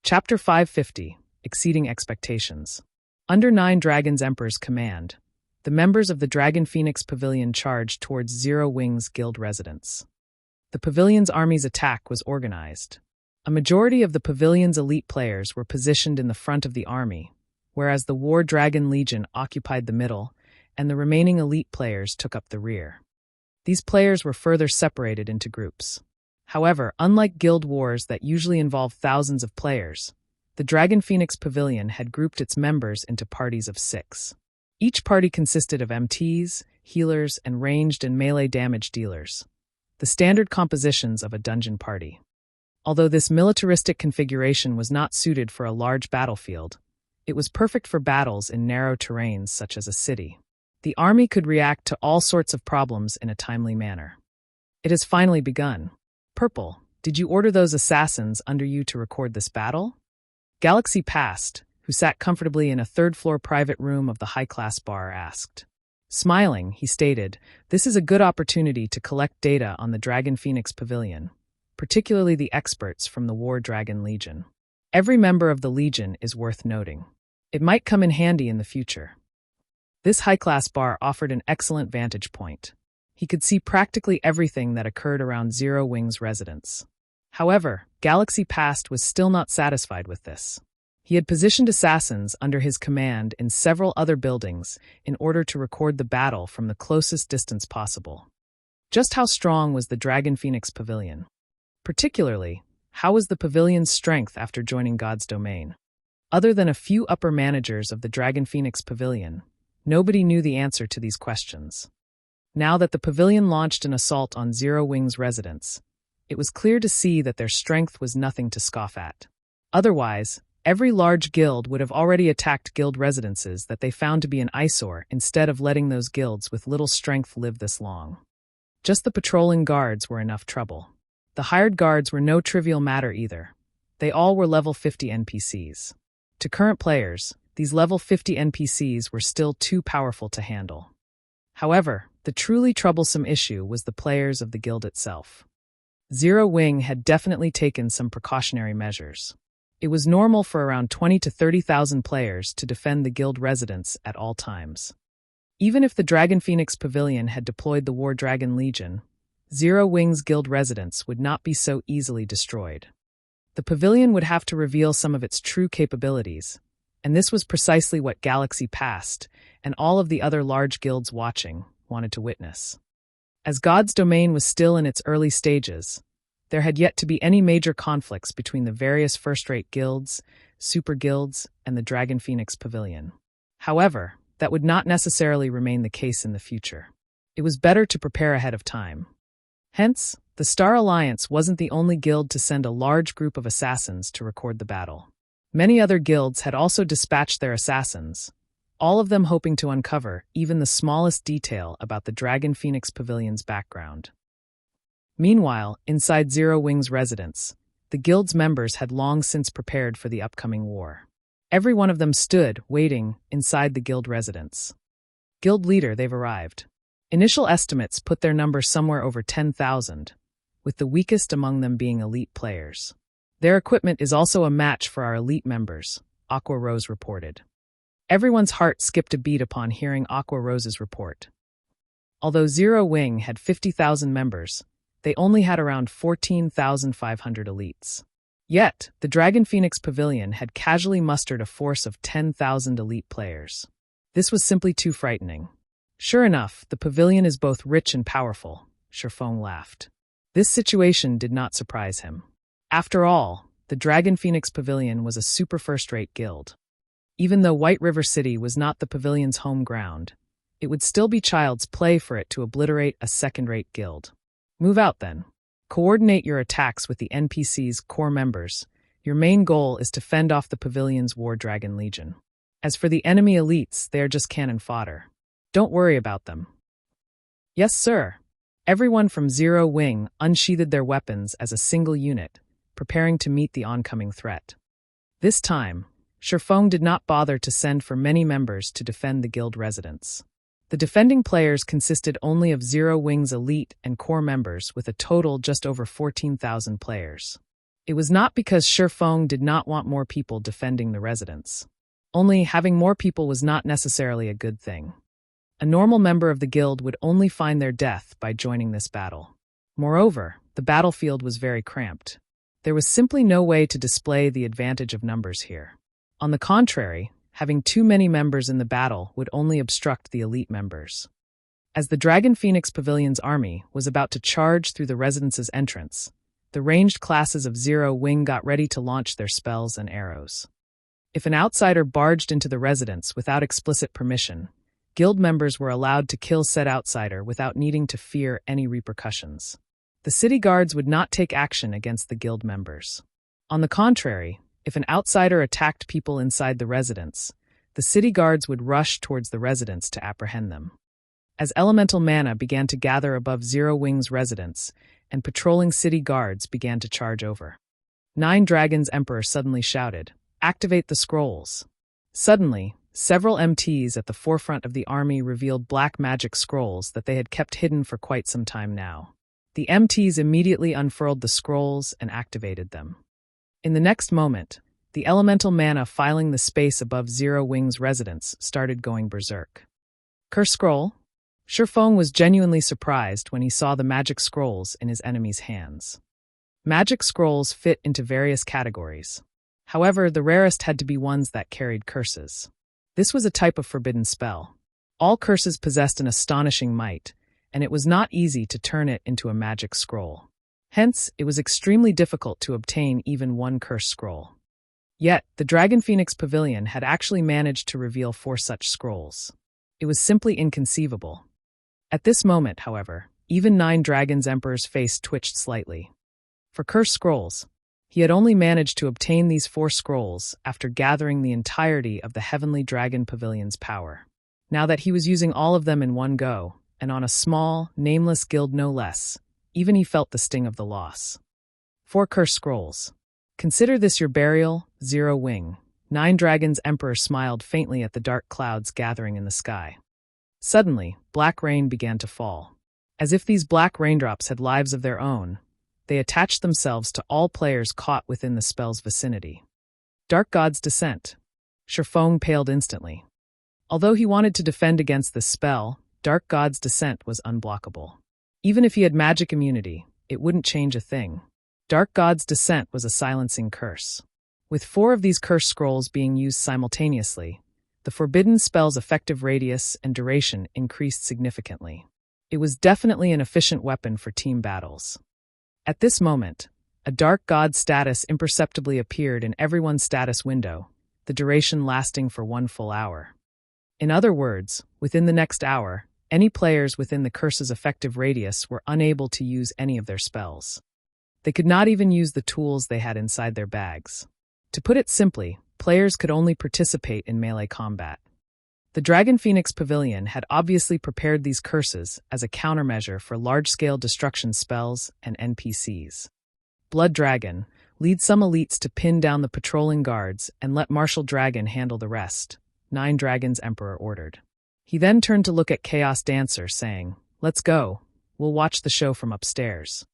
Chapter 550, Exceeding Expectations. Under Nine Dragons Emperor's command, the members of the Dragon Phoenix Pavilion charged towards Zero Wings Guild residence. The pavilion's army's attack was organized. A majority of the pavilion's elite players were positioned in the front of the army, whereas the War Dragon Legion occupied the middle, and the remaining elite players took up the rear. These players were further separated into groups. However, unlike guild wars that usually involve thousands of players, the Dragon Phoenix Pavilion had grouped its members into parties of 6. Each party consisted of MTs, healers, and ranged and melee damage dealers, the standard compositions of a dungeon party. Although this militaristic configuration was not suited for a large battlefield, it was perfect for battles in narrow terrains such as a city. The army could react to all sorts of problems in a timely manner. It has finally begun. Purple, did you order those assassins under you to record this battle? Galaxy Past, who sat comfortably in a third-floor private room of the high-class bar, asked. Smiling, he stated, "This is a good opportunity to collect data on the Dragon Phoenix Pavilion, particularly the experts from the War Dragon Legion. Every member of the Legion is worth noting. It might come in handy in the future." This high-class bar offered an excellent vantage point. He could see practically everything that occurred around Zero Wings' residence. However, Galaxy Past was still not satisfied with this. He had positioned assassins under his command in several other buildings in order to record the battle from the closest distance possible. Just how strong was the Dragon Phoenix Pavilion? Particularly, how was the pavilion's strength after joining God's domain? Other than a few upper managers of the Dragon Phoenix Pavilion, nobody knew the answer to these questions. Now that the pavilion launched an assault on Zero Wings' residence, it was clear to see that their strength was nothing to scoff at. Otherwise, every large guild would have already attacked guild residences that they found to be an eyesore instead of letting those guilds with little strength live this long. Just the patrolling guards were enough trouble. The hired guards were no trivial matter either. They all were level 50 NPCs. To current players, these level 50 NPCs were still too powerful to handle. However, the truly troublesome issue was the players of the guild itself. Zero Wing had definitely taken some precautionary measures. It was normal for around 20 to 30,000 players to defend the guild residence at all times. Even if the Dragon Phoenix Pavilion had deployed the War Dragon Legion, Zero Wing's guild residence would not be so easily destroyed. The pavilion would have to reveal some of its true capabilities, and this was precisely what Galaxy Past and all of the other large guilds watching wanted to witness. As God's domain was still in its early stages, there had yet to be any major conflicts between the various first-rate guilds, super guilds, and the Dragon Phoenix Pavilion. However, that would not necessarily remain the case in the future. It was better to prepare ahead of time. Hence, the Star Alliance wasn't the only guild to send a large group of assassins to record the battle. Many other guilds had also dispatched their assassins, all of them hoping to uncover even the smallest detail about the Dragon Phoenix Pavilion's background. Meanwhile, inside Zero Wing's residence, the guild's members had long since prepared for the upcoming war. Every one of them stood, waiting, inside the guild residence. Guild leader, they've arrived. Initial estimates put their number somewhere over 10,000, with the weakest among them being elite players. Their equipment is also a match for our elite members, Aqua Rose reported. Everyone's heart skipped a beat upon hearing Aqua Rose's report. Although Zero Wing had 50,000 members, they only had around 14,500 elites. Yet, the Dragon Phoenix Pavilion had casually mustered a force of 10,000 elite players. This was simply too frightening. Sure enough, the pavilion is both rich and powerful, Sherfong laughed. This situation did not surprise him. After all, the Dragon Phoenix Pavilion was a super first-rate guild. Even though White River City was not the pavilion's home ground, it would still be child's play for it to obliterate a second-rate guild. Move out then. Coordinate your attacks with the NPC's core members. Your main goal is to fend off the pavilion's War Dragon Legion. As for the enemy elites, they are just cannon fodder. Don't worry about them. Yes, sir. Everyone from Zero Wing unsheathed their weapons as a single unit, preparing to meet the oncoming threat. This time, Sherfong did not bother to send for many members to defend the guild residence. The defending players consisted only of Zero Wing's elite and core members with a total just over 14,000 players. It was not because Shifeng did not want more people defending the residence. Only having more people was not necessarily a good thing. A normal member of the guild would only find their death by joining this battle. Moreover, the battlefield was very cramped. There was simply no way to display the advantage of numbers here. On the contrary, having too many members in the battle would only obstruct the elite members. As the Dragon Phoenix Pavilion's army was about to charge through the residence's entrance, the ranged classes of Zero Wing got ready to launch their spells and arrows. If an outsider barged into the residence without explicit permission, guild members were allowed to kill said outsider without needing to fear any repercussions. The city guards would not take action against the guild members. On the contrary, if an outsider attacked people inside the residence, the city guards would rush towards the residence to apprehend them. As elemental mana began to gather above Zero Wing's residence, and patrolling city guards began to charge over. 9 Dragons Emperor suddenly shouted, "Activate the scrolls!" Suddenly, several MTs at the forefront of the army revealed black magic scrolls that they had kept hidden for quite some time now. The MTs immediately unfurled the scrolls and activated them. In the next moment, the elemental mana filing the space above Zero Wing's residence started going berserk. Curse scroll? Shifeng was genuinely surprised when he saw the magic scrolls in his enemy's hands. Magic scrolls fit into various categories. However, the rarest had to be ones that carried curses. This was a type of forbidden spell. All curses possessed an astonishing might, and it was not easy to turn it into a magic scroll. Hence, it was extremely difficult to obtain even one curse scroll. Yet, the Dragon Phoenix Pavilion had actually managed to reveal 4 such scrolls. It was simply inconceivable. At this moment, however, even 9 Dragons Emperor's face twitched slightly. For curse scrolls, he had only managed to obtain these 4 scrolls after gathering the entirety of the Heavenly Dragon Pavilion's power. Now that he was using all of them in one go, and on a small, nameless guild no less, even he felt the sting of the loss. 4 curse scrolls. Consider this your burial, Zero Wing. 9 Dragons Emperor smiled faintly at the dark clouds gathering in the sky. Suddenly, black rain began to fall. As if these black raindrops had lives of their own, they attached themselves to all players caught within the spell's vicinity. Dark God's Descent. Shifeng paled instantly. Although he wanted to defend against this spell, Dark God's Descent was unblockable. Even if he had magic immunity, it wouldn't change a thing. Dark God's Descent was a silencing curse. With 4 of these curse scrolls being used simultaneously, the forbidden spell's effective radius and duration increased significantly. It was definitely an efficient weapon for team battles. At this moment, a Dark God status imperceptibly appeared in everyone's status window, the duration lasting for 1 full hour. In other words, within the next hour, any players within the curse's effective radius were unable to use any of their spells. They could not even use the tools they had inside their bags. To put it simply, players could only participate in melee combat. The Dragon Phoenix Pavilion had obviously prepared these curses as a countermeasure for large-scale destruction spells and NPCs. Blood Dragon, lead some elites to pin down the patrolling guards and let Martial Dragon handle the rest, 9 Dragons Emperor ordered. He then turned to look at Chaos Dancer, saying, "Let's go, we'll watch the show from upstairs."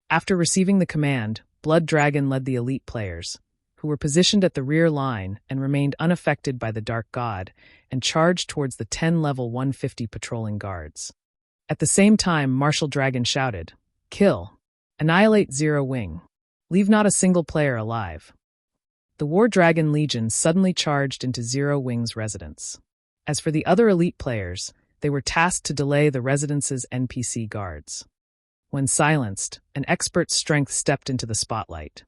After receiving the command, Blood Dragon led the elite players, who were positioned at the rear line and remained unaffected by the Dark God, and charged towards the 10-level 150 patrolling guards. At the same time, Martial Dragon shouted, "Kill! Annihilate Zero Wing! Leave not a single player alive!" The War Dragon Legion suddenly charged into Zero Wing's residence. As for the other elite players, they were tasked to delay the residence's NPC guards. When silenced, an expert's strength stepped into the spotlight.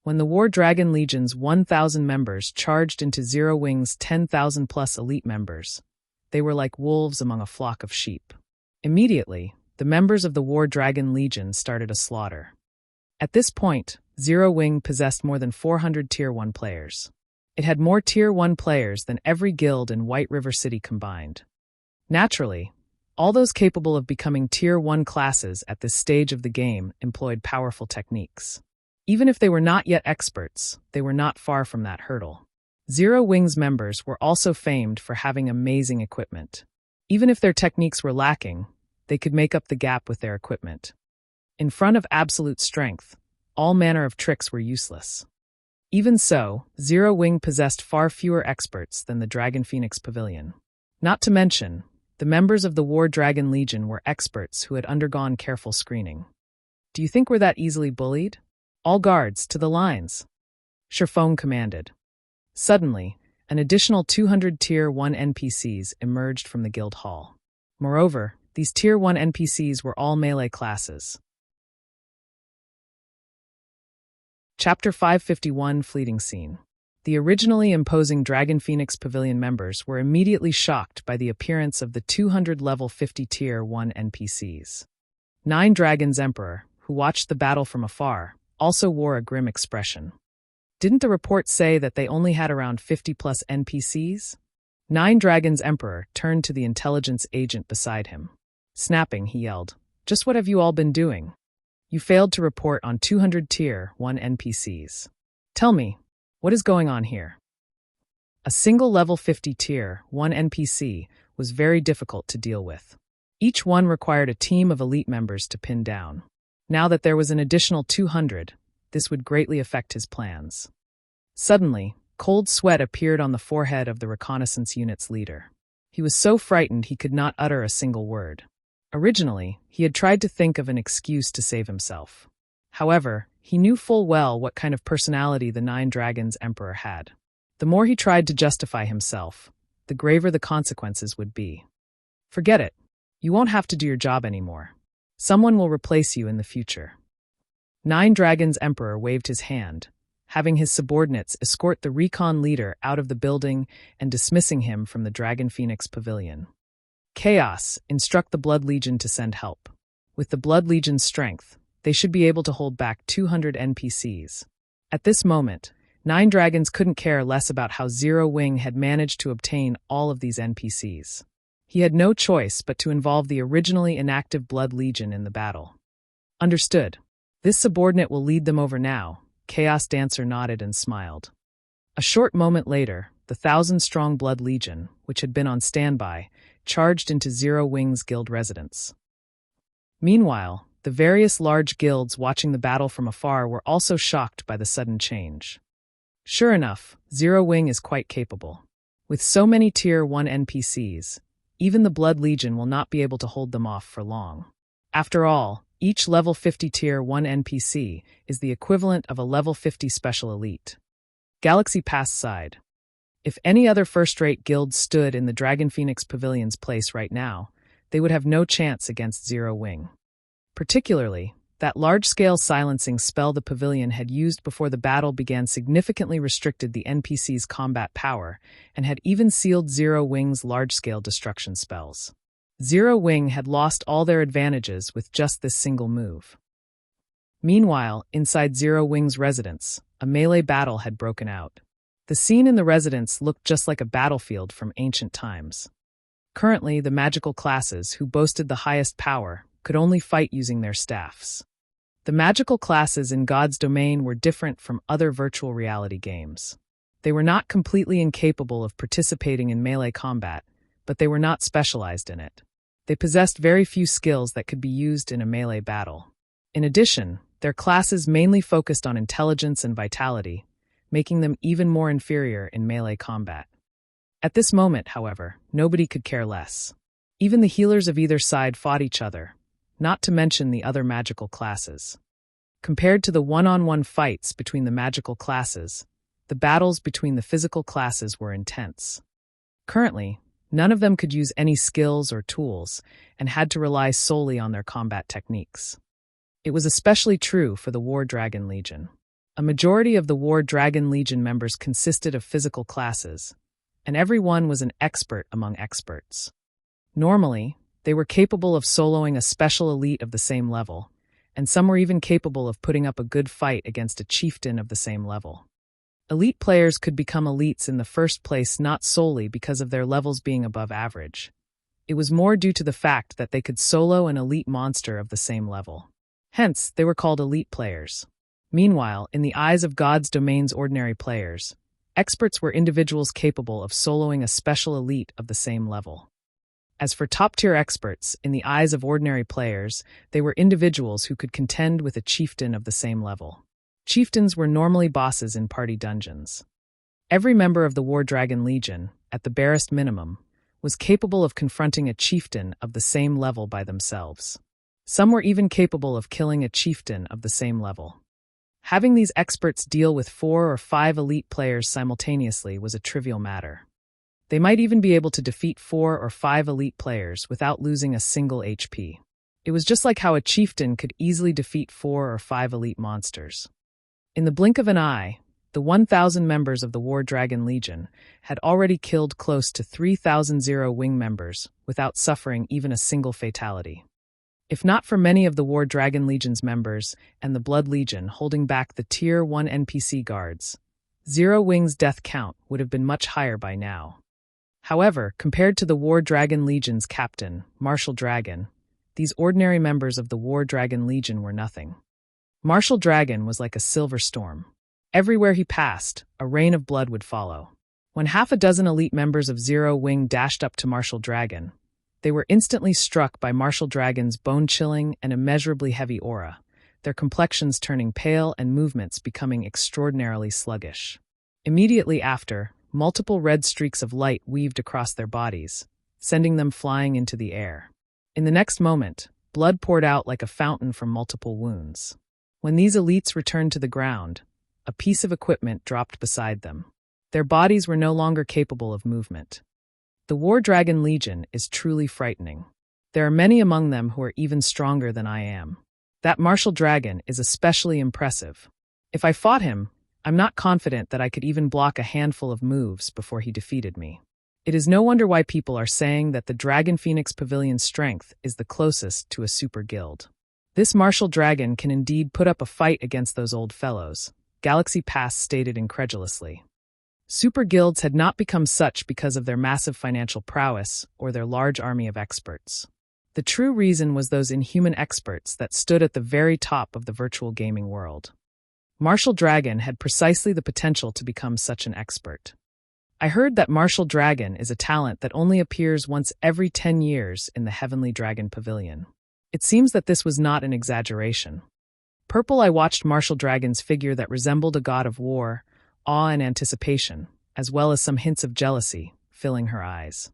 When the War Dragon Legion's 1,000 members charged into Zero Wing's 10,000-plus elite members, they were like wolves among a flock of sheep. Immediately, the members of the War Dragon Legion started a slaughter. At this point, Zero Wing possessed more than 400 Tier 1 players. It had more Tier 1 players than every guild in White River City combined. Naturally, all those capable of becoming Tier 1 classes at this stage of the game employed powerful techniques. Even if they were not yet experts, they were not far from that hurdle. Zero Wing's members were also famed for having amazing equipment. Even if their techniques were lacking, they could make up the gap with their equipment. In front of absolute strength, all manner of tricks were useless. Even so, Zero Wing possessed far fewer experts than the Dragon Phoenix Pavilion. Not to mention, the members of the War Dragon Legion were experts who had undergone careful screening. Do you think we're that easily bullied? All guards, to the lines! Sherfone commanded. Suddenly, an additional 200 Tier 1 NPCs emerged from the guild hall. Moreover, these Tier 1 NPCs were all melee classes. Chapter 551 Fleeting Scene. The originally imposing Dragon Phoenix Pavilion members were immediately shocked by the appearance of the 200 level 50 Tier 1 NPCs. 9 Dragons Emperor, who watched the battle from afar, also wore a grim expression. Didn't the report say that they only had around 50 plus NPCs? 9 Dragons Emperor turned to the intelligence agent beside him. Snapping, he yelled, "Just what have you all been doing? You failed to report on 200 Tier 1 NPCs. Tell me, what is going on here?" A single level 50 Tier 1 NPC was very difficult to deal with. Each one required a team of elite members to pin down. Now that there was an additional 200, this would greatly affect his plans. Suddenly, cold sweat appeared on the forehead of the reconnaissance unit's leader. He was so frightened he could not utter a single word. Originally, he had tried to think of an excuse to save himself. However, he knew full well what kind of personality the 9 Dragons Emperor had. The more he tried to justify himself, the graver the consequences would be. Forget it. You won't have to do your job anymore. Someone will replace you in the future. 9 Dragons Emperor waved his hand, having his subordinates escort the recon leader out of the building and dismissing him from the Dragon Phoenix Pavilion. Chaos, instruct the Blood Legion to send help. With the Blood Legion's strength, they should be able to hold back 200 NPCs. At this moment, 9 Dragons couldn't care less about how Zero Wing had managed to obtain all of these NPCs. He had no choice but to involve the originally inactive Blood Legion in the battle. Understood. This subordinate will lead them over now. Chaos Dancer nodded and smiled. A short moment later, the 1,000-strong Blood Legion, which had been on standby, charged into Zero Wing's guild residence. Meanwhile, the various large guilds watching the battle from afar were also shocked by the sudden change. Sure enough, Zero Wing is quite capable. With so many Tier 1 NPCs, even the Blood Legion will not be able to hold them off for long. After all, each level 50 Tier 1 NPC is the equivalent of a level 50 special elite. Galaxy Pass sighed. If any other first-rate guild stood in the Dragon Phoenix Pavilion's place right now, they would have no chance against Zero Wing. Particularly, that large-scale silencing spell the pavilion had used before the battle began significantly restricted the NPC's combat power and had even sealed Zero Wing's large-scale destruction spells. Zero Wing had lost all their advantages with just this single move. Meanwhile, inside Zero Wing's residence, a melee battle had broken out. The scene in the residence looked just like a battlefield from ancient times. Currently, the magical classes, who boasted the highest power, could only fight using their staffs. The magical classes in God's domain were different from other virtual reality games. They were not completely incapable of participating in melee combat, but they were not specialized in it. They possessed very few skills that could be used in a melee battle. In addition, their classes mainly focused on intelligence and vitality, making them even more inferior in melee combat. At this moment, however, nobody could care less. Even the healers of either side fought each other, not to mention the other magical classes. Compared to the one-on-one fights between the magical classes, the battles between the physical classes were intense. Currently, none of them could use any skills or tools and had to rely solely on their combat techniques. It was especially true for the War Dragon Legion. A majority of the War Dragon Legion members consisted of physical classes, and everyone was an expert among experts. Normally, they were capable of soloing a special elite of the same level, and some were even capable of putting up a good fight against a chieftain of the same level. Elite players could become elites in the first place not solely because of their levels being above average. It was more due to the fact that they could solo an elite monster of the same level. Hence, they were called elite players. Meanwhile, in the eyes of God's domain's ordinary players, experts were individuals capable of soloing a special elite of the same level. As for top-tier experts, in the eyes of ordinary players, they were individuals who could contend with a chieftain of the same level. Chieftains were normally bosses in party dungeons. Every member of the War Dragon Legion, at the barest minimum, was capable of confronting a chieftain of the same level by themselves. Some were even capable of killing a chieftain of the same level. Having these experts deal with 4 or 5 elite players simultaneously was a trivial matter. They might even be able to defeat 4 or 5 elite players without losing a single HP. It was just like how a chieftain could easily defeat 4 or 5 elite monsters. In the blink of an eye, the 1,000 members of the War Dragon Legion had already killed close to 3,000 Zero-Wing members without suffering even a single fatality. If not for many of the War Dragon Legion's members and the Blood Legion holding back the Tier 1 NPC guards, Zero-Wing's death count would have been much higher by now. However, compared to the War Dragon Legion's captain, Martial Dragon, these ordinary members of the War Dragon Legion were nothing. Martial Dragon was like a silver storm. Everywhere he passed, a rain of blood would follow. When half a dozen elite members of Zero-Wing dashed up to Martial Dragon, they were instantly struck by Martial Dragon's bone-chilling and immeasurably heavy aura, their complexions turning pale and movements becoming extraordinarily sluggish. Immediately after, multiple red streaks of light weaved across their bodies, sending them flying into the air. In the next moment, blood poured out like a fountain from multiple wounds. When these elites returned to the ground, a piece of equipment dropped beside them. Their bodies were no longer capable of movement. The War Dragon Legion is truly frightening. There are many among them who are even stronger than I am. That Martial Dragon is especially impressive. If I fought him, I'm not confident that I could even block a handful of moves before he defeated me. It is no wonder why people are saying that the Dragon Phoenix Pavilion's strength is the closest to a super guild. This Martial Dragon can indeed put up a fight against those old fellows, Galaxy Pass stated incredulously. Super guilds had not become such because of their massive financial prowess or their large army of experts. The true reason was those inhuman experts that stood at the very top of the virtual gaming world. Martial Dragon had precisely the potential to become such an expert. I heard that Martial Dragon is a talent that only appears once every 10 years in the Heavenly Dragon Pavilion. It seems that this was not an exaggeration. Purple I watched Martial Dragon's figure that resembled a god of war, awe and anticipation, as well as some hints of jealousy, filling her eyes.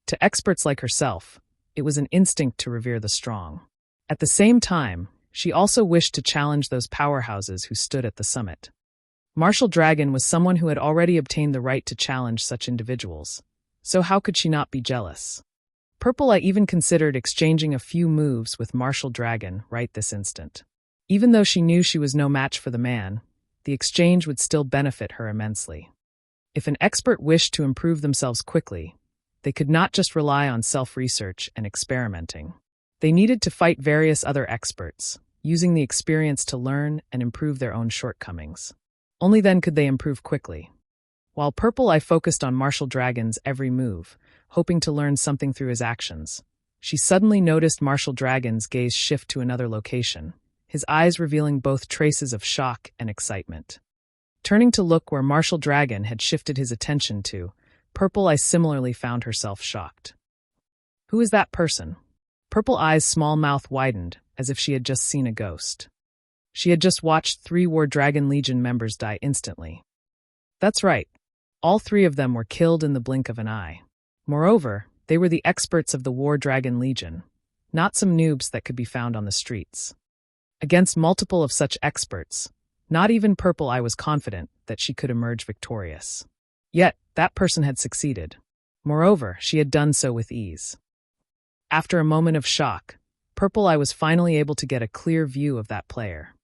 To experts like herself, it was an instinct to revere the strong. At the same time, she also wished to challenge those powerhouses who stood at the summit. Martial Dragon was someone who had already obtained the right to challenge such individuals, so how could she not be jealous? Purple I even considered exchanging a few moves with Martial Dragon right this instant. Even though she knew she was no match for the man, the exchange would still benefit her immensely. If an expert wished to improve themselves quickly, they could not just rely on self-research and experimenting. They needed to fight various other experts, using the experience to learn and improve their own shortcomings. Only then could they improve quickly. While Purple I focused on Martial Dragon's every move, hoping to learn something through his actions, she suddenly noticed Martial Dragon's gaze shift to another location, his eyes revealing both traces of shock and excitement. Turning to look where Martial Dragon had shifted his attention to, Purple I similarly found herself shocked. Who is that person? Purple Eye's small mouth widened, as if she had just seen a ghost. She had just watched 3 War Dragon Legion members die instantly. That's right. All 3 of them were killed in the blink of an eye. Moreover, they were the experts of the War Dragon Legion, not some noobs that could be found on the streets. Against multiple of such experts, not even Purple Eye was confident that she could emerge victorious. Yet, that person had succeeded. Moreover, she had done so with ease. After a moment of shock, Purple Eye was finally able to get a clear view of that player.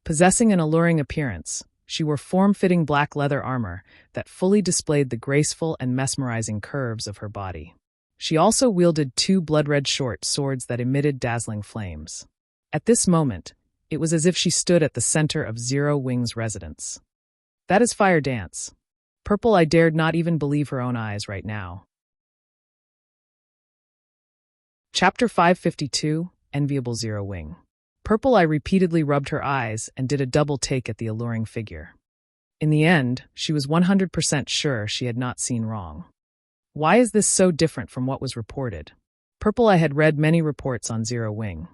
Possessing an alluring appearance, she wore form-fitting black leather armor that fully displayed the graceful and mesmerizing curves of her body. She also wielded 2 blood-red short swords that emitted dazzling flames. At this moment, it was as if she stood at the center of Zero-Wing's residence. That is Fire Dance. Purple Eye dared not even believe her own eyes right now. Chapter 552, Enviable Zero-Wing. Purple Eye repeatedly rubbed her eyes and did a double take at the alluring figure. In the end, she was 100% sure she had not seen wrong. Why is this so different from what was reported? Purple Eye had read many reports on Zero-Wing.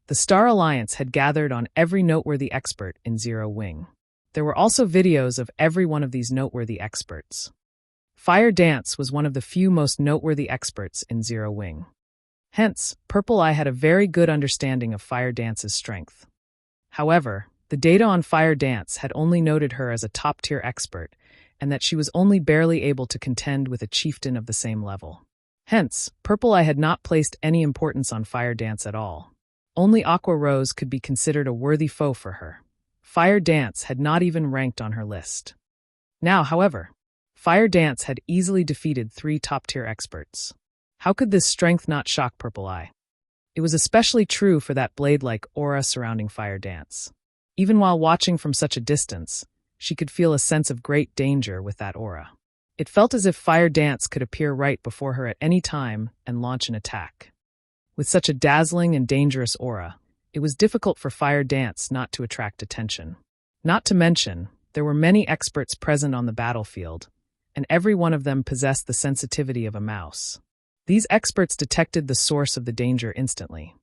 The Star Alliance had gathered on every noteworthy expert in Zero-Wing. There were also videos of every one of these noteworthy experts. Fire Dance was one of the few most noteworthy experts in Zero Wing. Hence, Purple Eye had a very good understanding of Fire Dance's strength. However, the data on Fire Dance had only noted her as a top-tier expert, and that she was only barely able to contend with a chieftain of the same level. Hence, Purple Eye had not placed any importance on Fire Dance at all. Only Aqua Rose could be considered a worthy foe for her. Fire Dance had not even ranked on her list. Now, however, Fire Dance had easily defeated 3 top-tier experts. How could this strength not shock Purple Eye? It was especially true for that blade-like aura surrounding Fire Dance. Even while watching from such a distance, she could feel a sense of great danger with that aura. It felt as if Fire Dance could appear right before her at any time and launch an attack. With such a dazzling and dangerous aura, it was difficult for Fire Dance not to attract attention. Not to mention, there were many experts present on the battlefield, and every one of them possessed the sensitivity of a mouse. These experts detected the source of the danger instantly.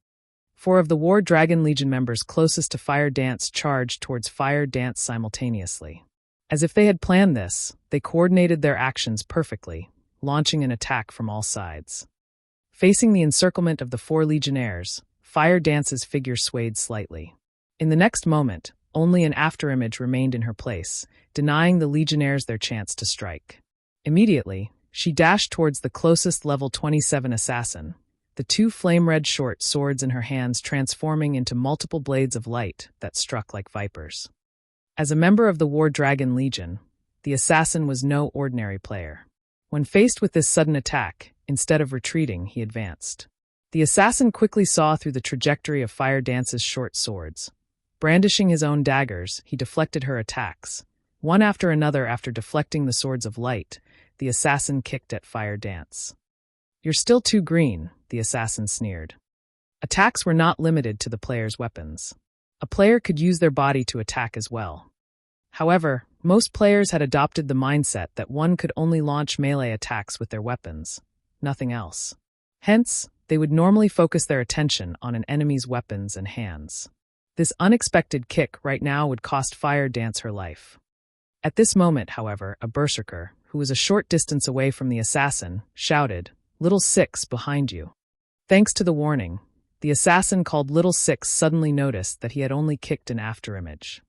4 of the War Dragon Legion members closest to Fire Dance charged towards Fire Dance simultaneously. As if they had planned this, they coordinated their actions perfectly, launching an attack from all sides. Facing the encirclement of the 4 Legionnaires, Fire Dance's figure swayed slightly. In the next moment, only an afterimage remained in her place, denying the Legionnaires their chance to strike. Immediately, she dashed towards the closest level 27 assassin, the 2 flame-red short swords in her hands transforming into multiple blades of light that struck like vipers. As a member of the War Dragon Legion, the assassin was no ordinary player. When faced with this sudden attack, instead of retreating, he advanced. The assassin quickly saw through the trajectory of Fire Dance's short swords. Brandishing his own daggers, he deflected her attacks. One after another, after deflecting the swords of light, the assassin kicked at Fire Dance. "You're still too green," the assassin sneered. Attacks were not limited to the player's weapons. A player could use their body to attack as well. However, most players had adopted the mindset that one could only launch melee attacks with their weapons, nothing else. Hence, they would normally focus their attention on an enemy's weapons and hands. This unexpected kick right now would cost Fire Dance her life. At this moment, however, a berserker, who was a short distance away from the assassin, shouted, "Little Six, behind you." Thanks to the warning, the assassin called Little Six suddenly noticed that he had only kicked an afterimage.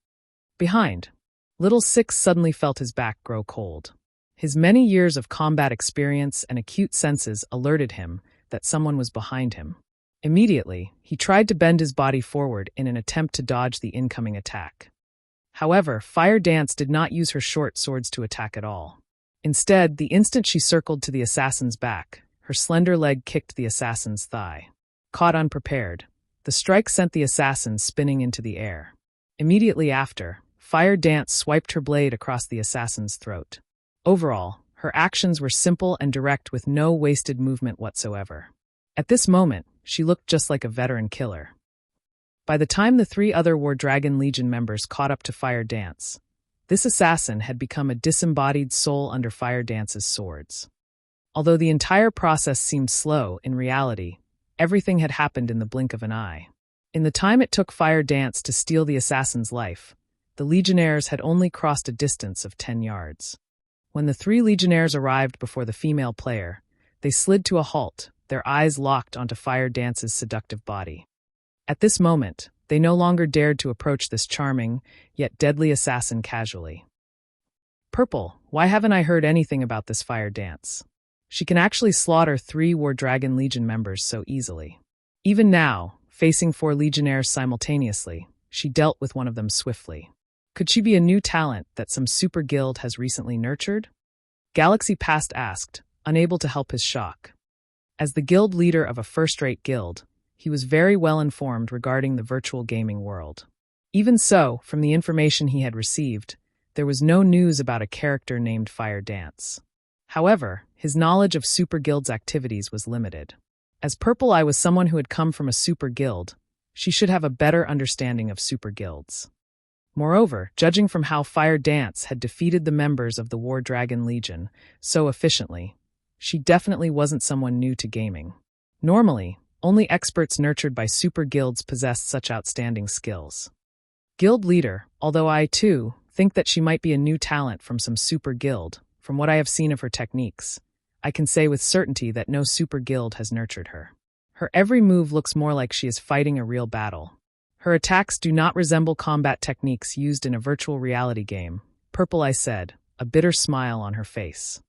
Behind, Little Six suddenly felt his back grow cold. His many years of combat experience and acute senses alerted him that someone was behind him. Immediately, he tried to bend his body forward in an attempt to dodge the incoming attack. However, Fire Dance did not use her short swords to attack at all. Instead, the instant she circled to the assassin's back, her slender leg kicked the assassin's thigh. Caught unprepared, the strike sent the assassin spinning into the air. Immediately after, Fire Dance swiped her blade across the assassin's throat. Overall, her actions were simple and direct with no wasted movement whatsoever. At this moment, she looked just like a veteran killer. By the time the 3 other War Dragon Legion members caught up to Fire Dance, this assassin had become a disembodied soul under Fire Dance's swords. Although the entire process seemed slow, in reality, everything had happened in the blink of an eye. In the time it took Fire Dance to steal the assassin's life, the Legionnaires had only crossed a distance of 10 yards. When the 3 Legionnaires arrived before the female player, they slid to a halt, their eyes locked onto Fire Dance's seductive body. At this moment, they no longer dared to approach this charming, yet deadly assassin casually. "Purple, why haven't I heard anything about this Fire Dance? She can actually slaughter 3 War Dragon Legion members so easily." Even now, facing 4 Legionnaires simultaneously, she dealt with one of them swiftly. Could she be a new talent that some super guild has recently nurtured? Galaxy Past asked, unable to help his shock. As the guild leader of a first-rate guild, he was very well informed regarding the virtual gaming world. Even so, from the information he had received, there was no news about a character named Fire Dance. However, his knowledge of Super Guild's activities was limited. As Purple Eye was someone who had come from a Super Guild, she should have a better understanding of Super Guilds. Moreover, judging from how Fire Dance had defeated the members of the War Dragon Legion so efficiently, she definitely wasn't someone new to gaming. Normally, only experts nurtured by super guilds possessed such outstanding skills. Guild leader, although I, too, think that she might be a new talent from some super guild. From what I have seen of her techniques, I can say with certainty that no super guild has nurtured her. Her every move looks more like she is fighting a real battle. Her attacks do not resemble combat techniques used in a virtual reality game. Purple, I said, a bitter smile on her face.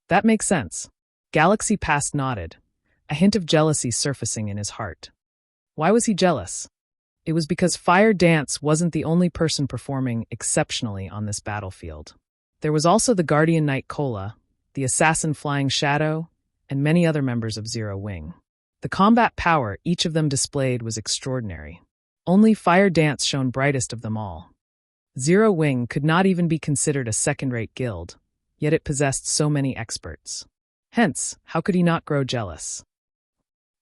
That makes sense. Galaxy Past nodded, a hint of jealousy surfacing in his heart. Why was he jealous? It was because Fire Dance wasn't the only person performing exceptionally on this battlefield. There was also the Guardian Knight Cola, the Assassin Flying Shadow, and many other members of Zero Wing. The combat power each of them displayed was extraordinary. Only Fire Dance shone brightest of them all. Zero Wing could not even be considered a second-rate guild, yet it possessed so many experts. Hence, how could he not grow jealous?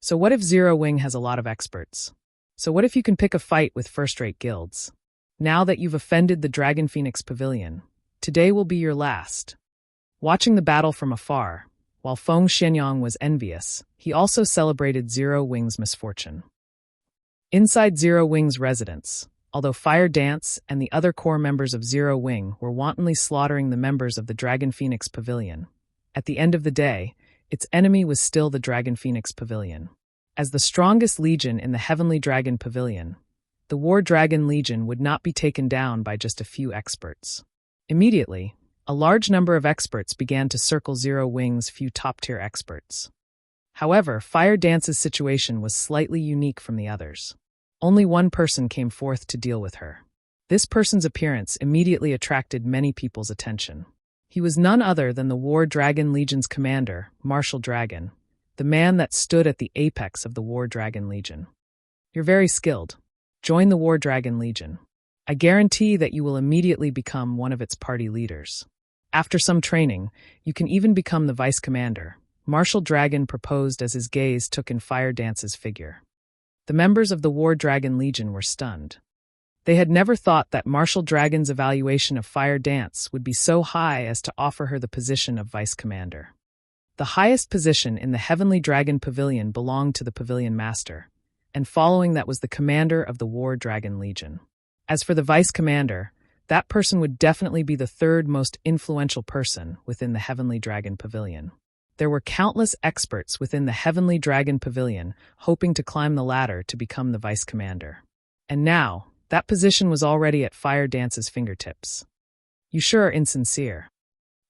So what if Zero Wing has a lot of experts? So what if you can pick a fight with first-rate guilds? Now that you've offended the Dragon Phoenix Pavilion, today will be your last. Watching the battle from afar, while Feng Xianyang was envious, he also celebrated Zero Wing's misfortune. Inside Zero Wing's residence, although Fire Dance and the other core members of Zero Wing were wantonly slaughtering the members of the Dragon Phoenix Pavilion, at the end of the day, its enemy was still the Dragon Phoenix Pavilion. As the strongest legion in the Heavenly Dragon Pavilion, the War Dragon Legion would not be taken down by just a few experts. Immediately, a large number of experts began to circle Zero Wing's few top-tier experts. However, Fire Dance's situation was slightly unique from the others. Only one person came forth to deal with her. This person's appearance immediately attracted many people's attention. He was none other than the War Dragon Legion's commander, Martial Dragon, the man that stood at the apex of the War Dragon Legion. You're very skilled. Join the War Dragon Legion. I guarantee that you will immediately become one of its party leaders. After some training, you can even become the vice commander, Martial Dragon proposed as his gaze took in Fire Dance's figure. The members of the War Dragon Legion were stunned. They had never thought that Martial Dragon's evaluation of Fire Dance would be so high as to offer her the position of vice commander. The highest position in the Heavenly Dragon Pavilion belonged to the Pavilion Master, and following that was the commander of the War Dragon Legion. As for the vice commander, that person would definitely be the third most influential person within the Heavenly Dragon Pavilion. There were countless experts within the Heavenly Dragon Pavilion hoping to climb the ladder to become the vice commander. And now, that position was already at Fire Dance's fingertips. You sure are insincere.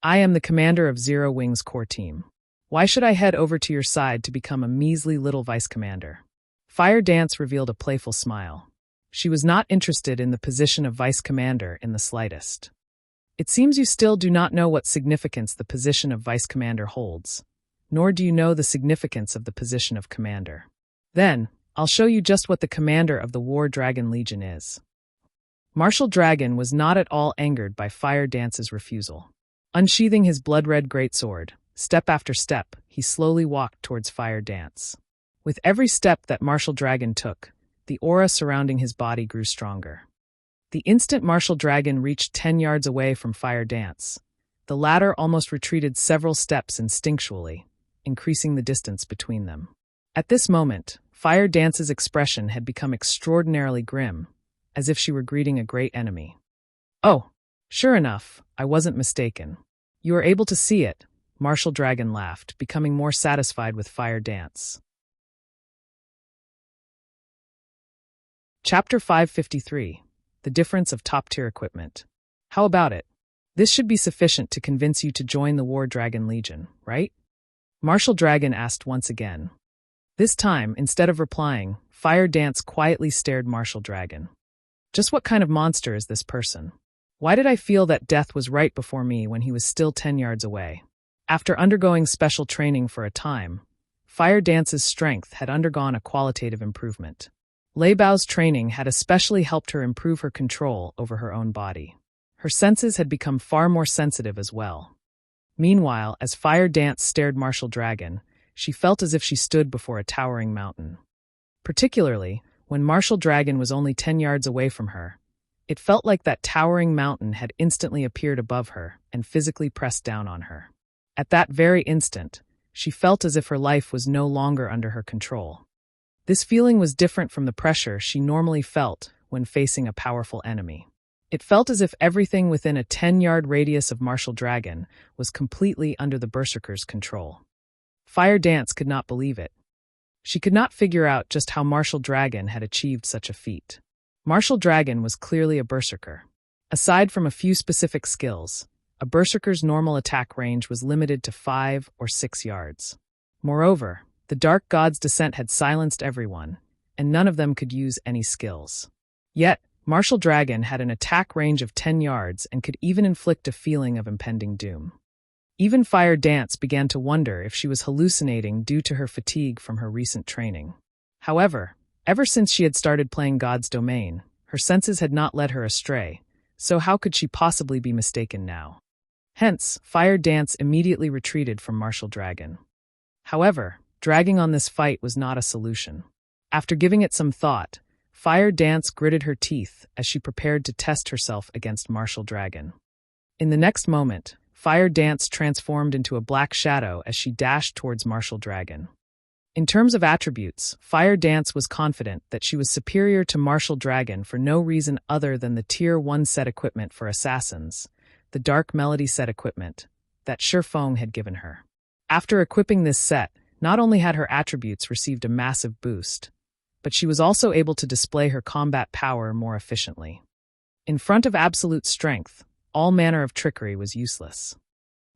I am the commander of Zero Wing's core team. Why should I head over to your side to become a measly little vice commander? Fire Dance revealed a playful smile. She was not interested in the position of vice commander in the slightest. It seems you still do not know what significance the position of vice commander holds, nor do you know the significance of the position of commander. Then, I'll show you just what the commander of the War Dragon Legion is. Martial Dragon was not at all angered by Fire Dance's refusal. Unsheathing his blood-red greatsword, step after step, he slowly walked towards Fire Dance. With every step that Martial Dragon took, the aura surrounding his body grew stronger. The instant Martial Dragon reached 10 yards away from Fire Dance, the latter almost retreated several steps instinctually, increasing the distance between them. At this moment, Fire Dance's expression had become extraordinarily grim, as if she were greeting a great enemy. Oh, sure enough, I wasn't mistaken. You are able to see it, Martial Dragon laughed, becoming more satisfied with Fire Dance. Chapter 553. The Difference of Top-Tier Equipment. How about it? This should be sufficient to convince you to join the War Dragon Legion, right? Martial Dragon asked once again. This time, instead of replying, Fire Dance quietly stared Martial Dragon. Just what kind of monster is this person? Why did I feel that death was right before me when he was still 10 yards away? After undergoing special training for a time, Fire Dance's strength had undergone a qualitative improvement. Lei Bao's training had especially helped her improve her control over her own body. Her senses had become far more sensitive as well. Meanwhile, as Fire Dance stared Martial Dragon, she felt as if she stood before a towering mountain. Particularly, when Martial Dragon was only 10 yards away from her, it felt like that towering mountain had instantly appeared above her and physically pressed down on her. At that very instant, she felt as if her life was no longer under her control. This feeling was different from the pressure she normally felt when facing a powerful enemy. It felt as if everything within a 10-yard radius of Martial Dragon was completely under the Berserker's control. Fire Dance could not believe it. She could not figure out just how Martial Dragon had achieved such a feat. Martial Dragon was clearly a Berserker. Aside from a few specific skills, a Berserker's normal attack range was limited to 5 or 6 yards. Moreover, the Dark God's descent had silenced everyone, and none of them could use any skills. Yet, Martial Dragon had an attack range of 10 yards and could even inflict a feeling of impending doom. Even Fire Dance began to wonder if she was hallucinating due to her fatigue from her recent training. However, ever since she had started playing God's Domain, her senses had not led her astray, so how could she possibly be mistaken now? Hence, Fire Dance immediately retreated from Martial Dragon. However, dragging on this fight was not a solution. After giving it some thought, Fire Dance gritted her teeth as she prepared to test herself against Martial Dragon. In the next moment, Fire Dance transformed into a black shadow as she dashed towards Martial Dragon. In terms of attributes, Fire Dance was confident that she was superior to Martial Dragon for no reason other than the Tier 1 set equipment for assassins, the Dark Melody set equipment, that Shifeng had given her. After equipping this set, not only had her attributes received a massive boost, but she was also able to display her combat power more efficiently. In front of absolute strength, all manner of trickery was useless.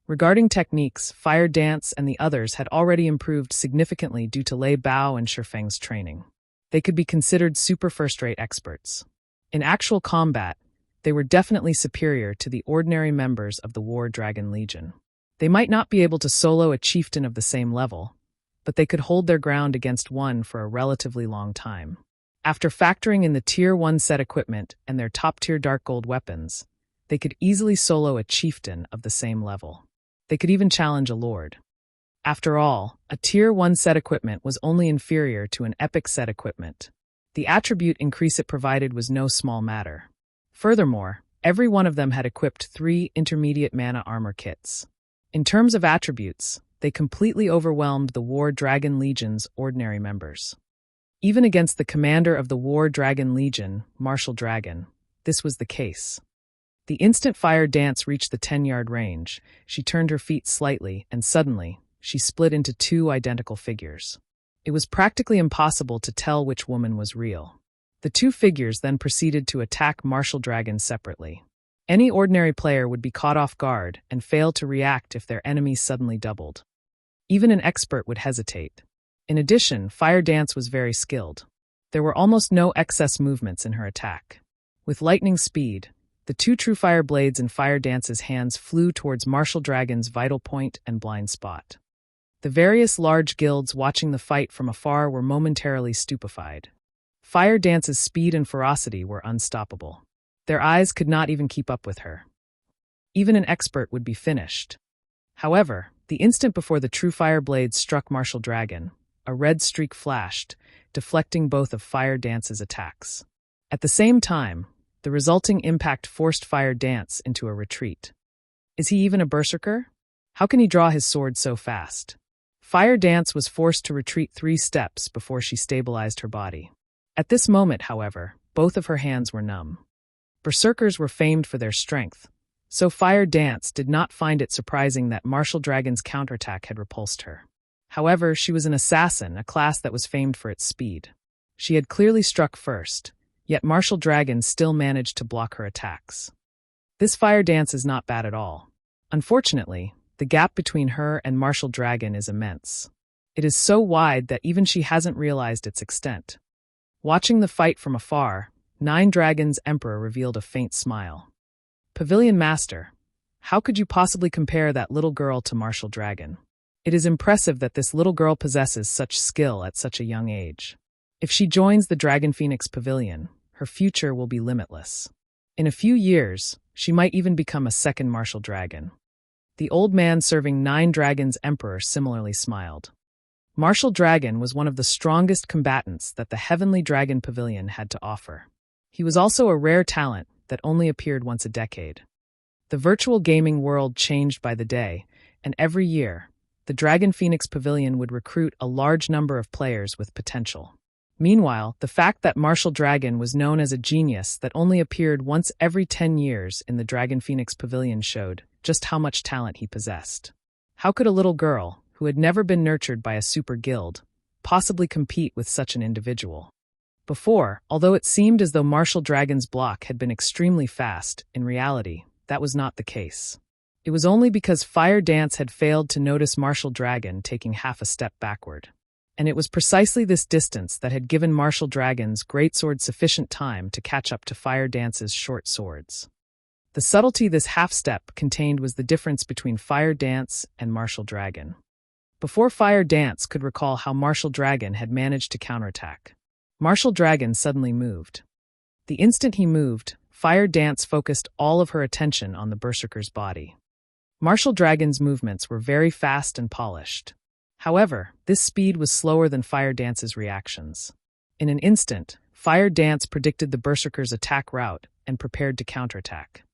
Regarding techniques, Fire Dance and the others had already improved significantly due to Lei Bao and Shifeng's training. They could be considered super first-rate experts. In actual combat, they were definitely superior to the ordinary members of the War Dragon Legion. They might not be able to solo a chieftain of the same level, but they could hold their ground against one for a relatively long time. After factoring in the Tier 1 set equipment and their top-tier Dark Gold weapons, they could easily solo a chieftain of the same level. They could even challenge a lord. After all, a Tier 1 set equipment was only inferior to an epic set equipment. The attribute increase it provided was no small matter. Furthermore, every one of them had equipped 3 intermediate mana armor kits. In terms of attributes, they completely overwhelmed the War Dragon Legion's ordinary members. Even against the commander of the War Dragon Legion, Martial Dragon, this was the case. The instant Fire Dance reached the 10-yard range, she turned her feet slightly, and suddenly, she split into 2 identical figures. It was practically impossible to tell which woman was real. The 2 figures then proceeded to attack Martial Dragon separately. Any ordinary player would be caught off guard and fail to react if their enemies suddenly doubled. Even an expert would hesitate. In addition, Fire Dance was very skilled. There were almost no excess movements in her attack. With lightning speed, the 2 true fire blades in Fire Dance's hands flew towards Martial Dragon's vital point and blind spot. The various large guilds watching the fight from afar were momentarily stupefied. Fire Dance's speed and ferocity were unstoppable. Their eyes could not even keep up with her. Even an expert would be finished. However, the instant before the true fire blades struck Martial Dragon, a red streak flashed, deflecting both of Fire Dance's attacks. At the same time, the resulting impact forced Fire Dance into a retreat. Is he even a berserker? How can he draw his sword so fast? Fire Dance was forced to retreat 3 steps before she stabilized her body. At this moment, however, both of her hands were numb. Berserkers were famed for their strength, so Fire Dance did not find it surprising that Martial Dragon's counterattack had repulsed her. However, she was an assassin, a class that was famed for its speed. She had clearly struck first, yet Martial Dragon still managed to block her attacks. This Fire Dance is not bad at all. Unfortunately, the gap between her and Martial Dragon is immense. It is so wide that even she hasn't realized its extent. Watching the fight from afar, Nine Dragons' Emperor revealed a faint smile. Pavilion Master, how could you possibly compare that little girl to Martial Dragon? It is impressive that this little girl possesses such skill at such a young age. If she joins the Dragon Phoenix Pavilion, her future will be limitless. In a few years, she might even become a second Martial Dragon. The old man serving Nine Dragons' Emperor similarly smiled. Martial Dragon was one of the strongest combatants that the Heavenly Dragon Pavilion had to offer. He was also a rare talent that only appeared once a decade. The virtual gaming world changed by the day, and every year, the Dragon Phoenix Pavilion would recruit a large number of players with potential. Meanwhile, the fact that Martial Dragon was known as a genius that only appeared once every 10 years in the Dragon Phoenix Pavilion showed just how much talent he possessed. How could a little girl, who had never been nurtured by a super guild, possibly compete with such an individual? Before, although it seemed as though Martial Dragon's block had been extremely fast, in reality, that was not the case. It was only because Fire Dance had failed to notice Martial Dragon taking half a step backward. And it was precisely this distance that had given Martial Dragon's greatsword sufficient time to catch up to Fire Dance's short swords. The subtlety this half-step contained was the difference between Fire Dance and Martial Dragon. Before Fire Dance could recall how Martial Dragon had managed to counterattack, Martial Dragon suddenly moved. The instant he moved, Fire Dance focused all of her attention on the berserker's body. Martial Dragon's movements were very fast and polished. However, this speed was slower than Fire Dance's reactions. In an instant, Fire Dance predicted the berserker's attack route and prepared to counterattack.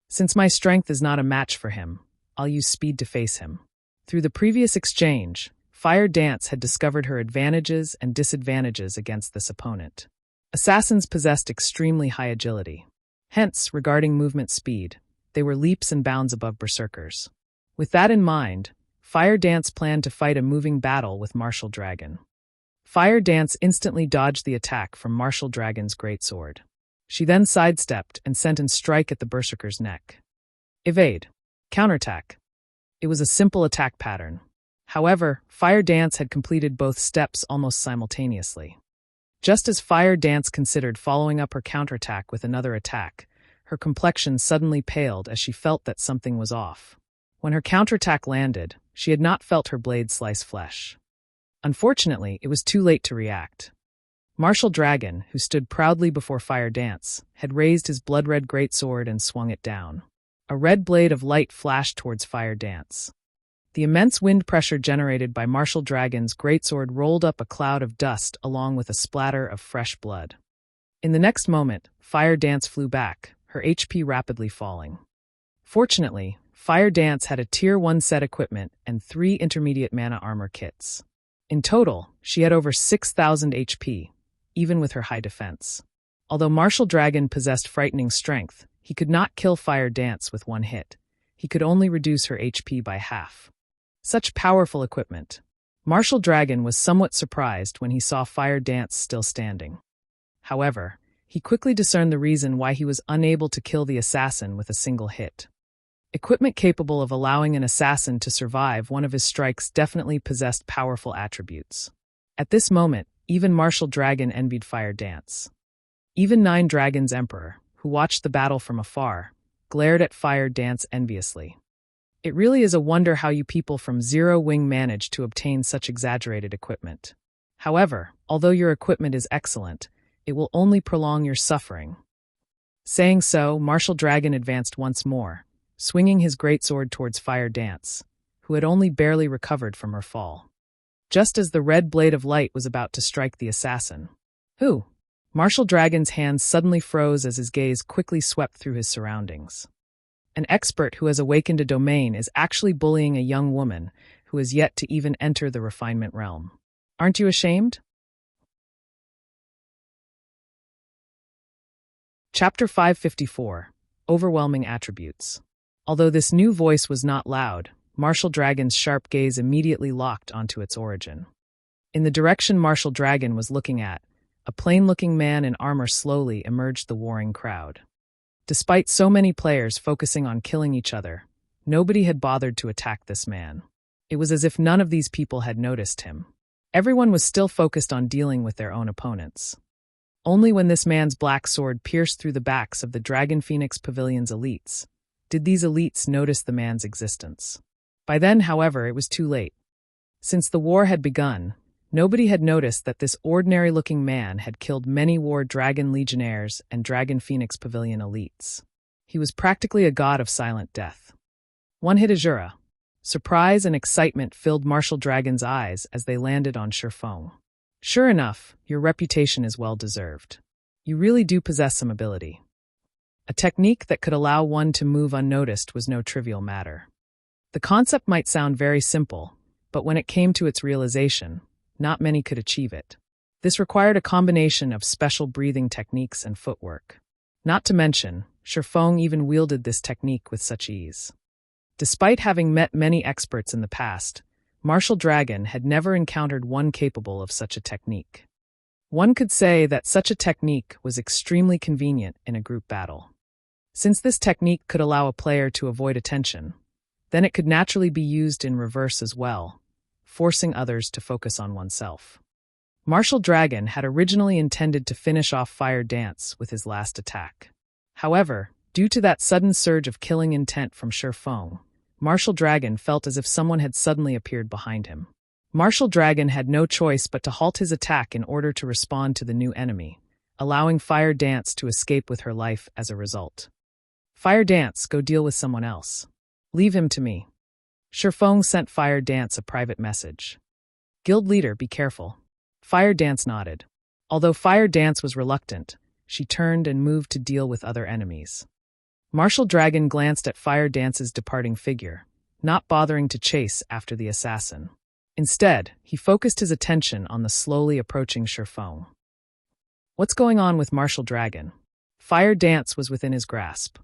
Since my strength is not a match for him, I'll use speed to face him. Through the previous exchange, Fire Dance had discovered her advantages and disadvantages against this opponent. Assassins possessed extremely high agility. Hence, regarding movement speed, they were leaps and bounds above berserkers. With that in mind, Fire Dance planned to fight a moving battle with Martial Dragon. Fire Dance instantly dodged the attack from Martial Dragon's greatsword. She then sidestepped and sent a strike at the berserker's neck. Evade. Counterattack. It was a simple attack pattern. However, Fire Dance had completed both steps almost simultaneously. Just as Fire Dance considered following up her counterattack with another attack, her complexion suddenly paled as she felt that something was off. When her counterattack landed, she had not felt her blade slice flesh. Unfortunately, it was too late to react. Martial Dragon, who stood proudly before Fire Dance, had raised his blood-red greatsword and swung it down. A red blade of light flashed towards Fire Dance. The immense wind pressure generated by Martial Dragon's greatsword rolled up a cloud of dust along with a splatter of fresh blood. In the next moment, Fire Dance flew back, her HP rapidly falling. Fortunately, Fire Dance had a Tier 1 set equipment and 3 intermediate mana armor kits. In total, she had over 6,000 HP, even with her high defense. Although Martial Dragon possessed frightening strength, he could not kill Fire Dance with one hit. He could only reduce her HP by half. Such powerful equipment. Martial Dragon was somewhat surprised when he saw Fire Dance still standing. However, he quickly discerned the reason why he was unable to kill the assassin with a single hit. Equipment capable of allowing an assassin to survive one of his strikes definitely possessed powerful attributes. At this moment, even Martial Dragon envied Fire Dance. Even Nine Dragons Emperor, who watched the battle from afar, glared at Fire Dance enviously. It really is a wonder how you people from Zero Wing manage to obtain such exaggerated equipment. However, although your equipment is excellent, it will only prolong your suffering. Saying so, Martial Dragon advanced once more, swinging his greatsword towards Fire Dance, who had only barely recovered from her fall. Just as the red blade of light was about to strike the assassin. Who? Martial Dragon's hands suddenly froze as his gaze quickly swept through his surroundings. An expert who has awakened a domain is actually bullying a young woman who has yet to even enter the refinement realm. Aren't you ashamed? Chapter 554. Overwhelming Attributes. Although this new voice was not loud, Martial Dragon's sharp gaze immediately locked onto its origin. In the direction Martial Dragon was looking at, a plain-looking man in armor slowly emerged the warring crowd. Despite so many players focusing on killing each other, nobody had bothered to attack this man. It was as if none of these people had noticed him. Everyone was still focused on dealing with their own opponents. Only when this man's black sword pierced through the backs of the Dragon Phoenix Pavilion's elites did these elites notice the man's existence. By then, however, it was too late. Since the war had begun, nobody had noticed that this ordinary-looking man had killed many War Dragon Legionnaires and Dragon Phoenix Pavilion elites. He was practically a god of silent death. One hit Azura. Surprise and excitement filled Martial Dragon's eyes as they landed on Shurfeng. Sure enough, your reputation is well-deserved. You really do possess some ability. A technique that could allow one to move unnoticed was no trivial matter. The concept might sound very simple, but when it came to its realization, not many could achieve it. This required a combination of special breathing techniques and footwork. Not to mention, Shifeng even wielded this technique with such ease. Despite having met many experts in the past, Martial Dragon had never encountered one capable of such a technique. One could say that such a technique was extremely convenient in a group battle. Since this technique could allow a player to avoid attention, then it could naturally be used in reverse as well, forcing others to focus on oneself. Martial Dragon had originally intended to finish off Fire Dance with his last attack. However, due to that sudden surge of killing intent from Shifeng, Martial Dragon felt as if someone had suddenly appeared behind him. Martial Dragon had no choice but to halt his attack in order to respond to the new enemy, allowing Fire Dance to escape with her life as a result. Fire Dance, go deal with someone else. Leave him to me. Shifeng sent Fire Dance a private message. Guild leader, be careful. Fire Dance nodded. Although Fire Dance was reluctant, she turned and moved to deal with other enemies. Martial Dragon glanced at Fire Dance's departing figure, not bothering to chase after the assassin. Instead, he focused his attention on the slowly approaching Shifeng. What's going on with Martial Dragon? Fire Dance was within his grasp.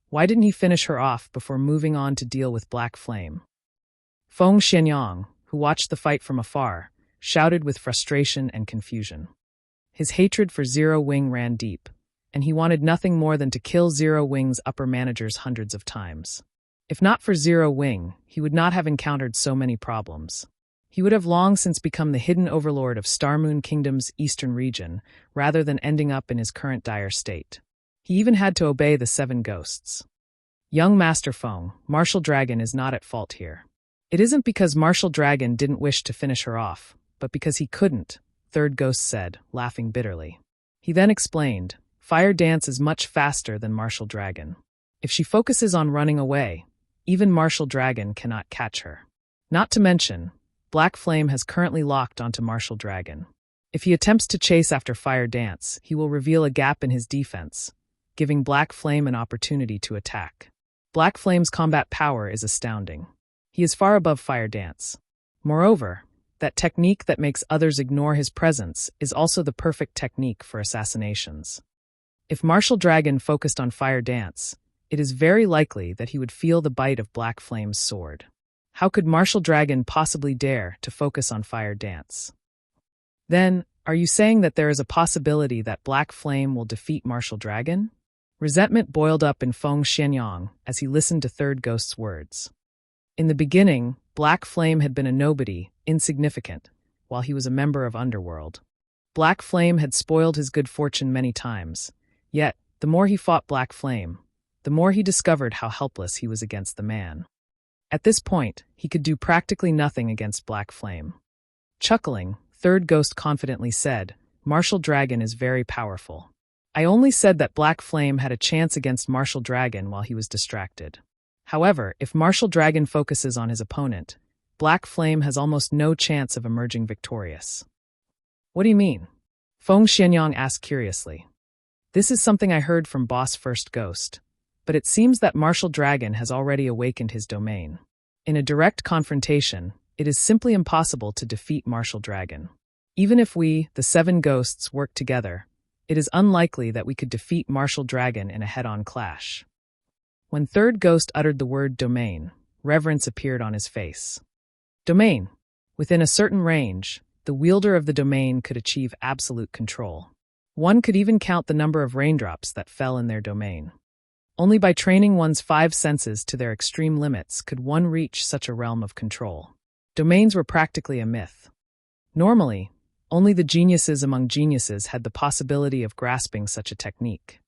Why didn't he finish her off before moving on to deal with Black Flame? Feng Xianyang, who watched the fight from afar, shouted with frustration and confusion. His hatred for Zero Wing ran deep, and he wanted nothing more than to kill Zero Wing's upper managers hundreds of times. If not for Zero Wing, he would not have encountered so many problems. He would have long since become the hidden overlord of Star Moon Kingdom's eastern region, rather than ending up in his current dire state. He even had to obey the 7 ghosts. Young Master Feng, Martial Dragon is not at fault here. It isn't because Martial Dragon didn't wish to finish her off, but because he couldn't, Third Ghost said, laughing bitterly. He then explained, Fire Dance is much faster than Martial Dragon. If she focuses on running away, even Martial Dragon cannot catch her. Not to mention, Black Flame has currently locked onto Martial Dragon. If he attempts to chase after Fire Dance, he will reveal a gap in his defense, giving Black Flame an opportunity to attack. Black Flame's combat power is astounding. He is far above Fire Dance. Moreover, that technique that makes others ignore his presence is also the perfect technique for assassinations. If Martial Dragon focused on Fire Dance, it is very likely that he would feel the bite of Black Flame's sword. How could Martial Dragon possibly dare to focus on Fire Dance? Then, are you saying that there is a possibility that Black Flame will defeat Martial Dragon? Resentment boiled up in Feng Xianyang as he listened to Third Ghost's words. In the beginning, Black Flame had been a nobody, insignificant, while he was a member of Underworld. Black Flame had spoiled his good fortune many times. Yet, the more he fought Black Flame, the more he discovered how helpless he was against the man. At this point, he could do practically nothing against Black Flame. Chuckling, Third Ghost confidently said, Martial Dragon is very powerful. I only said that Black Flame had a chance against Martial Dragon while he was distracted. However, if Martial Dragon focuses on his opponent, Black Flame has almost no chance of emerging victorious. What do you mean? Feng Xianyang asked curiously. This is something I heard from Boss First Ghost, but it seems that Martial Dragon has already awakened his domain. In a direct confrontation, it is simply impossible to defeat Martial Dragon. Even if we, the 7 ghosts, work together, it is unlikely that we could defeat Martial Dragon in a head-on clash. When Third Ghost uttered the word domain, reverence appeared on his face. Domain. Within a certain range, the wielder of the domain could achieve absolute control. One could even count the number of raindrops that fell in their domain. Only by training one's 5 senses to their extreme limits could one reach such a realm of control. Domains were practically a myth. Normally, only the geniuses among geniuses had the possibility of grasping such a technique.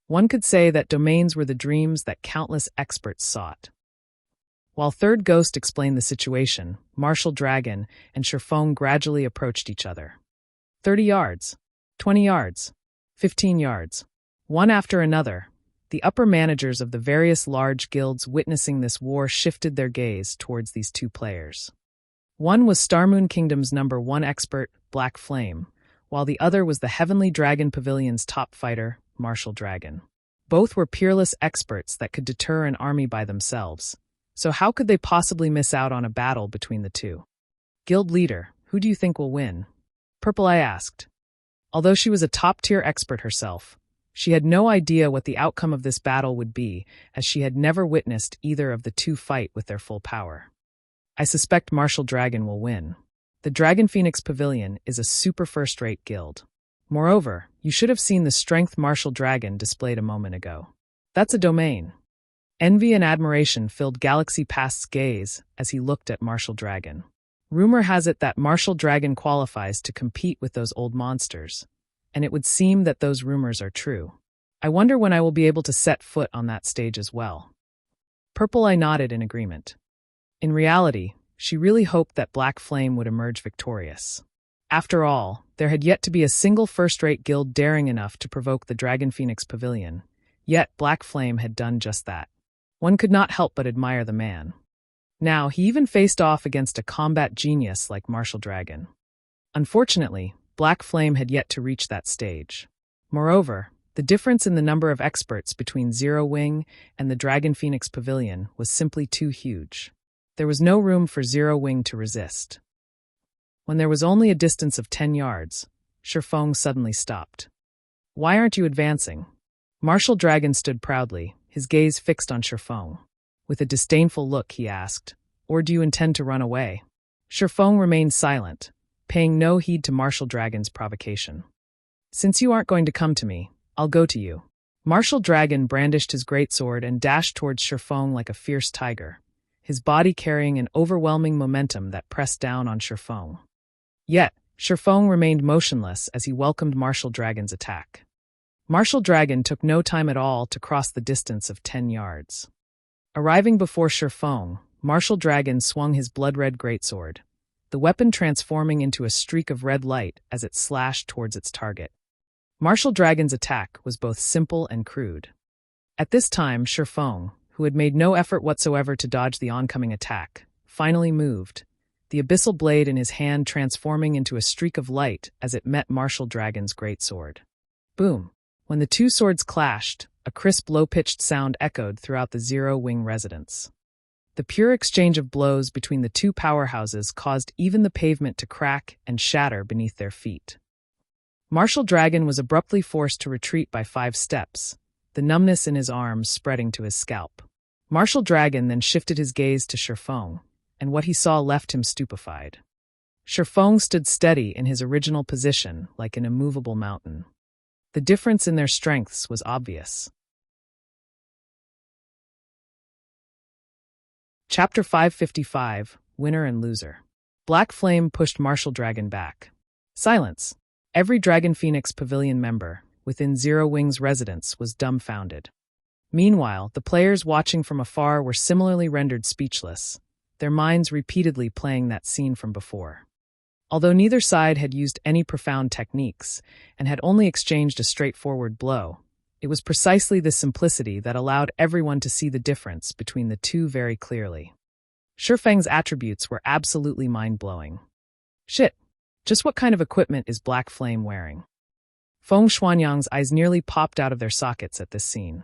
One could say that domains were the dreams that countless experts sought. While Third Ghost explained the situation, Martial Dragon and Shifeng gradually approached each other. 30 yards, 20 yards, 15 yards. One after another, the upper managers of the various large guilds witnessing this war shifted their gaze towards these 2 players. One was Star Moon Kingdom's #1 expert, Black Flame, while the other was the Heavenly Dragon Pavilion's top fighter, Martial Dragon. Both were peerless experts that could deter an army by themselves, so how could they possibly miss out on a battle between the 2? Guild leader, who do you think will win? Purple Eye asked. Although she was a top-tier expert herself, she had no idea what the outcome of this battle would be, as she had never witnessed either of the two fight with their full power. I suspect Martial Dragon will win. The Dragon Phoenix Pavilion is a super first-rate guild. Moreover, you should have seen the strength Martial Dragon displayed a moment ago. That's a domain. Envy and admiration filled Galaxy Past's gaze as he looked at Martial Dragon. Rumor has it that Martial Dragon qualifies to compete with those old monsters, and it would seem that those rumors are true. I wonder when I will be able to set foot on that stage as well. Purple Eye nodded in agreement. In reality, she really hoped that Black Flame would emerge victorious. After all, there had yet to be a single first-rate guild daring enough to provoke the Dragon Phoenix Pavilion, yet Black Flame had done just that. One could not help but admire the man. Now, he even faced off against a combat genius like Martial Dragon. Unfortunately, Black Flame had yet to reach that stage. Moreover, the difference in the number of experts between Zero Wing and the Dragon Phoenix Pavilion was simply too huge. There was no room for Zero Wing to resist. When there was only a distance of 10 yards, Shifeng suddenly stopped. "Why aren't you advancing?" Martial Dragon stood proudly, his gaze fixed on Shifeng. With a disdainful look, he asked, "Or do you intend to run away?" Shifeng remained silent, paying no heed to Martial Dragon's provocation. "Since you aren't going to come to me, I'll go to you." Martial Dragon brandished his greatsword and dashed towards Shifeng like a fierce tiger, his body carrying an overwhelming momentum that pressed down on Shifeng. Yet, Shifeng remained motionless as he welcomed Martial Dragon's attack. Martial Dragon took no time at all to cross the distance of 10 yards. Arriving before Shifeng, Martial Dragon swung his blood-red greatsword, the weapon transforming into a streak of red light as it slashed towards its target. Martial Dragon's attack was both simple and crude. At this time, Shifeng, who had made no effort whatsoever to dodge the oncoming attack, finally moved, the abyssal blade in his hand transforming into a streak of light as it met Martial Dragon's greatsword. Boom! When the two swords clashed, a crisp, low-pitched sound echoed throughout the Zero Wing residence. The pure exchange of blows between the two powerhouses caused even the pavement to crack and shatter beneath their feet. Martial Dragon was abruptly forced to retreat by 5 steps, the numbness in his arms spreading to his scalp. Martial Dragon then shifted his gaze to Shifeng, and what he saw left him stupefied. Shifeng stood steady in his original position like an immovable mountain. The difference in their strengths was obvious. Chapter 555, Winner and Loser. Black Flame pushed Martial Dragon back. Silence. Every Dragon Phoenix Pavilion member within Zero Wing's residence was dumbfounded. Meanwhile, the players watching from afar were similarly rendered speechless, their minds repeatedly playing that scene from before. Although neither side had used any profound techniques and had only exchanged a straightforward blow, it was precisely this simplicity that allowed everyone to see the difference between the two very clearly. Shifeng's attributes were absolutely mind-blowing. Shit! Just what kind of equipment is Black Flame wearing? Feng Xuanyang's eyes nearly popped out of their sockets at this scene.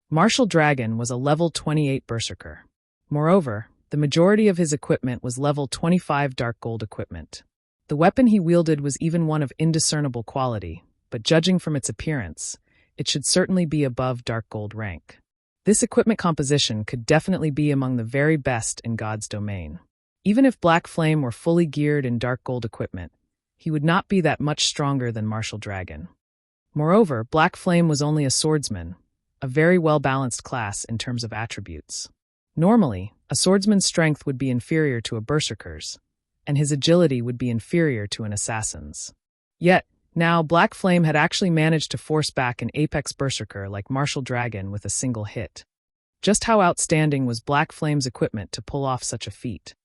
Martial Dragon was a level 28 berserker. Moreover, the majority of his equipment was level 25 dark gold equipment. The weapon he wielded was even one of indiscernible quality, but judging from its appearance, it should certainly be above dark gold rank. This equipment composition could definitely be among the very best in God's domain. Even if Black Flame were fully geared in dark gold equipment, he would not be that much stronger than Martial Dragon. Moreover, Black Flame was only a swordsman, a very well-balanced class in terms of attributes. Normally, a swordsman's strength would be inferior to a berserker's, and his agility would be inferior to an assassin's. Yet, now Black Flame had actually managed to force back an apex berserker like Martial Dragon with a single hit. Just how outstanding was Black Flame's equipment to pull off such a feat?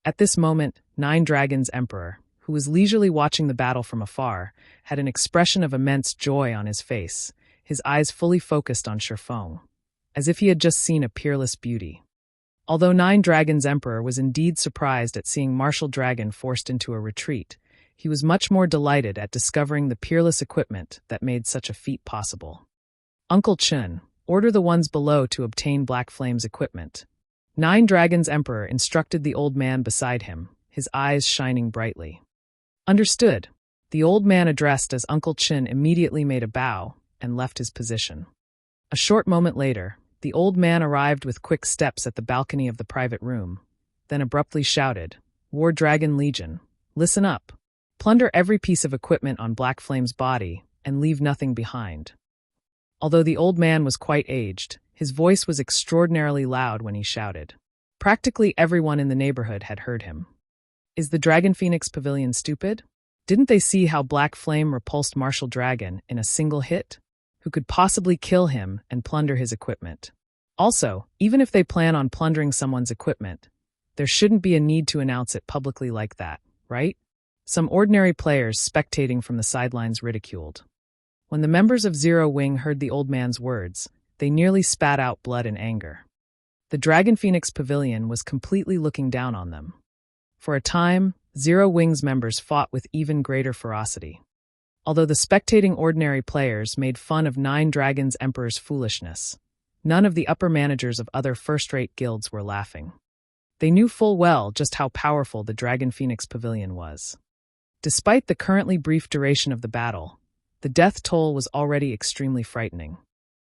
At this moment, Nine Dragons' Emperor, who was leisurely watching the battle from afar, had an expression of immense joy on his face, his eyes fully focused on Shifeng, as if he had just seen a peerless beauty. Although Nine Dragons' Emperor was indeed surprised at seeing Martial Dragon forced into a retreat, he was much more delighted at discovering the peerless equipment that made such a feat possible. "Uncle Chun, order the ones below to obtain Black Flame's equipment." Nine Dragons' Emperor instructed the old man beside him, his eyes shining brightly. "Understood." The old man addressed as Uncle Chin immediately made a bow and left his position. A short moment later, the old man arrived with quick steps at the balcony of the private room, then abruptly shouted, "War Dragon Legion, listen up. Plunder every piece of equipment on Black Flame's body and leave nothing behind." Although the old man was quite aged, his voice was extraordinarily loud when he shouted. Practically everyone in the neighborhood had heard him. Is the Dragon Phoenix Pavilion stupid? Didn't they see how Black Flame repulsed Martial Dragon in a single hit? Who could possibly kill him and plunder his equipment? Also, even if they plan on plundering someone's equipment, there shouldn't be a need to announce it publicly like that, right? Some ordinary players spectating from the sidelines ridiculed. When the members of Zero Wing heard the old man's words, they nearly spat out blood in anger. The Dragon Phoenix Pavilion was completely looking down on them. For a time, Zero Wing's members fought with even greater ferocity. Although the spectating ordinary players made fun of Nine Dragons Emperor's foolishness, none of the upper managers of other first-rate guilds were laughing. They knew full well just how powerful the Dragon Phoenix Pavilion was. Despite the currently brief duration of the battle, the death toll was already extremely frightening.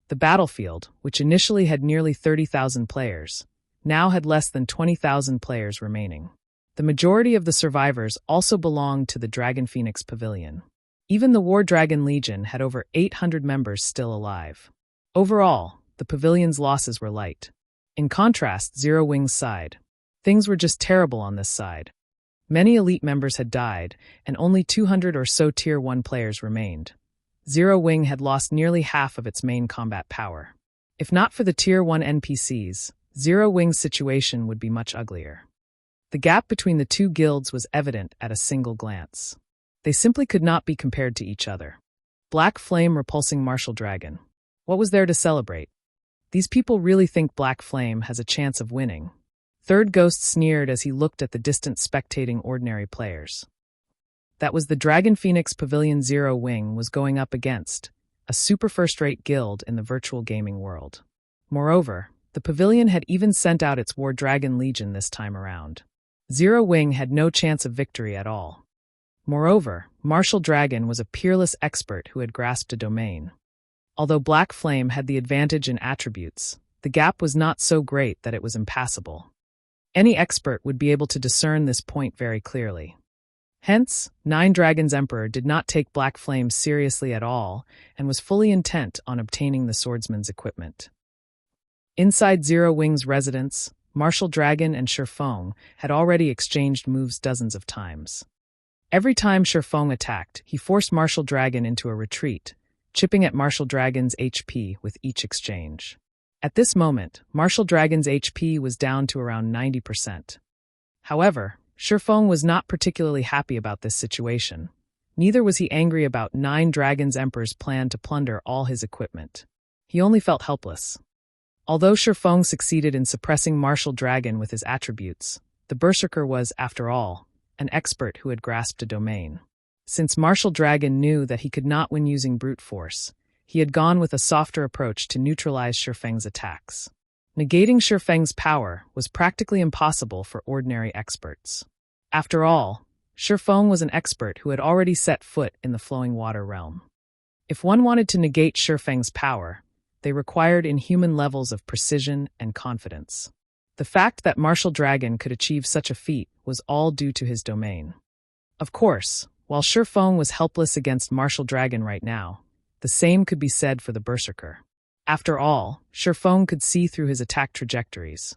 The battlefield, which initially had nearly 30,000 players, now had less than 20,000 players remaining. The majority of the survivors also belonged to the Dragon Phoenix Pavilion. Even the War Dragon Legion had over 800 members still alive. Overall, the pavilion's losses were light. In contrast, Zero Wing's side. Things were just terrible on this side. Many elite members had died, and only 200 or so Tier 1 players remained. Zero Wing had lost nearly half of its main combat power. If not for the Tier 1 NPCs, Zero Wing's situation would be much uglier. The gap between the two guilds was evident at a single glance. They simply could not be compared to each other. Black Flame repulsing Martial Dragon. What was there to celebrate? These people really think Black Flame has a chance of winning. Third Ghost sneered as he looked at the distant spectating ordinary players. That was the Dragon Phoenix Pavilion. Zero Wing was going up against a super first-rate guild in the virtual gaming world. Moreover, the pavilion had even sent out its War Dragon Legion this time around. Zero Wing had no chance of victory at all. Moreover, Martial Dragon was a peerless expert who had grasped a domain. Although Black Flame had the advantage in attributes, the gap was not so great that it was impassable. Any expert would be able to discern this point very clearly. Hence, Nine Dragons Emperor did not take Black Flame seriously at all and was fully intent on obtaining the swordsman's equipment. Inside Zero Wing's residence, Martial Dragon and Shifeng had already exchanged moves dozens of times. Every time Shifeng attacked, he forced Martial Dragon into a retreat, chipping at Martial Dragon's HP with each exchange. At this moment, Martial Dragon's HP was down to around 90%. However, Shifeng was not particularly happy about this situation. Neither was he angry about Nine Dragons Emperor's plan to plunder all his equipment. He only felt helpless. Although Shifeng succeeded in suppressing Martial Dragon with his attributes, the Berserker was, after all, an expert who had grasped a domain. Since Martial Dragon knew that he could not win using brute force, he had gone with a softer approach to neutralize Shifeng's attacks. Negating Shifeng's power was practically impossible for ordinary experts. After all, Shifeng was an expert who had already set foot in the flowing water realm. If one wanted to negate Shifeng's power, they required inhuman levels of precision and confidence. The fact that Martial Dragon could achieve such a feat was all due to his domain. Of course, while Shifeng was helpless against Martial Dragon right now, the same could be said for the Berserker. After all, Shifeng could see through his attack trajectories.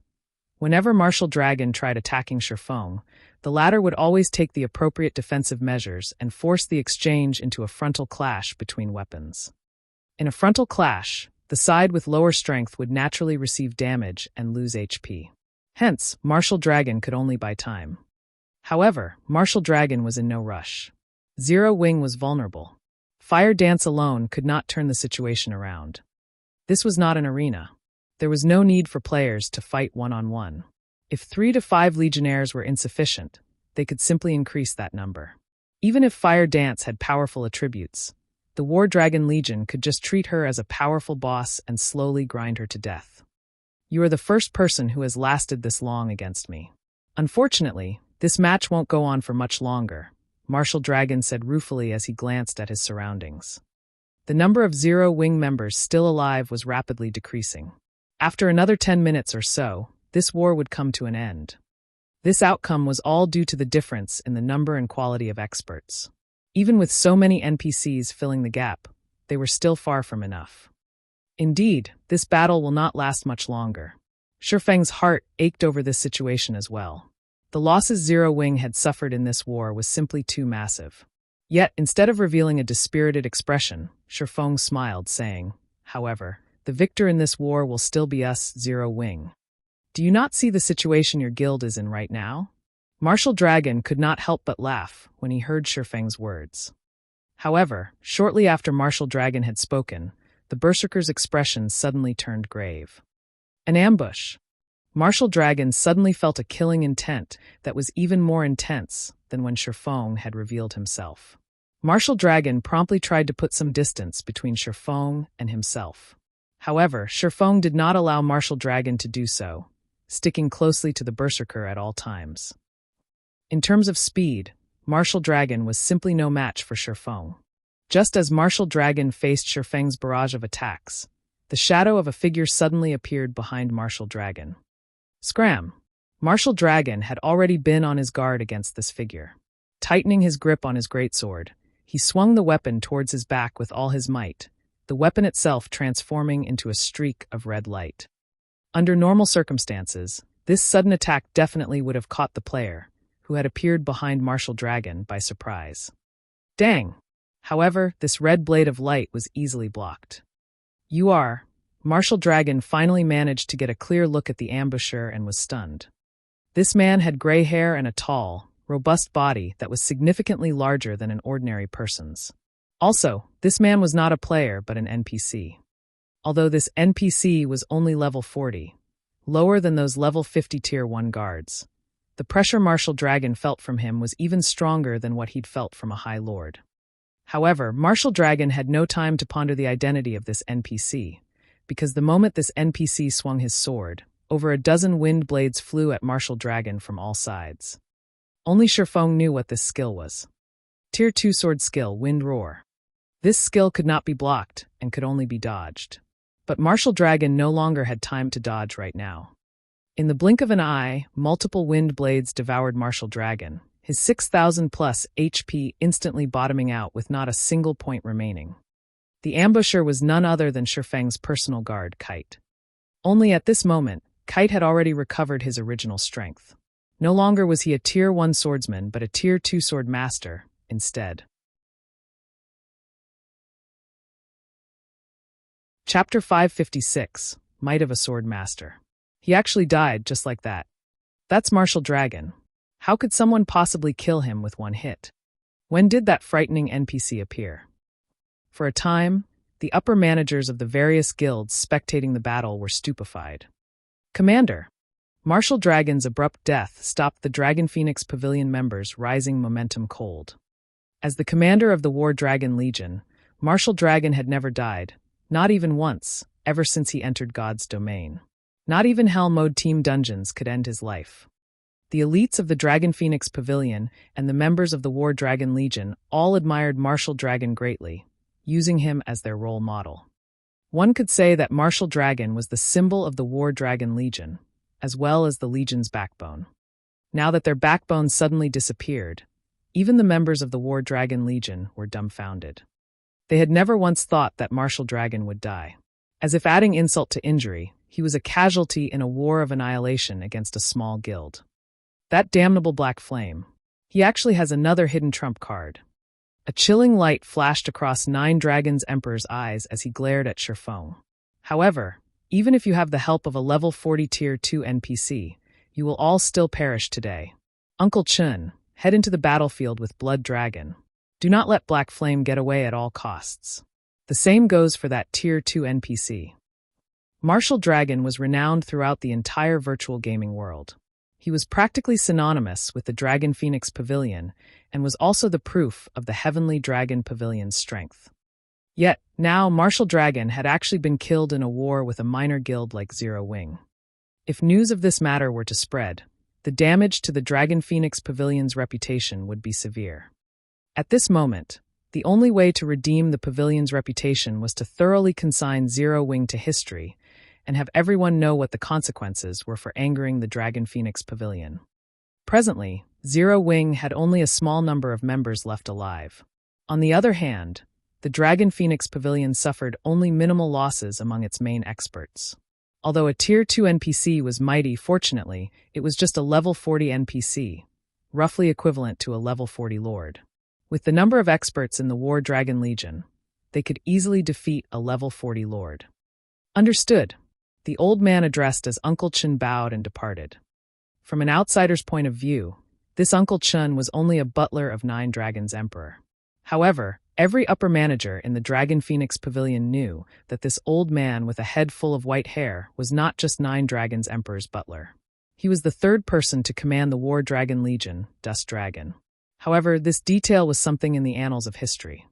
Whenever Martial Dragon tried attacking Shifeng, the latter would always take the appropriate defensive measures and force the exchange into a frontal clash between weapons. In a frontal clash, the side with lower strength would naturally receive damage and lose HP. Hence, Martial Dragon could only buy time. However, Martial Dragon was in no rush. Zero Wing was vulnerable. Fire Dance alone could not turn the situation around. This was not an arena. There was no need for players to fight one-on-one. If 3 to 5 legionnaires were insufficient, they could simply increase that number. Even if Fire Dance had powerful attributes, the War Dragon Legion could just treat her as a powerful boss and slowly grind her to death. You are the first person who has lasted this long against me. Unfortunately, this match won't go on for much longer. Martial Dragon said ruefully as he glanced at his surroundings. The number of Zero-Wing members still alive was rapidly decreasing. After another 10 minutes or so, this war would come to an end. This outcome was all due to the difference in the number and quality of experts. Even with so many NPCs filling the gap, they were still far from enough. Indeed, this battle will not last much longer. Shifeng's heart ached over this situation as well. The losses Zero-Wing had suffered in this war was simply too massive. Yet, instead of revealing a dispirited expression, Shifeng smiled, saying, "However, the victor in this war will still be us, Zero-Wing. Do you not see the situation your guild is in right now?" Martial Dragon could not help but laugh when he heard Shifeng's words. However, shortly after Martial Dragon had spoken, the Berserker's expression suddenly turned grave. An ambush. Martial Dragon suddenly felt a killing intent that was even more intense than when Shifeng had revealed himself. Martial Dragon promptly tried to put some distance between Shifeng and himself. However, Shifeng did not allow Martial Dragon to do so, sticking closely to the Berserker at all times. In terms of speed, Martial Dragon was simply no match for Shifeng. Just as Martial Dragon faced Shifeng's barrage of attacks, the shadow of a figure suddenly appeared behind Martial Dragon. Scram! Martial Dragon had already been on his guard against this figure. Tightening his grip on his greatsword, he swung the weapon towards his back with all his might, the weapon itself transforming into a streak of red light. Under normal circumstances, this sudden attack definitely would have caught the player, who had appeared behind Martial Dragon, by surprise. Dang! However, this red blade of light was easily blocked. Martial Dragon finally managed to get a clear look at the ambusher and was stunned. This man had gray hair and a tall, robust body that was significantly larger than an ordinary person's. Also, this man was not a player but an NPC. Although this NPC was only level 40, lower than those level 50 tier 1 guards, the pressure Martial Dragon felt from him was even stronger than what he'd felt from a High Lord. However, Martial Dragon had no time to ponder the identity of this NPC, because the moment this NPC swung his sword, over a dozen wind blades flew at Martial Dragon from all sides. Only Shifeng knew what this skill was. Tier 2 sword skill, Wind Roar. This skill could not be blocked and could only be dodged. But Martial Dragon no longer had time to dodge right now. In the blink of an eye, multiple wind blades devoured Martial Dragon, his 6,000 plus HP instantly bottoming out with not a single point remaining. The ambusher was none other than Shifeng's personal guard, Kite. Only at this moment, Kite had already recovered his original strength. No longer was he a Tier 1 swordsman but a Tier 2 sword master, instead. Chapter 556, Might of a Sword Master. He actually died just like that. That's Martial Dragon. How could someone possibly kill him with one hit? When did that frightening NPC appear? For a time, the upper managers of the various guilds spectating the battle were stupefied. Commander! Martial Dragon's abrupt death stopped the Dragon Phoenix Pavilion members' rising momentum cold. As the commander of the War Dragon Legion, Martial Dragon had never died, not even once, ever since he entered God's domain. Not even Hell Mode Team Dungeons could end his life. The elites of the Dragon Phoenix Pavilion and the members of the War Dragon Legion all admired Martial Dragon greatly, using him as their role model. One could say that Martial Dragon was the symbol of the War Dragon Legion, as well as the Legion's backbone. Now that their backbone suddenly disappeared, even the members of the War Dragon Legion were dumbfounded. They had never once thought that Martial Dragon would die. As if adding insult to injury, he was a casualty in a war of annihilation against a small guild. That damnable Black Flame. He actually has another hidden trump card. A chilling light flashed across Nine Dragons Emperor's eyes as he glared at Shifeng. However, even if you have the help of a level 40 tier 2 NPC, you will all still perish today. Uncle Chun, head into the battlefield with Blood Dragon. Do not let Black Flame get away at all costs. The same goes for that tier 2 NPC. Martial Dragon was renowned throughout the entire virtual gaming world. He was practically synonymous with the Dragon Phoenix Pavilion and was also the proof of the Heavenly Dragon Pavilion's strength. Yet, now Martial Dragon had actually been killed in a war with a minor guild like Zero-Wing. If news of this matter were to spread, the damage to the Dragon Phoenix Pavilion's reputation would be severe. At this moment, the only way to redeem the pavilion's reputation was to thoroughly consign Zero Wing to history and have everyone know what the consequences were for angering the Dragon Phoenix Pavilion. Presently, Zero Wing had only a small number of members left alive. On the other hand, the Dragon Phoenix Pavilion suffered only minimal losses among its main experts. Although a Tier 2 NPC was mighty, fortunately, it was just a level 40 NPC, roughly equivalent to a level 40 Lord. With the number of experts in the War Dragon Legion, they could easily defeat a level 40 Lord. Understood. The old man addressed as Uncle Chun bowed and departed. From an outsider's point of view, this Uncle Chun was only a butler of Nine Dragons Emperor. However, every upper manager in the Dragon Phoenix Pavilion knew that this old man with a head full of white hair was not just Nine Dragons Emperor's butler. He was the third person to command the War Dragon Legion, Dust Dragon. However, this detail was something in the annals of history.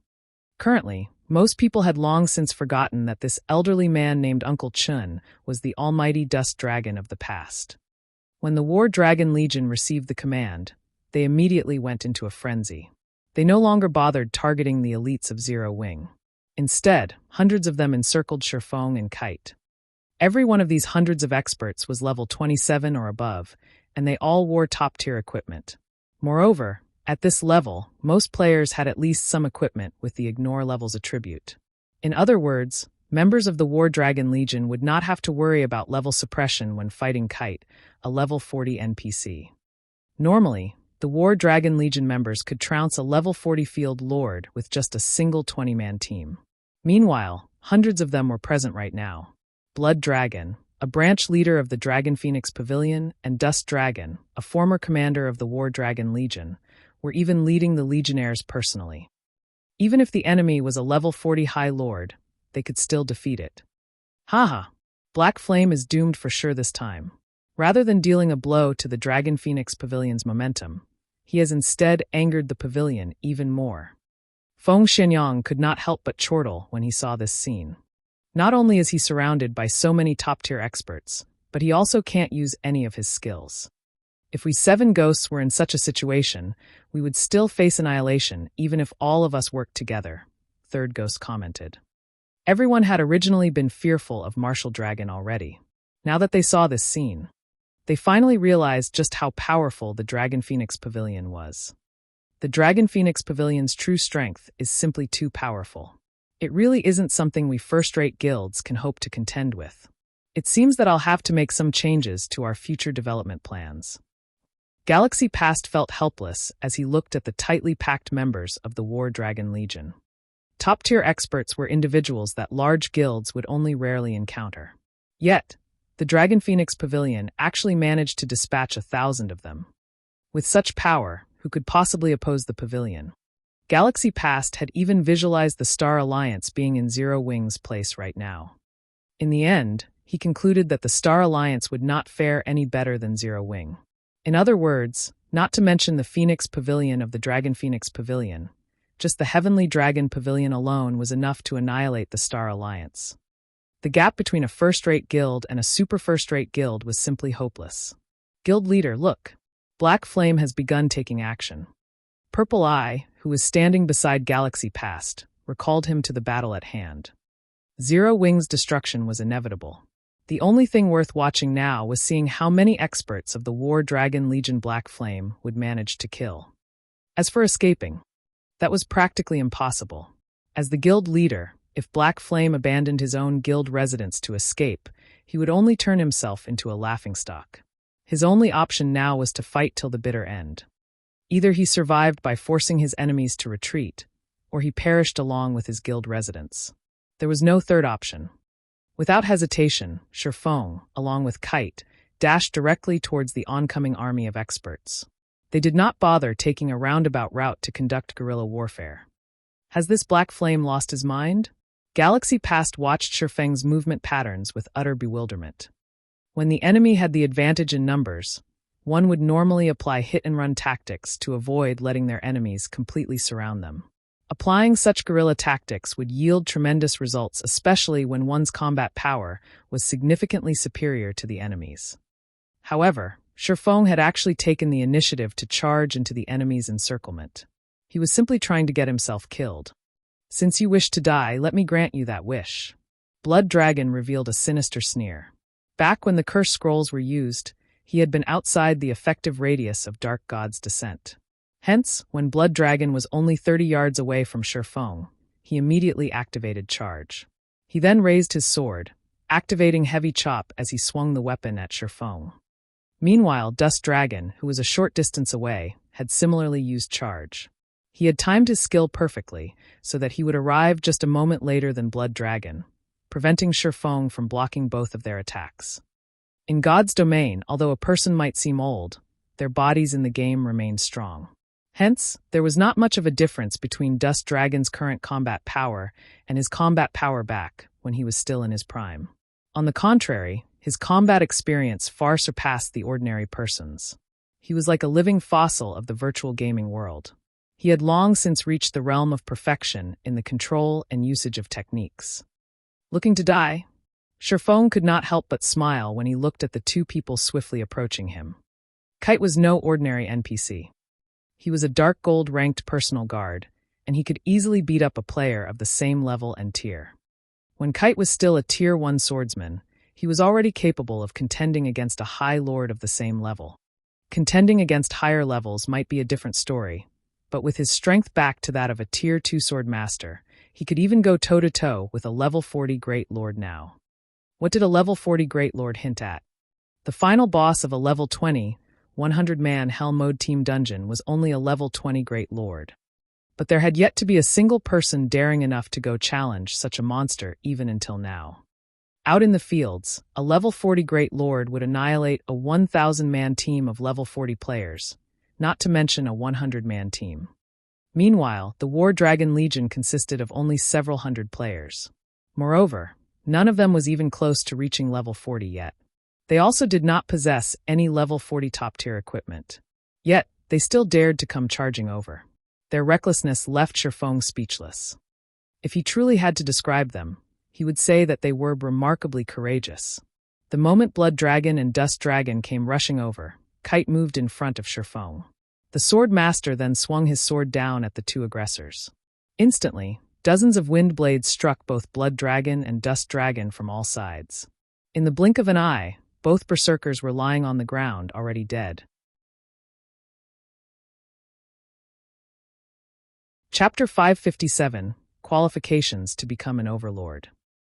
Currently, most people had long since forgotten that this elderly man named Uncle Chun was the almighty Dust Dragon of the past. When the War Dragon Legion received the command, they immediately went into a frenzy. They no longer bothered targeting the elites of Zero Wing. Instead, hundreds of them encircled Shifeng and Kite. Every one of these hundreds of experts was level 27 or above, and they all wore top-tier equipment. Moreover, at this level, most players had at least some equipment with the Ignore Levels attribute. In other words, members of the War Dragon Legion would not have to worry about level suppression when fighting Kite, a level 40 NPC. Normally, the War Dragon Legion members could trounce a level 40 Field Lord with just a single 20-man team. Meanwhile, hundreds of them were present right now. Blood Dragon, a branch leader of the Dragon Phoenix Pavilion, and Dust Dragon, a former commander of the War Dragon Legion, were even leading the Legionnaires personally. Even if the enemy was a level 40 High Lord, they could still defeat it. Haha, Black Flame is doomed for sure this time. Rather than dealing a blow to the Dragon Phoenix Pavilion's momentum, he has instead angered the pavilion even more. Feng Xianyang could not help but chortle when he saw this scene. Not only is he surrounded by so many top-tier experts, but he also can't use any of his skills. If we 7 ghosts were in such a situation, we would still face annihilation even if all of us worked together, Third Ghost commented. Everyone had originally been fearful of Martial Dragon already. Now that they saw this scene, they finally realized just how powerful the Dragon Phoenix Pavilion was. The Dragon Phoenix Pavilion's true strength is simply too powerful. It really isn't something we first-rate guilds can hope to contend with. It seems that I'll have to make some changes to our future development plans. Galaxy Past felt helpless as he looked at the tightly packed members of the War Dragon Legion. Top-tier experts were individuals that large guilds would only rarely encounter. Yet, the Dragon Phoenix Pavilion actually managed to dispatch 1,000 of them. With such power, who could possibly oppose the pavilion? Galaxy Past had even visualized the Star Alliance being in Zero Wing's place right now. In the end, he concluded that the Star Alliance would not fare any better than Zero Wing. In other words, not to mention the Phoenix Pavilion of the Dragon Phoenix Pavilion, just the Heavenly Dragon Pavilion alone was enough to annihilate the Star Alliance. The gap between a first-rate guild and a super first-rate guild was simply hopeless. Guild leader, look. Black Flame has begun taking action. Purple Eye, who was standing beside Galaxy Past, recalled him to the battle at hand. Zero Wing's destruction was inevitable. The only thing worth watching now was seeing how many experts of the War Dragon Legion Black Flame would manage to kill. As for escaping, that was practically impossible. As the guild leader, if Black Flame abandoned his own guild residence to escape, he would only turn himself into a laughingstock. His only option now was to fight till the bitter end. Either he survived by forcing his enemies to retreat, or he perished along with his guild residents. There was no third option. Without hesitation, Shifeng, along with Kite, dashed directly towards the oncoming army of experts. They did not bother taking a roundabout route to conduct guerrilla warfare. Has this Black Flame lost his mind? Galaxy Past watched Shifeng's movement patterns with utter bewilderment. When the enemy had the advantage in numbers, one would normally apply hit-and-run tactics to avoid letting their enemies completely surround them. Applying such guerrilla tactics would yield tremendous results, especially when one's combat power was significantly superior to the enemy's. However, Shifeng had actually taken the initiative to charge into the enemy's encirclement. He was simply trying to get himself killed. Since you wish to die, let me grant you that wish. Blood Dragon revealed a sinister sneer. Back when the curse scrolls were used, he had been outside the effective radius of Dark God's descent. Hence, when Blood Dragon was only 30 yards away from Shifeng, he immediately activated Charge. He then raised his sword, activating Heavy Chop as he swung the weapon at Shifeng. Meanwhile, Dust Dragon, who was a short distance away, had similarly used Charge. He had timed his skill perfectly, so that he would arrive just a moment later than Blood Dragon, preventing Shifeng from blocking both of their attacks. In God's domain, although a person might seem old, their bodies in the game remained strong. Hence, there was not much of a difference between Dust Dragon's current combat power and his combat power back when he was still in his prime. On the contrary, his combat experience far surpassed the ordinary person's. He was like a living fossil of the virtual gaming world. He had long since reached the realm of perfection in the control and usage of techniques. Looking to die? Shifeng could not help but smile when he looked at the two people swiftly approaching him. Kite was no ordinary NPC. He was a dark gold ranked personal guard, and he could easily beat up a player of the same level and tier. When Kite was still a tier 1 swordsman, he was already capable of contending against a high lord of the same level. Contending against higher levels might be a different story, but with his strength back to that of a tier 2 sword master, he could even go toe-to-toe with a level 40 Great Lord now. What did a level 40 Great Lord hint at? The final boss of a level 20, 100-man Hell Mode team dungeon was only a level 20 Great Lord. But there had yet to be a single person daring enough to go challenge such a monster even until now. Out in the fields, a level 40 Great Lord would annihilate a 1,000-man team of level 40 players, not to mention a 100-man team. Meanwhile, the War Dragon Legion consisted of only several hundred players. Moreover, none of them was even close to reaching level 40 yet. They also did not possess any level 40 top-tier equipment. Yet, they still dared to come charging over. Their recklessness left Shifeng speechless. If he truly had to describe them, he would say that they were remarkably courageous. The moment Blood Dragon and Dust Dragon came rushing over, Kite moved in front of Shifeng. The sword master then swung his sword down at the two aggressors. Instantly, dozens of wind blades struck both Blood Dragon and Dust Dragon from all sides. In the blink of an eye, both berserkers were lying on the ground, already dead. Chapter 557, Qualifications to become an Overlord.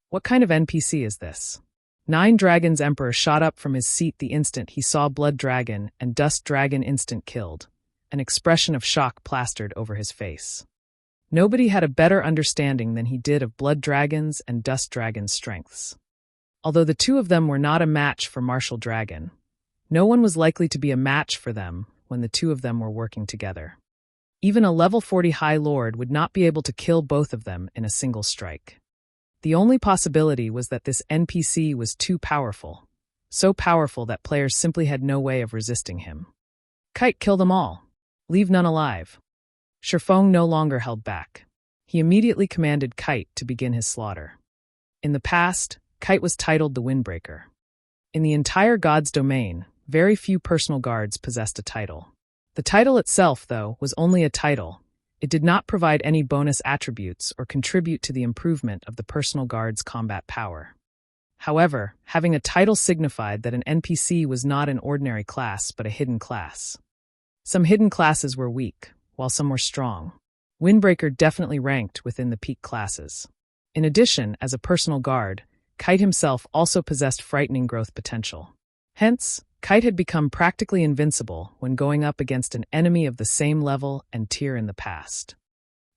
What kind of NPC is this? Nine Dragons Emperor shot up from his seat the instant he saw Blood Dragon and Dust Dragon instant killed. An expression of shock plastered over his face. Nobody had a better understanding than he did of Blood Dragon's and Dust Dragon's strengths. Although the two of them were not a match for Martial Dragon, no one was likely to be a match for them when the two of them were working together. Even a level 40 High Lord would not be able to kill both of them in a single strike. The only possibility was that this NPC was too powerful, so powerful that players simply had no way of resisting him. Kite, kill them all. Leave none alive. Shifeng no longer held back. He immediately commanded Kite to begin his slaughter. In the past, Kite was titled the Windbreaker. In the entire God's domain, very few personal guards possessed a title. The title itself, though, was only a title. It did not provide any bonus attributes or contribute to the improvement of the personal guard's combat power. However, having a title signified that an NPC was not an ordinary class but a hidden class. Some hidden classes were weak, while some were strong. Windbreaker definitely ranked within the peak classes. In addition, as a personal guard, Kite himself also possessed frightening growth potential. Hence, Kite had become practically invincible when going up against an enemy of the same level and tier in the past.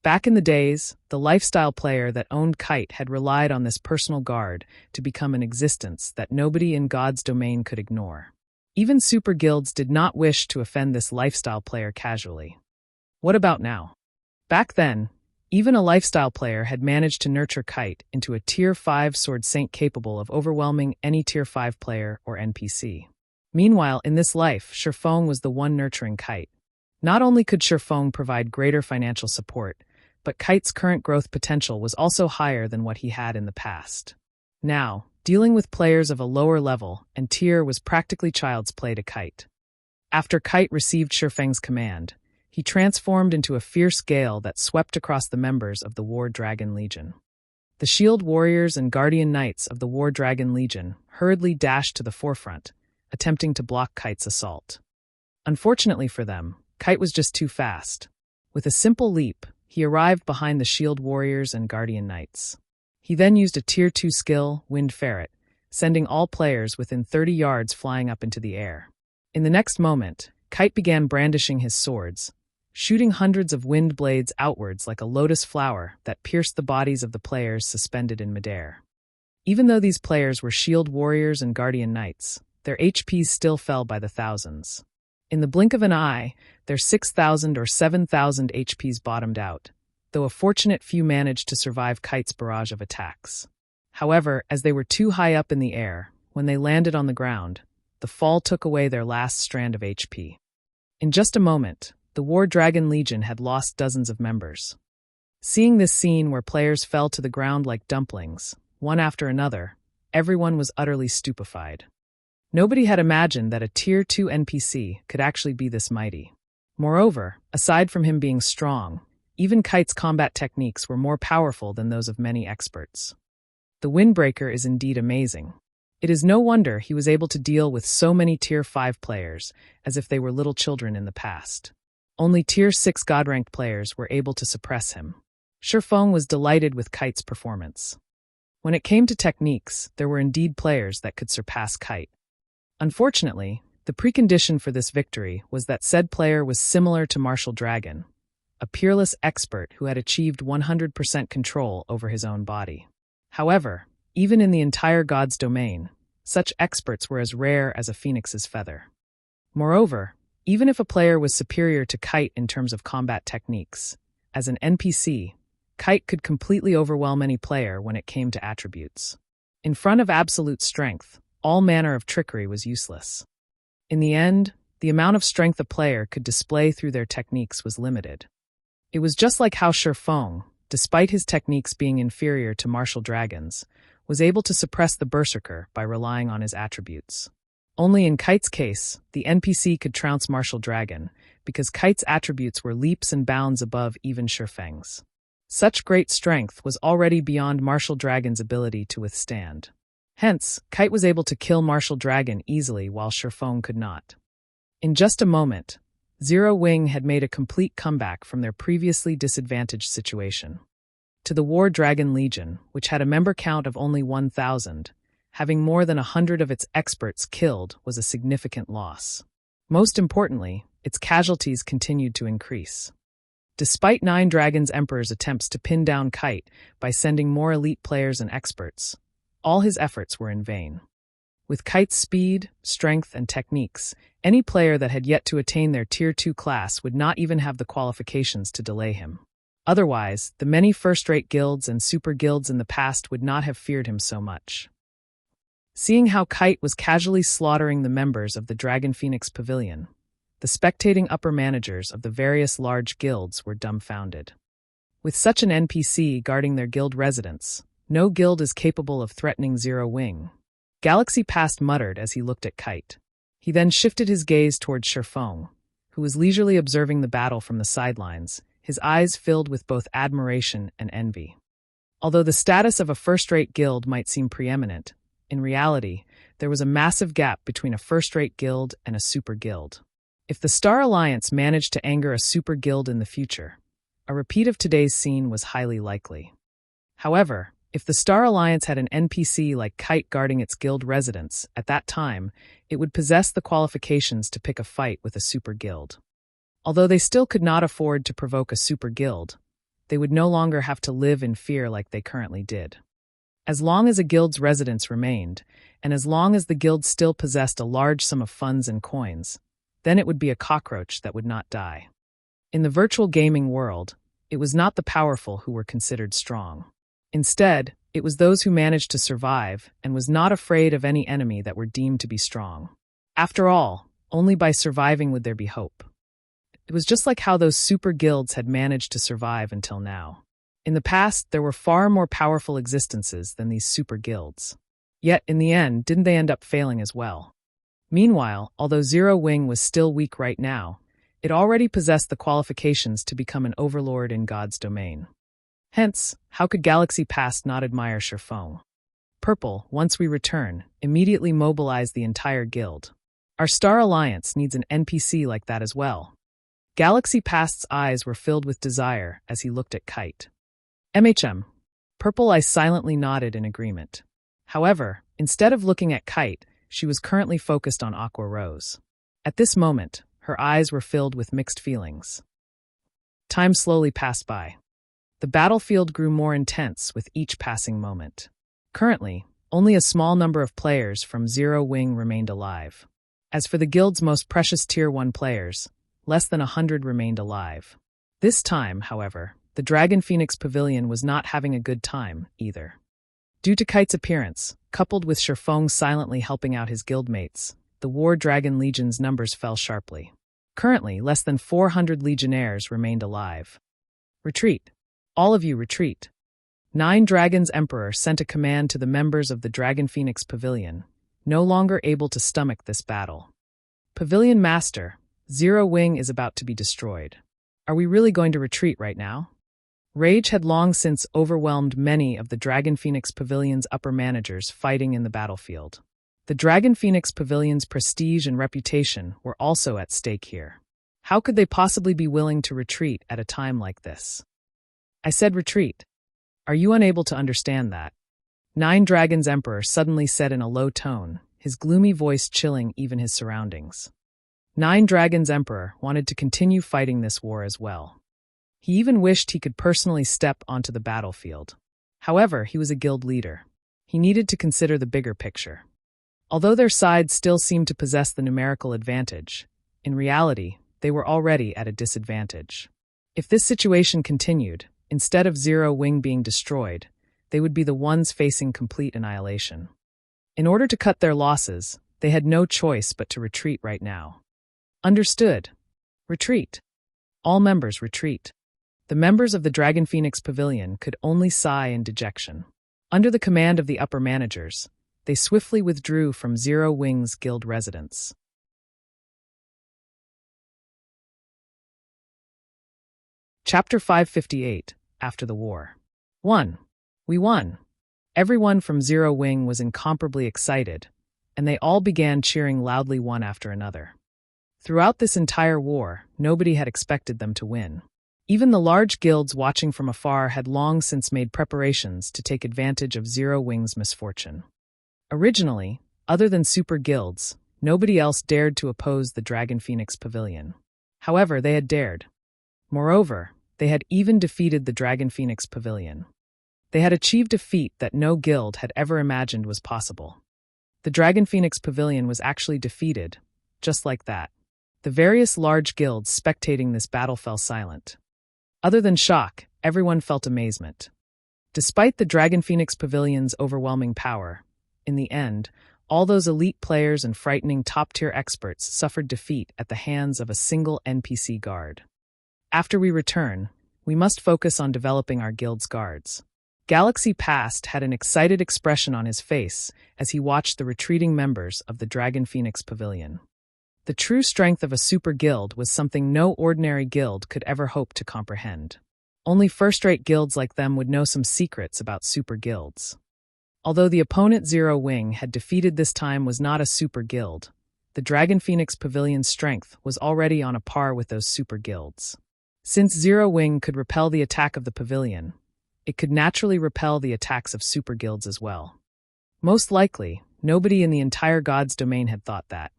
Back in the days, the lifestyle player that owned Kite had relied on this personal guard to become an existence that nobody in God's domain could ignore. Even super guilds did not wish to offend this lifestyle player casually. What about now? Back then, even a lifestyle player had managed to nurture Kite into a tier 5 sword saint capable of overwhelming any tier 5 player or NPC. Meanwhile, in this life, Shifeng was the one nurturing Kite. Not only could Shifeng provide greater financial support, but Kite's current growth potential was also higher than what he had in the past. Now, dealing with players of a lower level and tier was practically child's play to Kite. After Kite received Shifeng's command, he transformed into a fierce gale that swept across the members of the War Dragon Legion. The shield warriors and guardian knights of the War Dragon Legion hurriedly dashed to the forefront, attempting to block Kite's assault. Unfortunately for them, Kite was just too fast. With a simple leap, he arrived behind the shield warriors and guardian knights. He then used a Tier 2 skill, Wind Ferret, sending all players within 30 yards flying up into the air. In the next moment, Kite began brandishing his swords, shooting hundreds of wind blades outwards like a lotus flower that pierced the bodies of the players suspended in midair. Even though these players were shield warriors and guardian knights, their HPs still fell by the thousands. In the blink of an eye, their 6,000 or 7,000 HPs bottomed out, though a fortunate few managed to survive Kite's barrage of attacks. However, as they were too high up in the air, when they landed on the ground, the fall took away their last strand of HP. In just a moment, the War Dragon Legion had lost dozens of members. Seeing this scene where players fell to the ground like dumplings, one after another, everyone was utterly stupefied. Nobody had imagined that a Tier 2 NPC could actually be this mighty. Moreover, aside from him being strong, even Kite's combat techniques were more powerful than those of many experts. The Windbreaker is indeed amazing. It is no wonder he was able to deal with so many Tier 5 players, as if they were little children in the past. Only Tier 6 God-ranked players were able to suppress him. Shifeng was delighted with Kite's performance. When it came to techniques, there were indeed players that could surpass Kite. Unfortunately, the precondition for this victory was that said player was similar to Martial Dragon, a peerless expert who had achieved 100% control over his own body. However, even in the entire God's domain, such experts were as rare as a phoenix's feather. Moreover, even if a player was superior to Kite in terms of combat techniques, as an NPC, Kite could completely overwhelm any player when it came to attributes. In front of absolute strength, all manner of trickery was useless. In the end, the amount of strength a player could display through their techniques was limited. It was just like how Shifeng, despite his techniques being inferior to Martial Dragon's, was able to suppress the Berserker by relying on his attributes. Only in Kite's case, the NPC could trounce Martial Dragon, because Kite's attributes were leaps and bounds above even Shifeng's. Such great strength was already beyond Martial Dragon's ability to withstand. Hence, Kite was able to kill Martial Dragon easily while Shifeng could not. In just a moment, Zero Wing had made a complete comeback from their previously disadvantaged situation. To the War Dragon Legion, which had a member count of only 1,000, having more than 100 of its experts killed was a significant loss. Most importantly, its casualties continued to increase. Despite Nine Dragons Emperor's attempts to pin down Kite by sending more elite players and experts, all his efforts were in vain. With Kite's speed, strength, and techniques, any player that had yet to attain their Tier 2 class would not even have the qualifications to delay him. Otherwise, the many first-rate guilds and super guilds in the past would not have feared him so much. Seeing how Kite was casually slaughtering the members of the Dragon Phoenix Pavilion, the spectating upper managers of the various large guilds were dumbfounded. With such an NPC guarding their guild residence, no guild is capable of threatening Zero Wing. Galaxy Past muttered as he looked at Kite. He then shifted his gaze towards Shifeng, who was leisurely observing the battle from the sidelines, his eyes filled with both admiration and envy. Although the status of a first-rate guild might seem preeminent, in reality, there was a massive gap between a first-rate guild and a super guild. If the Star Alliance managed to anger a super guild in the future, a repeat of today's scene was highly likely. However, if the Star Alliance had an NPC like Kite guarding its guild residence, at that time, it would possess the qualifications to pick a fight with a super guild. Although they still could not afford to provoke a super guild, they would no longer have to live in fear like they currently did. As long as a guild's residence remained, and as long as the guild still possessed a large sum of funds and coins, then it would be a cockroach that would not die. In the virtual gaming world, it was not the powerful who were considered strong. Instead, it was those who managed to survive and was not afraid of any enemy that were deemed to be strong. After all, only by surviving would there be hope. It was just like how those super guilds had managed to survive until now. In the past, there were far more powerful existences than these super guilds. Yet, in the end, didn't they end up failing as well? Meanwhile, although Zero Wing was still weak right now, It already possessed the qualifications to become an overlord in God's domain. Hence, how could Galaxy Past not admire Sherfong? Purple, once we return, immediately mobilize the entire guild. Our Star Alliance needs an NPC like that as well. Galaxy Past's eyes were filled with desire as he looked at Kite. MHM. Purple Eye silently nodded in agreement. However, instead of looking at Kite, she was currently focused on Aqua Rose. At this moment, her eyes were filled with mixed feelings. Time slowly passed by. The battlefield grew more intense with each passing moment. Currently, only a small number of players from Zero Wing remained alive. As for the guild's most precious Tier 1 players, less than 100 remained alive. This time, however, the Dragon Phoenix Pavilion was not having a good time, either. Due to Kite's appearance, coupled with Sherfong silently helping out his guildmates, the War Dragon Legion's numbers fell sharply. Currently, less than 400 legionnaires remained alive. Retreat. All of you retreat. 9 Dragons Emperor sent a command to the members of the Dragon Phoenix Pavilion, no longer able to stomach this battle. Pavilion Master, Zero Wing is about to be destroyed. Are we really going to retreat right now? Rage had long since overwhelmed many of the Dragon Phoenix Pavilion's upper managers fighting in the battlefield. The Dragon Phoenix Pavilion's prestige and reputation were also at stake here. How could they possibly be willing to retreat at a time like this? I said retreat. Are you unable to understand that? 9 Dragons Emperor suddenly said in a low tone, his gloomy voice chilling even his surroundings. 9 Dragons Emperor wanted to continue fighting this war as well. He even wished he could personally step onto the battlefield. However, he was a guild leader. He needed to consider the bigger picture. Although their side still seemed to possess the numerical advantage, in reality, they were already at a disadvantage. If this situation continued, instead of Zero Wing being destroyed, they would be the ones facing complete annihilation. In order to cut their losses, they had no choice but to retreat right now. Understood. Retreat. All members retreat. The members of the Dragon Phoenix Pavilion could only sigh in dejection. Under the command of the upper managers, they swiftly withdrew from Zero Wing's guild residence. Chapter 558, After the War. 1. We won. Everyone from Zero Wing was incomparably excited, and they all began cheering loudly one after another. Throughout this entire war, nobody had expected them to win. Even the large guilds watching from afar had long since made preparations to take advantage of Zero Wing's misfortune. Originally, other than super guilds, nobody else dared to oppose the Dragon Phoenix Pavilion. However, they had dared. Moreover, they had even defeated the Dragon Phoenix Pavilion. They had achieved a feat that no guild had ever imagined was possible. The Dragon Phoenix Pavilion was actually defeated, just like that. The various large guilds spectating this battle fell silent. Other than shock, everyone felt amazement. Despite the Dragon Phoenix Pavilion's overwhelming power, in the end, all those elite players and frightening top-tier experts suffered defeat at the hands of a single NPC guard. After we return, we must focus on developing our guild's guards. Galaxy Past had an excited expression on his face as he watched the retreating members of the Dragon Phoenix Pavilion. The true strength of a super guild was something no ordinary guild could ever hope to comprehend. Only first-rate guilds like them would know some secrets about super guilds. Although the opponent Zero Wing had defeated this time was not a super guild, the Dragon Phoenix Pavilion's strength was already on a par with those super guilds. Since Zero Wing could repel the attack of the pavilion, it could naturally repel the attacks of super guilds as well. Most likely, nobody in the entire God's domain had thought that.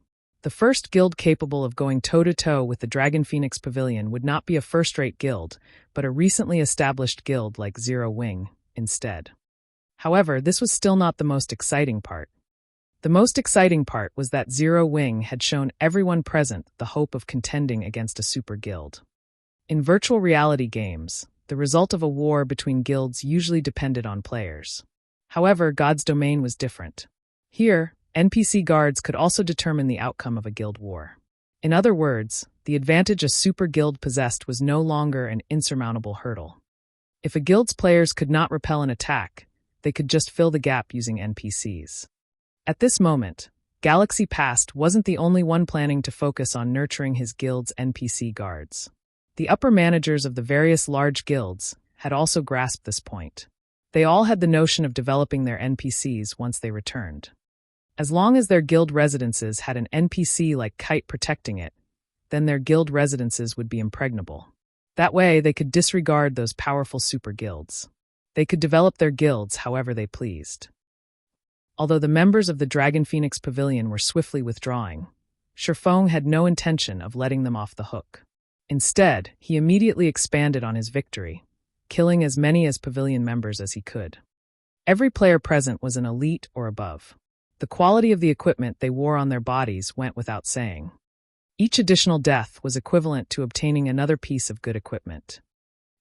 The first guild capable of going toe-to-toe with the Dragon Phoenix Pavilion would not be a first-rate guild, but a recently established guild like Zero Wing, instead. However, this was still not the most exciting part. The most exciting part was that Zero Wing had shown everyone present the hope of contending against a super guild. In virtual reality games, the result of a war between guilds usually depended on players. However, God's domain was different. Here, NPC guards could also determine the outcome of a guild war. In other words, the advantage a super guild possessed was no longer an insurmountable hurdle. If a guild's players could not repel an attack, they could just fill the gap using NPCs. At this moment, Galaxy Past wasn't the only one planning to focus on nurturing his guild's NPC guards. The upper managers of the various large guilds had also grasped this point. They all had the notion of developing their NPCs once they returned. As long as their guild residences had an NPC like Kite protecting it, then their guild residences would be impregnable. That way, they could disregard those powerful super guilds. They could develop their guilds however they pleased. Although the members of the Dragon Phoenix Pavilion were swiftly withdrawing, Shifeng had no intention of letting them off the hook. Instead, he immediately expanded on his victory, killing as many as pavilion members as he could. Every player present was an elite or above. The quality of the equipment they wore on their bodies went without saying. Each additional death was equivalent to obtaining another piece of good equipment.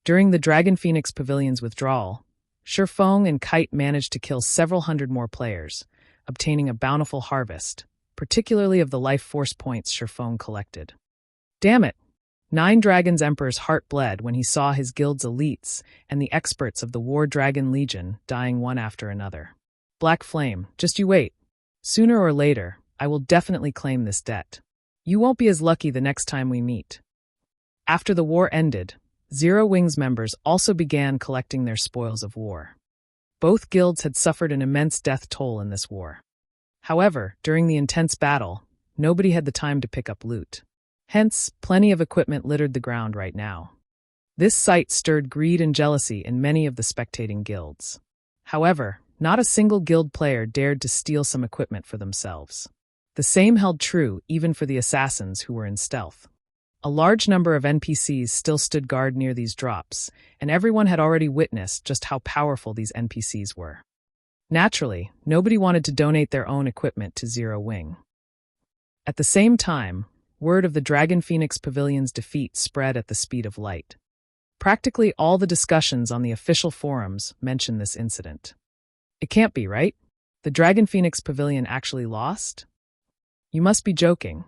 During the Dragon Phoenix Pavilion's withdrawal, Shifeng and Kite managed to kill several hundred more players, obtaining a bountiful harvest, particularly of the life force points Shifeng collected. Damn it! Nine Dragons Emperor's heart bled when he saw his guild's elites and the experts of the War Dragon Legion dying one after another. Black Flame, just you wait. Sooner or later, I will definitely claim this debt. You won't be as lucky the next time we meet. After the war ended, Zero Wings members also began collecting their spoils of war. Both guilds had suffered an immense death toll in this war. However, during the intense battle, nobody had the time to pick up loot. Hence, plenty of equipment littered the ground right now. This sight stirred greed and jealousy in many of the spectating guilds. However, not a single guild player dared to steal some equipment for themselves. The same held true even for the assassins who were in stealth. A large number of NPCs still stood guard near these drops, and everyone had already witnessed just how powerful these NPCs were. Naturally, nobody wanted to donate their own equipment to Zero Wing. At the same time, word of the Dragon Phoenix Pavilion's defeat spread at the speed of light. Practically all the discussions on the official forums mention this incident. It can't be, right? The Dragon Phoenix Pavilion actually lost? You must be joking.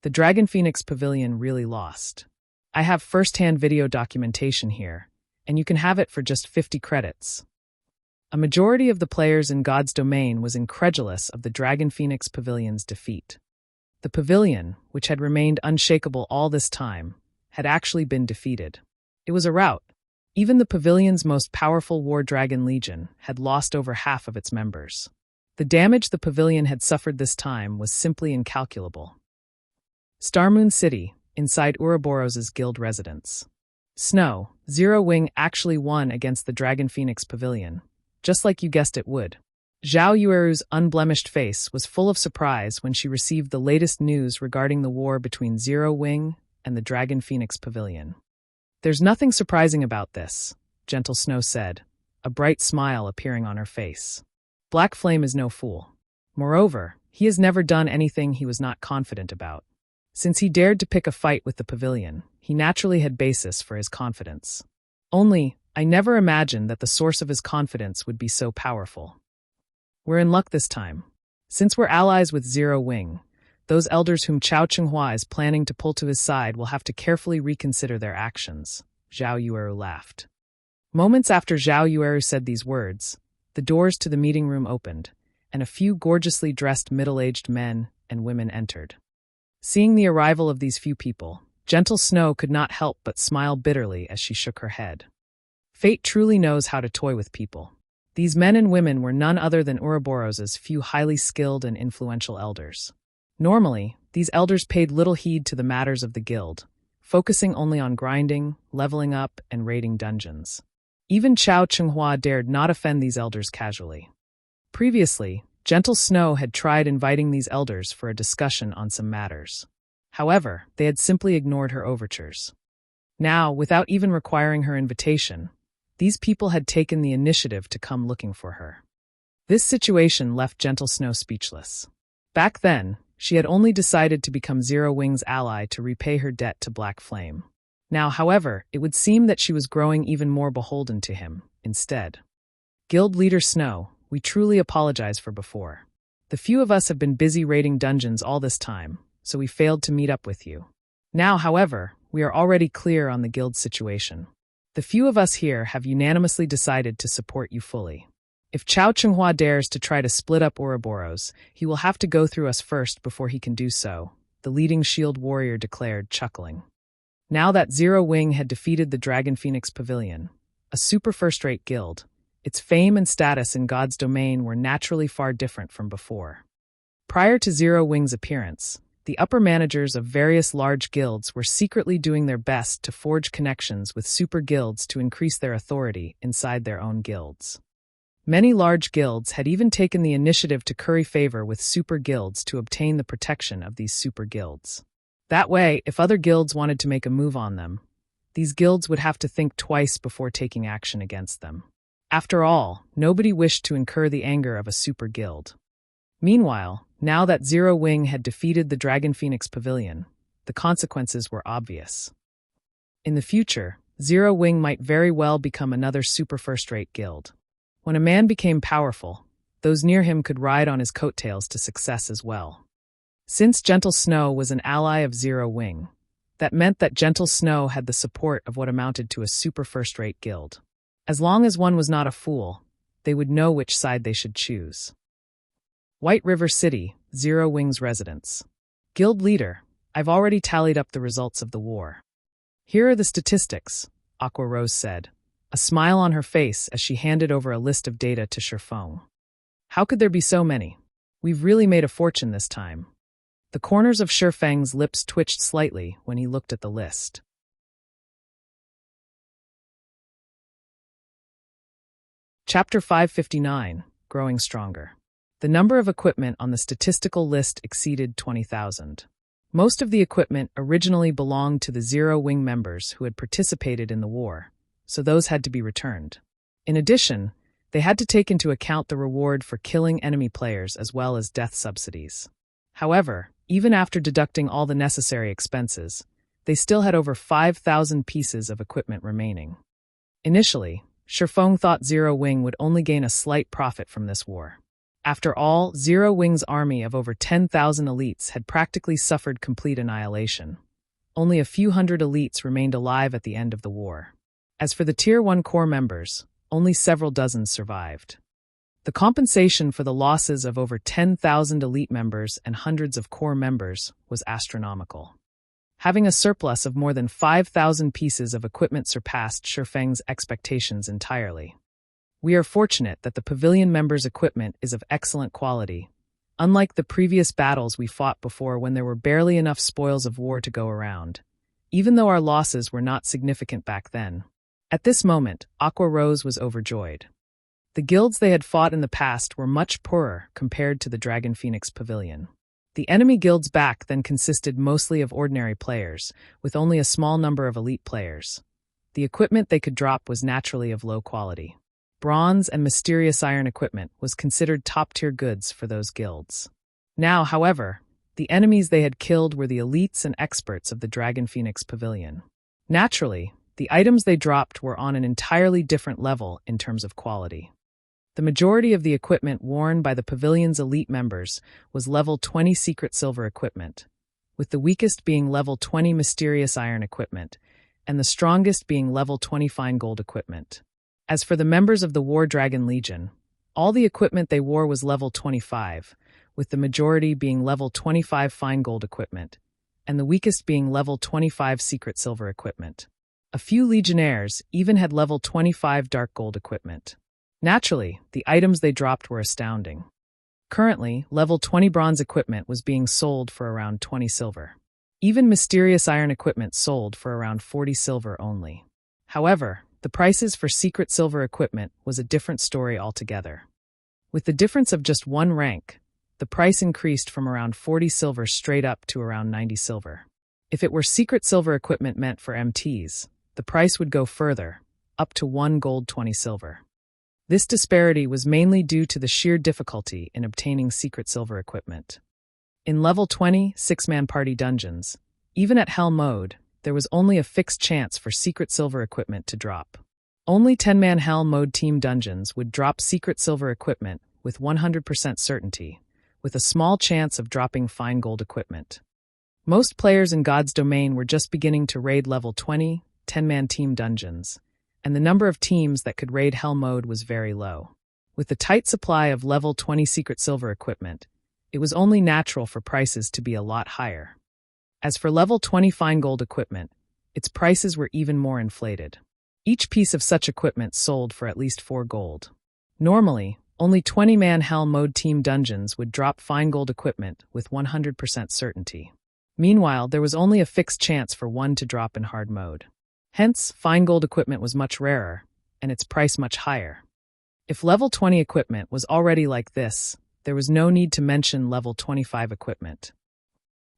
The Dragon Phoenix Pavilion really lost. I have first-hand video documentation here, and you can have it for just 50 credits. A majority of the players in God's Domain was incredulous of the Dragon Phoenix Pavilion's defeat. The pavilion, which had remained unshakable all this time, had actually been defeated. It was a rout. Even the pavilion's most powerful War Dragon Legion had lost over half of its members. The damage the pavilion had suffered this time was simply incalculable. Starmoon City, inside Ouroboros's guild residence. Snow, Zero Wing actually won against the Dragon Phoenix Pavilion, just like you guessed it would. Zhao Yueru's unblemished face was full of surprise when she received the latest news regarding the war between Zero Wing and the Dragon Phoenix Pavilion. There's nothing surprising about this, Gentle Snow said, a bright smile appearing on her face. Black Flame is no fool. Moreover, he has never done anything he was not confident about. Since he dared to pick a fight with the pavilion, he naturally had basis for his confidence. Only, I never imagined that the source of his confidence would be so powerful. We're in luck this time. Since we're allies with Zero Wing, those elders whom Chao Chenghua is planning to pull to his side will have to carefully reconsider their actions, Zhao Yueru laughed. Moments after Zhao Yueru said these words, the doors to the meeting room opened, and a few gorgeously dressed middle-aged men and women entered. Seeing the arrival of these few people, Gentle Snow could not help but smile bitterly as she shook her head. Fate truly knows how to toy with people. These men and women were none other than Ouroboros's few highly skilled and influential elders. Normally, these elders paid little heed to the matters of the guild, focusing only on grinding, leveling up, and raiding dungeons. Even Chao Chenghua dared not offend these elders casually. Previously, Gentle Snow had tried inviting these elders for a discussion on some matters. However, they had simply ignored her overtures. Now, without even requiring her invitation, these people had taken the initiative to come looking for her. This situation left Gentle Snow speechless. Back then, she had only decided to become Zero Wing's ally to repay her debt to Black Flame. Now, however, it would seem that she was growing even more beholden to him, instead. Guild Leader Snow, we truly apologize for before. The few of us have been busy raiding dungeons all this time, so we failed to meet up with you. Now, however, we are already clear on the guild's situation. The few of us here have unanimously decided to support you fully. If Chao Chenghua dares to try to split up Ouroboros, he will have to go through us first before he can do so, the leading shield warrior declared, chuckling. Now that Zero Wing had defeated the Dragon Phoenix Pavilion, a super first-rate guild, its fame and status in God's domain were naturally far different from before. Prior to Zero Wing's appearance, the upper managers of various large guilds were secretly doing their best to forge connections with super guilds to increase their authority inside their own guilds. Many large guilds had even taken the initiative to curry favor with super guilds to obtain the protection of these super guilds. That way, if other guilds wanted to make a move on them, these guilds would have to think twice before taking action against them. After all, nobody wished to incur the anger of a super guild. Meanwhile, now that Zero Wing had defeated the Dragon Phoenix Pavilion, the consequences were obvious. In the future, Zero Wing might very well become another super first-rate guild. When a man became powerful, those near him could ride on his coattails to success as well. Since Gentle Snow was an ally of Zero Wing, that meant that Gentle Snow had the support of what amounted to a super first-rate guild. As long as one was not a fool, they would know which side they should choose. White River City, Zero Wing's residence. Guild leader, I've already tallied up the results of the war. Here are the statistics, Aqua Rose said, a smile on her face as she handed over a list of data to Shifeng. How could there be so many? We've really made a fortune this time. The corners of Shifeng's lips twitched slightly when he looked at the list. Chapter 559, Growing Stronger. The number of equipment on the statistical list exceeded 20,000. Most of the equipment originally belonged to the Zero Wing members who had participated in the war, so those had to be returned. In addition, they had to take into account the reward for killing enemy players as well as death subsidies. However, even after deducting all the necessary expenses, they still had over 5,000 pieces of equipment remaining. Initially, Shifeng thought Zero Wing would only gain a slight profit from this war. After all, Zero Wing's army of over 10,000 elites had practically suffered complete annihilation. Only a few hundred elites remained alive at the end of the war. As for the Tier 1 core members, only several dozens survived. The compensation for the losses of over 10,000 elite members and hundreds of core members was astronomical. Having a surplus of more than 5,000 pieces of equipment surpassed Shifeng's expectations entirely. We are fortunate that the pavilion members' equipment is of excellent quality, unlike the previous battles we fought before when there were barely enough spoils of war to go around, even though our losses were not significant back then. At this moment, Aqua Rose was overjoyed. The guilds they had fought in the past were much poorer compared to the Dragon Phoenix Pavilion. The enemy guilds back then consisted mostly of ordinary players, with only a small number of elite players. The equipment they could drop was naturally of low quality. Bronze and mysterious iron equipment was considered top-tier goods for those guilds. Now, however, the enemies they had killed were the elites and experts of the Dragon Phoenix Pavilion. Naturally, the items they dropped were on an entirely different level in terms of quality. The majority of the equipment worn by the pavilion's elite members was level 20 secret silver equipment, with the weakest being level 20 mysterious iron equipment, and the strongest being level 20 fine gold equipment. As for the members of the War Dragon Legion, all the equipment they wore was level 25, with the majority being level 25 fine gold equipment, and the weakest being level 25 secret silver equipment. A few legionnaires even had level 25 dark gold equipment. Naturally, the items they dropped were astounding. Currently, level 20 bronze equipment was being sold for around 20 silver. Even mysterious iron equipment sold for around 40 silver only. However, the prices for secret silver equipment was a different story altogether. With the difference of just one rank, the price increased from around 40 silver straight up to around 90 silver. If it were secret silver equipment meant for MTs, the price would go further, up to 1 gold 20 silver. This disparity was mainly due to the sheer difficulty in obtaining secret silver equipment. In level 20 6-man party dungeons, even at hell mode, there was only a fixed chance for secret silver equipment to drop. Only 10-man hell mode team dungeons would drop secret silver equipment with 100% certainty, with a small chance of dropping fine gold equipment. Most players in God's domain were just beginning to raid level 20, 10-man team dungeons, and the number of teams that could raid hell mode was very low. With the tight supply of level 20 secret silver equipment, it was only natural for prices to be a lot higher. As for level 20 fine gold equipment, its prices were even more inflated. Each piece of such equipment sold for at least 4 gold. Normally, only 20-man Hell Mode team dungeons would drop fine gold equipment with 100% certainty. Meanwhile, there was only a fixed chance for one to drop in hard mode. Hence, fine gold equipment was much rarer, and its price much higher. If level 20 equipment was already like this, there was no need to mention level 25 equipment.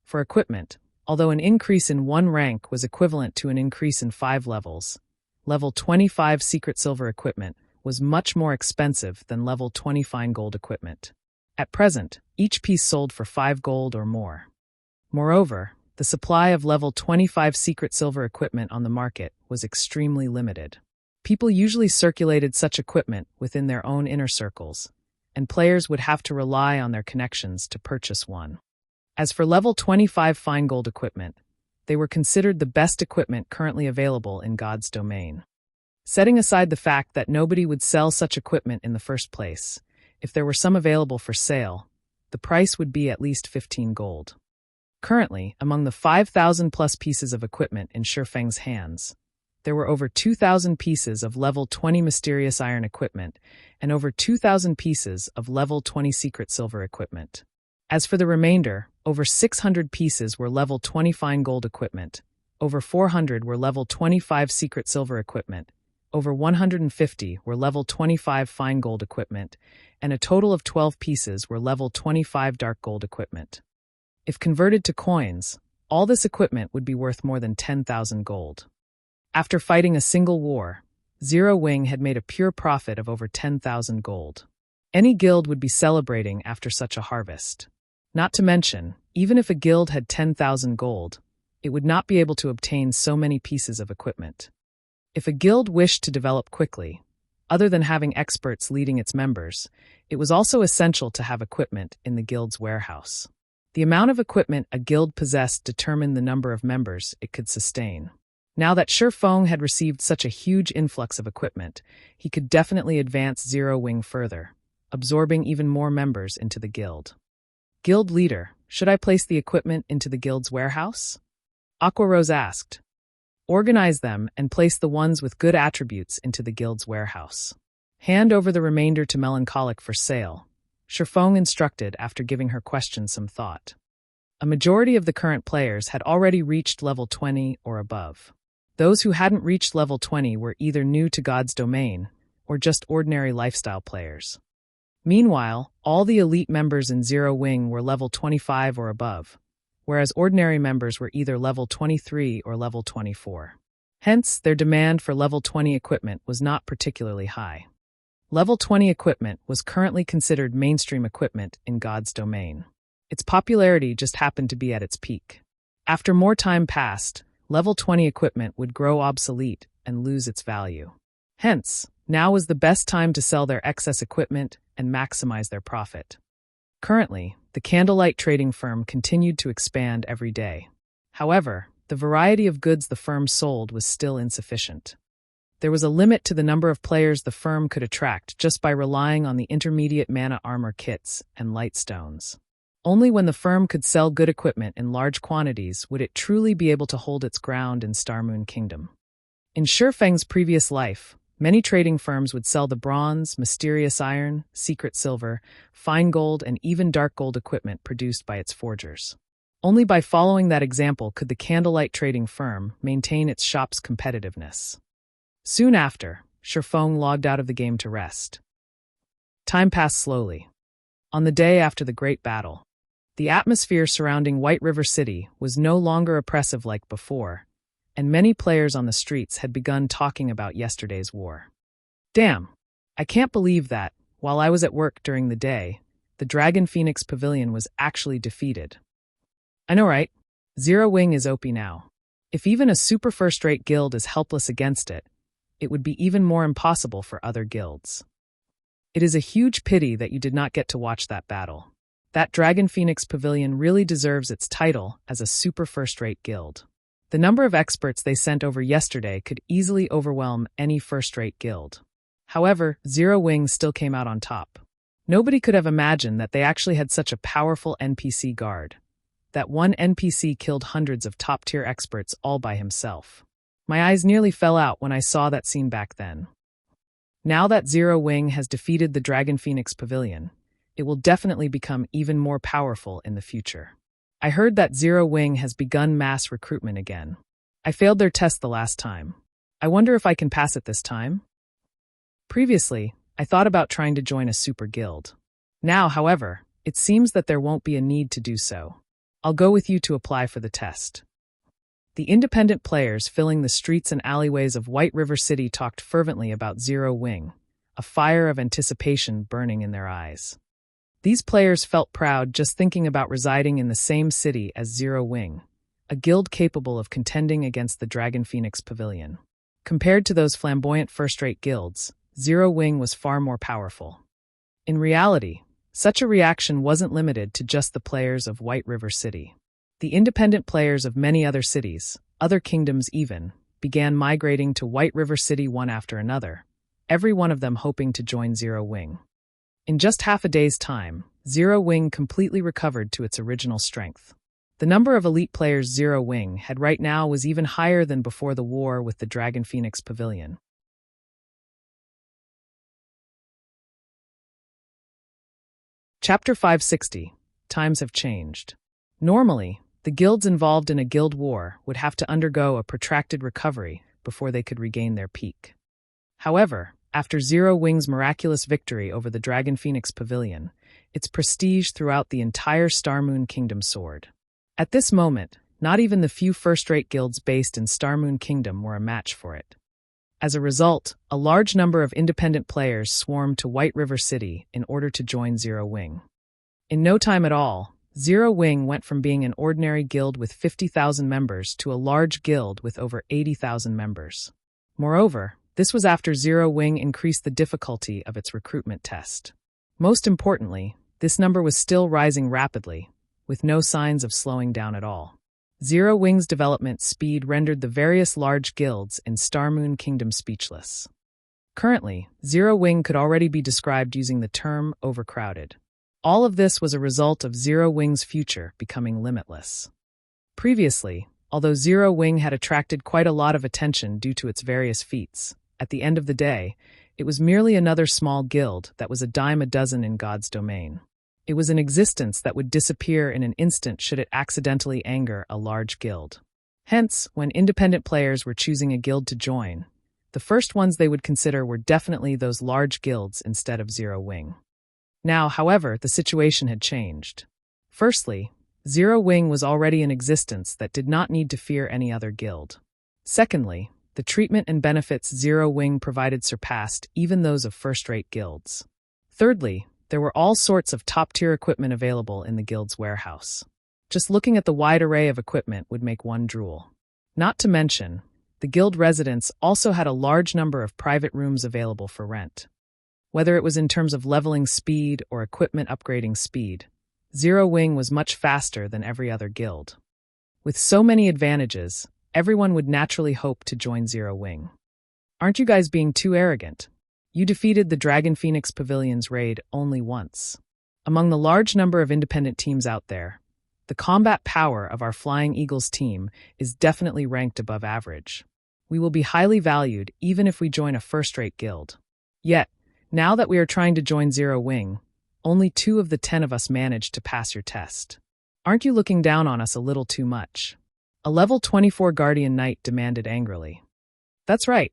For equipment, although an increase in 1 rank was equivalent to an increase in 5 levels, level 25 secret silver equipment was much more expensive than level 20 fine gold equipment. At present, each piece sold for 5 gold or more. Moreover, the supply of level 25 secret silver equipment on the market was extremely limited. People usually circulated such equipment within their own inner circles, and players would have to rely on their connections to purchase one. As for level 25 fine gold equipment, they were considered the best equipment currently available in God's domain. Setting aside the fact that nobody would sell such equipment in the first place, if there were some available for sale, the price would be at least 15 gold. Currently, among the 5,000-plus pieces of equipment in Shifeng's hands, there were over 2,000 pieces of level 20 mysterious iron equipment and over 2,000 pieces of level 20 secret silver equipment. As for the remainder, over 600 pieces were level 20 fine gold equipment, over 400 were level 25 secret silver equipment, over 150 were level 25 fine gold equipment, and a total of 12 pieces were level 25 dark gold equipment. If converted to coins, all this equipment would be worth more than 10,000 gold. After fighting a single war, Zero Wing had made a pure profit of over 10,000 gold. Any guild would be celebrating after such a harvest. Not to mention, even if a guild had 10,000 gold, it would not be able to obtain so many pieces of equipment. If a guild wished to develop quickly, other than having experts leading its members, it was also essential to have equipment in the guild's warehouse. The amount of equipment a guild possessed determined the number of members it could sustain. Now that Shifeng had received such a huge influx of equipment, he could definitely advance Zero Wing further, absorbing even more members into the guild. Guild leader, should I place the equipment into the guild's warehouse? Aquarose asked. Organize them and place the ones with good attributes into the guild's warehouse. Hand over the remainder to Melancholic for sale, Shifeng instructed after giving her question some thought. A majority of the current players had already reached level 20 or above. Those who hadn't reached level 20 were either new to God's domain or just ordinary lifestyle players. Meanwhile, all the elite members in Zero Wing were level 25 or above, whereas ordinary members were either level 23 or level 24. Hence, their demand for level 20 equipment was not particularly high. Level 20 equipment was currently considered mainstream equipment in God's domain. Its popularity just happened to be at its peak. After more time passed, level 20 equipment would grow obsolete and lose its value. Hence, now was the best time to sell their excess equipment and maximize their profit. Currently, the candlelight trading firm continued to expand every day. However, the variety of goods the firm sold was still insufficient. There was a limit to the number of players the firm could attract just by relying on the intermediate mana armor kits and light stones. Only when the firm could sell good equipment in large quantities would it truly be able to hold its ground in Starmoon Kingdom. In Shifeng's previous life, many trading firms would sell the bronze, mysterious iron, secret silver, fine gold, and even dark gold equipment produced by its forgers. Only by following that example could the candlelight trading firm maintain its shop's competitiveness. Soon after, Shifeng logged out of the game to rest. Time passed slowly. On the day after the great battle, the atmosphere surrounding White River City was no longer oppressive like before, and many players on the streets had begun talking about yesterday's war. Damn, I can't believe that, while I was at work during the day, the Dragon Phoenix Pavilion was actually defeated. I know, right? Zero Wing is OP now. If even a super first-rate guild is helpless against it, it would be even more impossible for other guilds. It is a huge pity that you did not get to watch that battle. That Dragon Phoenix Pavilion really deserves its title as a super first-rate guild. The number of experts they sent over yesterday could easily overwhelm any first-rate guild. However, Zero Wing still came out on top. Nobody could have imagined that they actually had such a powerful NPC guard. That one NPC killed hundreds of top-tier experts all by himself. My eyes nearly fell out when I saw that scene back then. Now that Zero Wing has defeated the Dragon Phoenix Pavilion, it will definitely become even more powerful in the future. I heard that Zero Wing has begun mass recruitment again. I failed their test the last time. I wonder if I can pass it this time? Previously, I thought about trying to join a super guild. Now, however, it seems that there won't be a need to do so. I'll go with you to apply for the test. The independent players filling the streets and alleyways of White River City talked fervently about Zero Wing, a fire of anticipation burning in their eyes. These players felt proud just thinking about residing in the same city as Zero Wing, a guild capable of contending against the Dragon Phoenix Pavilion. Compared to those flamboyant first-rate guilds, Zero Wing was far more powerful. In reality, such a reaction wasn't limited to just the players of White River City. The independent players of many other cities, other kingdoms even, began migrating to White River City one after another, every one of them hoping to join Zero Wing. In just half a day's time, Zero Wing completely recovered to its original strength. The number of elite players Zero Wing had right now was even higher than before the war with the Dragon Phoenix Pavilion. Chapter 560. Times have changed. Normally, the guilds involved in a guild war would have to undergo a protracted recovery before they could regain their peak. However, after Zero Wing's miraculous victory over the Dragon Phoenix Pavilion, its prestige throughout the entire Starmoon Kingdom soared. At this moment, not even the few first-rate guilds based in Starmoon Kingdom were a match for it. As a result, a large number of independent players swarmed to White River City in order to join Zero Wing. In no time at all, Zero Wing went from being an ordinary guild with 50,000 members to a large guild with over 80,000 members. Moreover, this was after Zero Wing increased the difficulty of its recruitment test. Most importantly, this number was still rising rapidly, with no signs of slowing down at all. Zero Wing's development speed rendered the various large guilds in Starmoon Kingdom speechless. Currently, Zero Wing could already be described using the term overcrowded. All of this was a result of Zero Wing's future becoming limitless. Previously, although Zero Wing had attracted quite a lot of attention due to its various feats, at the end of the day, it was merely another small guild that was a dime a dozen in God's domain. It was an existence that would disappear in an instant should it accidentally anger a large guild. Hence, when independent players were choosing a guild to join, the first ones they would consider were definitely those large guilds instead of Zero Wing. Now, however, the situation had changed. Firstly, Zero Wing was already in existence that did not need to fear any other guild. Secondly, the treatment and benefits Zero Wing provided surpassed even those of first-rate guilds. Thirdly, there were all sorts of top-tier equipment available in the guild's warehouse. Just looking at the wide array of equipment would make one drool. Not to mention, the guild residents also had a large number of private rooms available for rent. Whether it was in terms of leveling speed or equipment upgrading speed, Zero Wing was much faster than every other guild. With so many advantages, everyone would naturally hope to join Zero Wing. Aren't you guys being too arrogant? You defeated the Dragon Phoenix Pavilion's raid only once. Among the large number of independent teams out there, the combat power of our Flying Eagles team is definitely ranked above average. We will be highly valued even if we join a first-rate guild. Yet, now that we are trying to join Zero Wing, only 2 of the 10 of us managed to pass your test. Aren't you looking down on us a little too much? A level 24 Guardian Knight demanded angrily. That's right.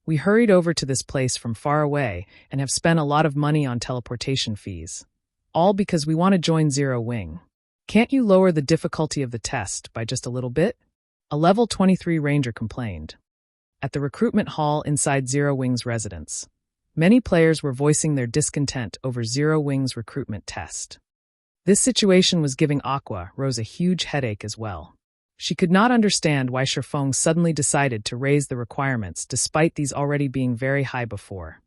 We hurried over to this place from far away and have spent a lot of money on teleportation fees. All because we want to join Zero Wing. Can't you lower the difficulty of the test by just a little bit? A level 23 ranger complained. At the recruitment hall inside Zero Wing's residence, many players were voicing their discontent over Zero Wing's recruitment test. This situation was giving Aqua Rose a huge headache as well. She could not understand why Shifeng suddenly decided to raise the requirements despite these already being very high before,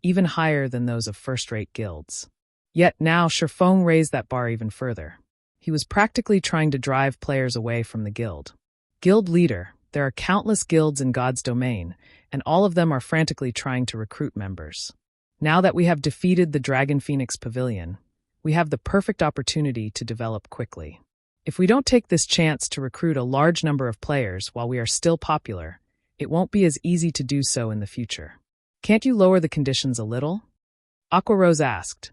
even higher than those of first-rate guilds. Yet now Shifeng raised that bar even further. He was practically trying to drive players away from the guild. Guild leader, There are countless guilds in God's domain, and all of them are frantically trying to recruit members. Now that we have defeated the Dragon Phoenix Pavilion, we have the perfect opportunity to develop quickly. If we don't take this chance to recruit a large number of players while we are still popular, it won't be as easy to do so in the future. Can't you lower the conditions a little? Aqua Rose asked.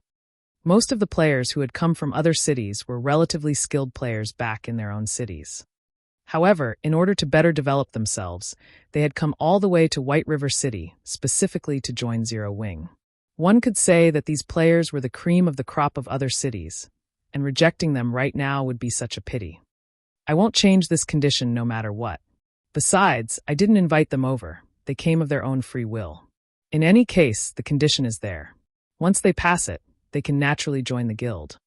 Most of the players who had come from other cities were relatively skilled players back in their own cities. However, in order to better develop themselves, they had come all the way to White River City, specifically to join Zero Wing. One could say that these players were the cream of the crop of other cities, and rejecting them right now would be such a pity. I won't change this condition no matter what. Besides, I didn't invite them over. They came of their own free will. In any case, the condition is there. Once they pass it, they can naturally join the guild.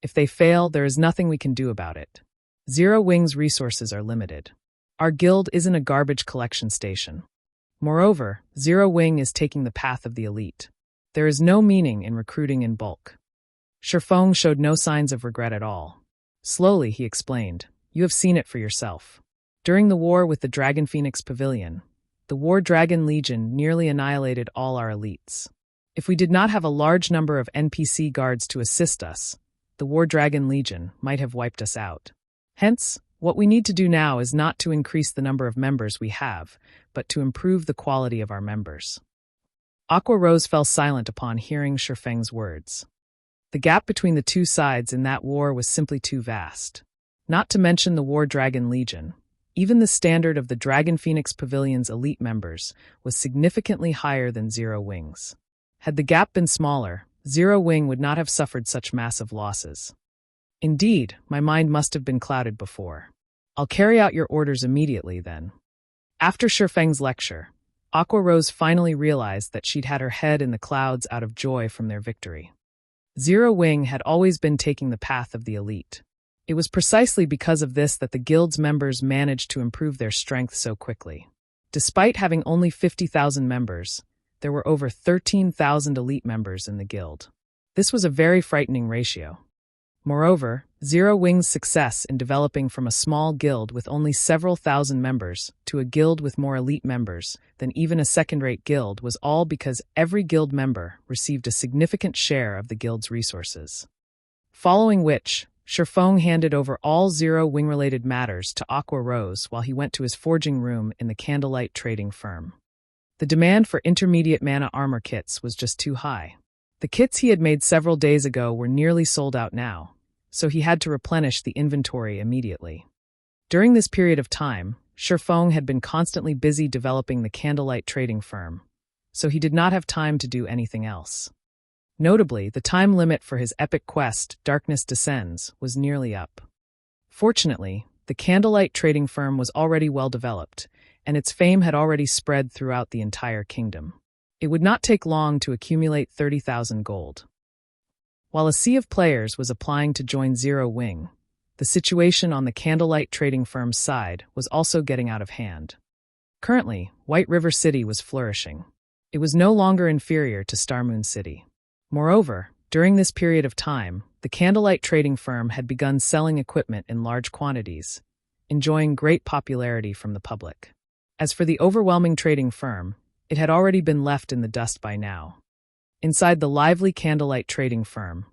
If they fail, there is nothing we can do about it. Zero Wing's resources are limited. Our guild isn't a garbage collection station. Moreover, Zero Wing is taking the path of the elite. There is no meaning in recruiting in bulk. Shifeng showed no signs of regret at all. Slowly, he explained, "You have seen it for yourself. During the war with the Dragon Phoenix Pavilion, the War Dragon Legion nearly annihilated all our elites. If we did not have a large number of NPC guards to assist us, the War Dragon Legion might have wiped us out. Hence, what we need to do now is not to increase the number of members we have, but to improve the quality of our members." Aqua Rose fell silent upon hearing Shifeng's words. The gap between the two sides in that war was simply too vast. Not to mention the War Dragon Legion, even the standard of the Dragon Phoenix Pavilion's elite members was significantly higher than Zero Wing's. Had the gap been smaller, Zero Wing would not have suffered such massive losses. Indeed, my mind must have been clouded before. I'll carry out your orders immediately, then. After Shifeng's lecture, Aqua Rose finally realized that she'd had her head in the clouds out of joy from their victory. Zero Wing had always been taking the path of the elite. It was precisely because of this that the guild's members managed to improve their strength so quickly. Despite having only 50,000 members, there were over 13,000 elite members in the guild. This was a very frightening ratio. Moreover, Zero Wing's success in developing from a small guild with only several thousand members to a guild with more elite members than even a second-rate guild was all because every guild member received a significant share of the guild's resources. Following which, Shifeng handed over all Zero Wing-related matters to Aqua Rose while he went to his forging room in the Candlelight trading firm. The demand for intermediate mana armor kits was just too high. The kits he had made several days ago were nearly sold out now, so he had to replenish the inventory immediately. During this period of time, Shifeng had been constantly busy developing the Candlelight trading firm, so he did not have time to do anything else. Notably, the time limit for his epic quest, Darkness Descends, was nearly up. Fortunately, the Candlelight trading firm was already well developed, and its fame had already spread throughout the entire kingdom. It would not take long to accumulate 30,000 gold. While a sea of players was applying to join Zero Wing, the situation on the Candlelight trading firm's side was also getting out of hand. Currently, White River City was flourishing. It was no longer inferior to Starmoon City. Moreover, during this period of time, the Candlelight trading firm had begun selling equipment in large quantities, enjoying great popularity from the public. As for the overwhelming trading firm, it had already been left in the dust by now. Inside the lively Candlelight trading firm,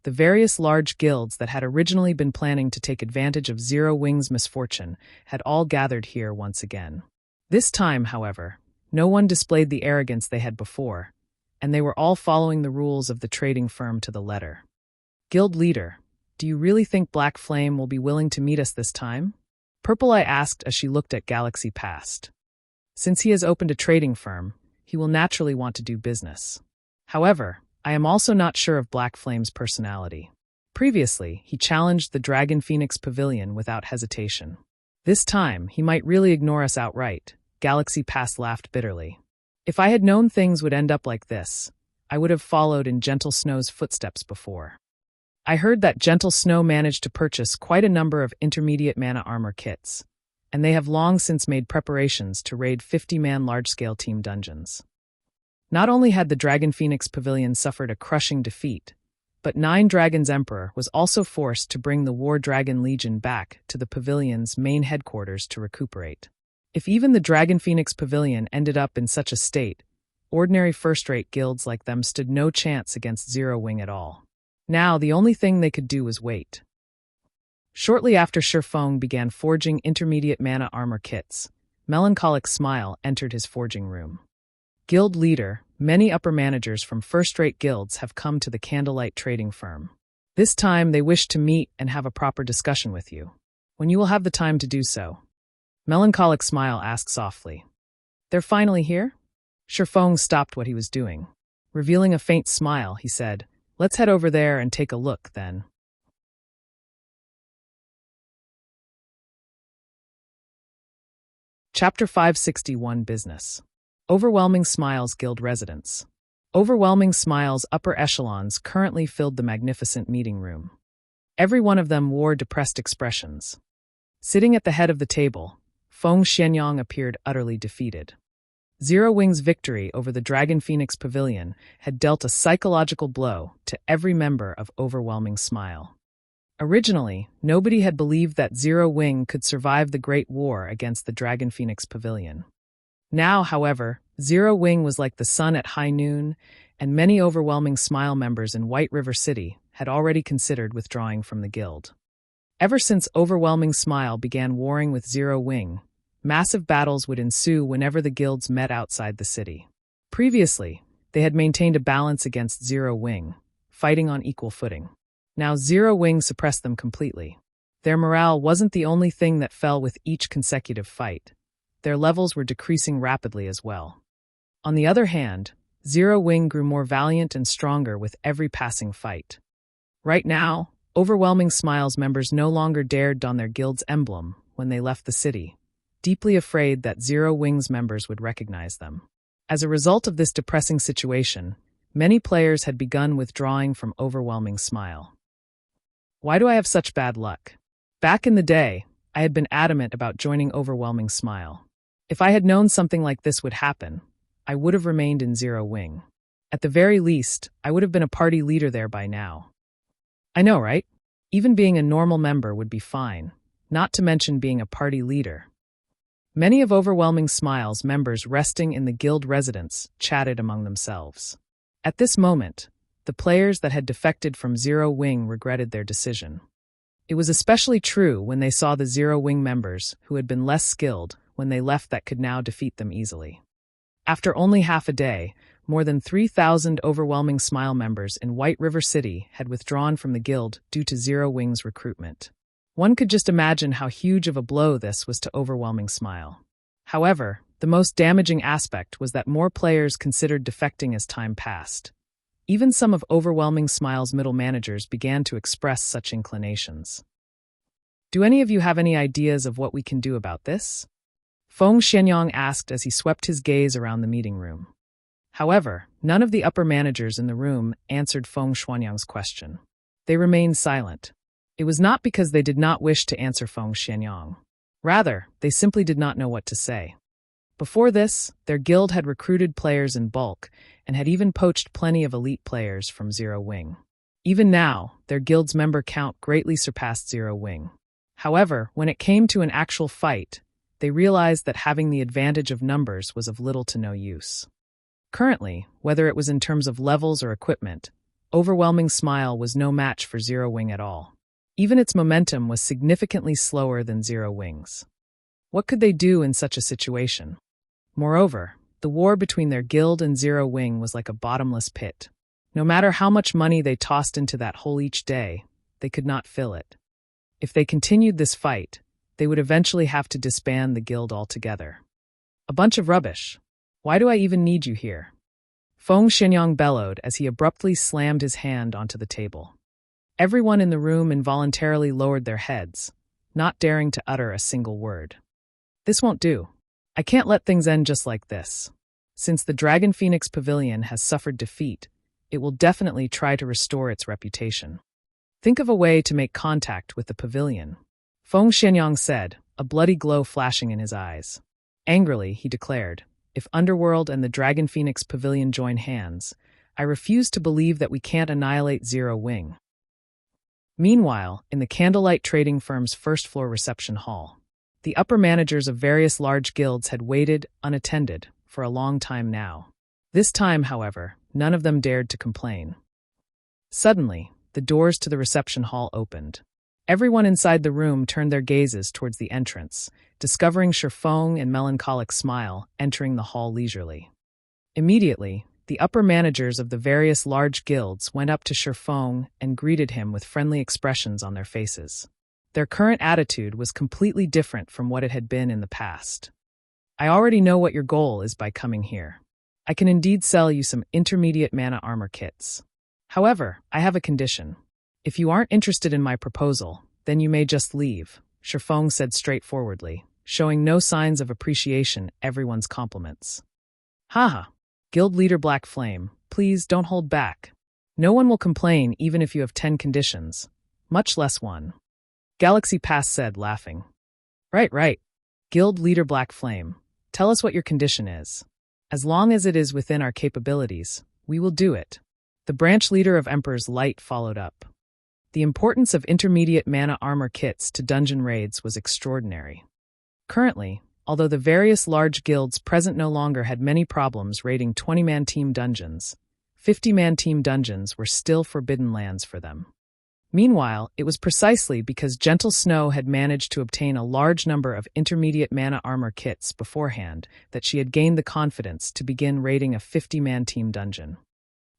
the various large guilds that had originally been planning to take advantage of Zero Wing's misfortune had all gathered here once again. This time, however, no one displayed the arrogance they had before, and they were all following the rules of the trading firm to the letter. "Guild leader, do you really think Black Flame will be willing to meet us this time?" Purple Eye asked as she looked at Galaxy Past. Since he has opened a trading firm, he will naturally want to do business. However, I am also not sure of Black Flame's personality. Previously, he challenged the Dragon Phoenix Pavilion without hesitation. This time, he might really ignore us outright. Galaxy Past laughed bitterly. If I had known things would end up like this, I would have followed in Gentle Snow's footsteps before. I heard that Gentle Snow managed to purchase quite a number of intermediate mana armor kits, and they have long since made preparations to raid 50-man large-scale team dungeons. Not only had the Dragon Phoenix Pavilion suffered a crushing defeat, but Nine Dragons Emperor was also forced to bring the War Dragon Legion back to the pavilion's main headquarters to recuperate. If even the Dragon Phoenix Pavilion ended up in such a state, ordinary first-rate guilds like them stood no chance against Zero Wing at all. Now, the only thing they could do was wait. Shortly after Shifeng began forging intermediate mana armor kits, Melancholic Smile entered his forging room. Guild leader, many upper managers from first-rate guilds have come to the Candlelight Trading Firm. This time they wish to meet and have a proper discussion with you. When you will have the time to do so. Melancholic Smile asked softly. They're finally here? Shifeng stopped what he was doing. Revealing a faint smile, he said, let's head over there and take a look, then. Chapter 561 Business. Overwhelming Smiles Guild Residents. Overwhelming Smiles' upper echelons currently filled the magnificent meeting room. Every one of them wore depressed expressions. Sitting at the head of the table, Feng Xianyang appeared utterly defeated. Zero Wing's victory over the Dragon Phoenix Pavilion had dealt a psychological blow to every member of Overwhelming Smile. Originally, nobody had believed that Zero Wing could survive the Great War against the Dragon Phoenix Pavilion. Now, however, Zero Wing was like the sun at high noon, and many Overwhelming Smile members in White River City had already considered withdrawing from the guild. Ever since Overwhelming Smile began warring with Zero Wing, massive battles would ensue whenever the guilds met outside the city. Previously, they had maintained a balance against Zero Wing, fighting on equal footing. Now Zero Wing suppressed them completely. Their morale wasn't the only thing that fell with each consecutive fight. Their levels were decreasing rapidly as well. On the other hand, Zero Wing grew more valiant and stronger with every passing fight. Right now, Overwhelming Smiles members no longer dared don their guild's emblem when they left the city, deeply afraid that Zero Wing's members would recognize them. As a result of this depressing situation, many players had begun withdrawing from Overwhelming Smile. Why do I have such bad luck? Back in the day, I had been adamant about joining Overwhelming Smile. If I had known something like this would happen, I would have remained in Zero Wing. At the very least, I would have been a party leader there by now. I know, right? Even being a normal member would be fine, not to mention being a party leader. Many of Overwhelming Smile's members resting in the guild residence chatted among themselves. At this moment, the players that had defected from Zero Wing regretted their decision. It was especially true when they saw the Zero Wing members who had been less skilled when they left that could now defeat them easily. After only half a day, more than 3,000 Overwhelming Smile members in White River City had withdrawn from the guild due to Zero Wing's recruitment. One could just imagine how huge of a blow this was to Overwhelming Smile. However, the most damaging aspect was that more players considered defecting as time passed. Even some of Overwhelming Smile's middle managers began to express such inclinations. Do any of you have any ideas of what we can do about this? Feng Xianyang asked as he swept his gaze around the meeting room. However, none of the upper managers in the room answered Feng Xianyang's question. They remained silent. It was not because they did not wish to answer Feng Xianyang. Rather, they simply did not know what to say. Before this, their guild had recruited players in bulk and had even poached plenty of elite players from Zero Wing. Even now, their guild's member count greatly surpassed Zero Wing. However, when it came to an actual fight, they realized that having the advantage of numbers was of little to no use. Currently, whether it was in terms of levels or equipment, Overwhelming Smile was no match for Zero Wing at all. Even its momentum was significantly slower than Zero Wing's. What could they do in such a situation? Moreover, the war between their guild and Zero Wing was like a bottomless pit. No matter how much money they tossed into that hole each day, they could not fill it. If they continued this fight, they would eventually have to disband the guild altogether. A bunch of rubbish. Why do I even need you here? Feng Xianyang bellowed as he abruptly slammed his hand onto the table. Everyone in the room involuntarily lowered their heads, not daring to utter a single word. This won't do. I can't let things end just like this. Since the Dragon Phoenix Pavilion has suffered defeat, it will definitely try to restore its reputation. Think of a way to make contact with the pavilion. Feng Xianyang said, a bloody glow flashing in his eyes. Angrily, he declared, if Underworld and the Dragon Phoenix Pavilion join hands, I refuse to believe that we can't annihilate Zero Wing. Meanwhile, in the Candlelight Trading Firm's first-floor reception hall, The upper managers of various large guilds had waited, unattended, for a long time now. This time, however, none of them dared to complain. Suddenly, the doors to the reception hall opened. Everyone inside the room turned their gazes towards the entrance, discovering Sherfong and Melancholic Smile entering the hall leisurely. Immediately, the upper managers of the various large guilds went up to Sherfong and greeted him with friendly expressions on their faces. Their current attitude was completely different from what it had been in the past. I already know what your goal is by coming here. I can indeed sell you some intermediate mana armor kits. However, I have a condition. If you aren't interested in my proposal, then you may just leave, Sherfong said straightforwardly, showing no signs of appreciation everyone's compliments. Haha, Guild Leader Black Flame, please don't hold back. No one will complain even if you have 10 conditions, much less one. Galaxy Pass said, laughing. Right. Guild Leader Black Flame, tell us what your condition is. As long as it is within our capabilities, we will do it. The branch leader of Emperor's Light followed up. The importance of intermediate mana armor kits to dungeon raids was extraordinary. Currently, although the various large guilds present no longer had many problems raiding 20-man team dungeons, 50-man team dungeons were still forbidden lands for them. Meanwhile, it was precisely because Gentle Snow had managed to obtain a large number of intermediate mana armor kits beforehand that she had gained the confidence to begin raiding a 50-man team dungeon.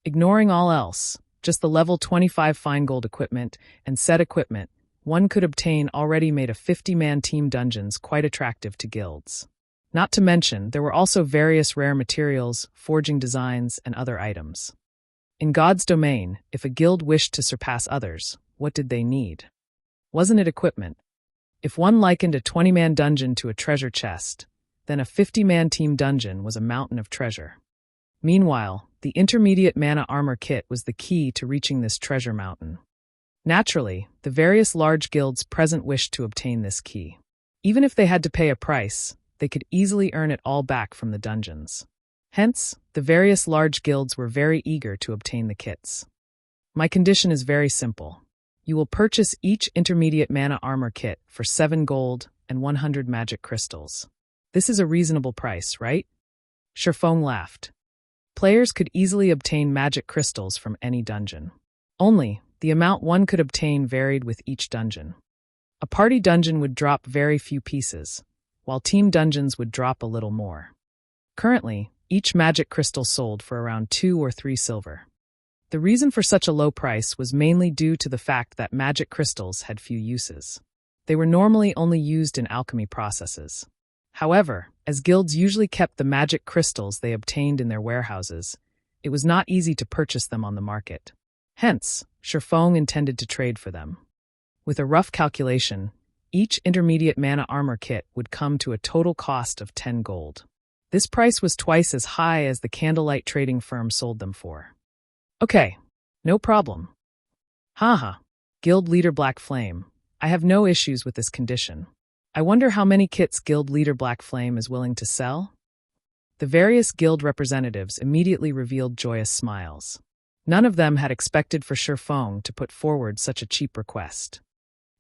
Ignoring all else, just the level 25 fine gold equipment and set equipment one could obtain already made a 50-man team dungeons quite attractive to guilds. Not to mention, there were also various rare materials, forging designs, and other items. In God's domain, if a guild wished to surpass others, what did they need? Wasn't it equipment? If one likened a 20-man dungeon to a treasure chest, then a 50-man team dungeon was a mountain of treasure. Meanwhile, the intermediate mana armor kit was the key to reaching this treasure mountain. Naturally, the various large guilds present wished to obtain this key. Even if they had to pay a price, they could easily earn it all back from the dungeons. Hence, the various large guilds were very eager to obtain the kits. My condition is very simple. You will purchase each intermediate mana armor kit for 7 gold and 100 magic crystals. This is a reasonable price, right? Sherfong laughed. Players could easily obtain magic crystals from any dungeon. Only, the amount one could obtain varied with each dungeon. A party dungeon would drop very few pieces, while team dungeons would drop a little more. Currently, each magic crystal sold for around 2 or 3 silver. The reason for such a low price was mainly due to the fact that magic crystals had few uses. They were normally only used in alchemy processes. However, as guilds usually kept the magic crystals they obtained in their warehouses, it was not easy to purchase them on the market. Hence, Sherfong intended to trade for them. With a rough calculation, each intermediate mana armor kit would come to a total cost of 10 gold. This price was twice as high as the candlelight trading firm sold them for. Okay, no problem. Haha, Guild Leader Black Flame, I have no issues with this condition. I wonder how many kits Guild Leader Black Flame is willing to sell? The various guild representatives immediately revealed joyous smiles. None of them had expected for Sherfong to put forward such a cheap request.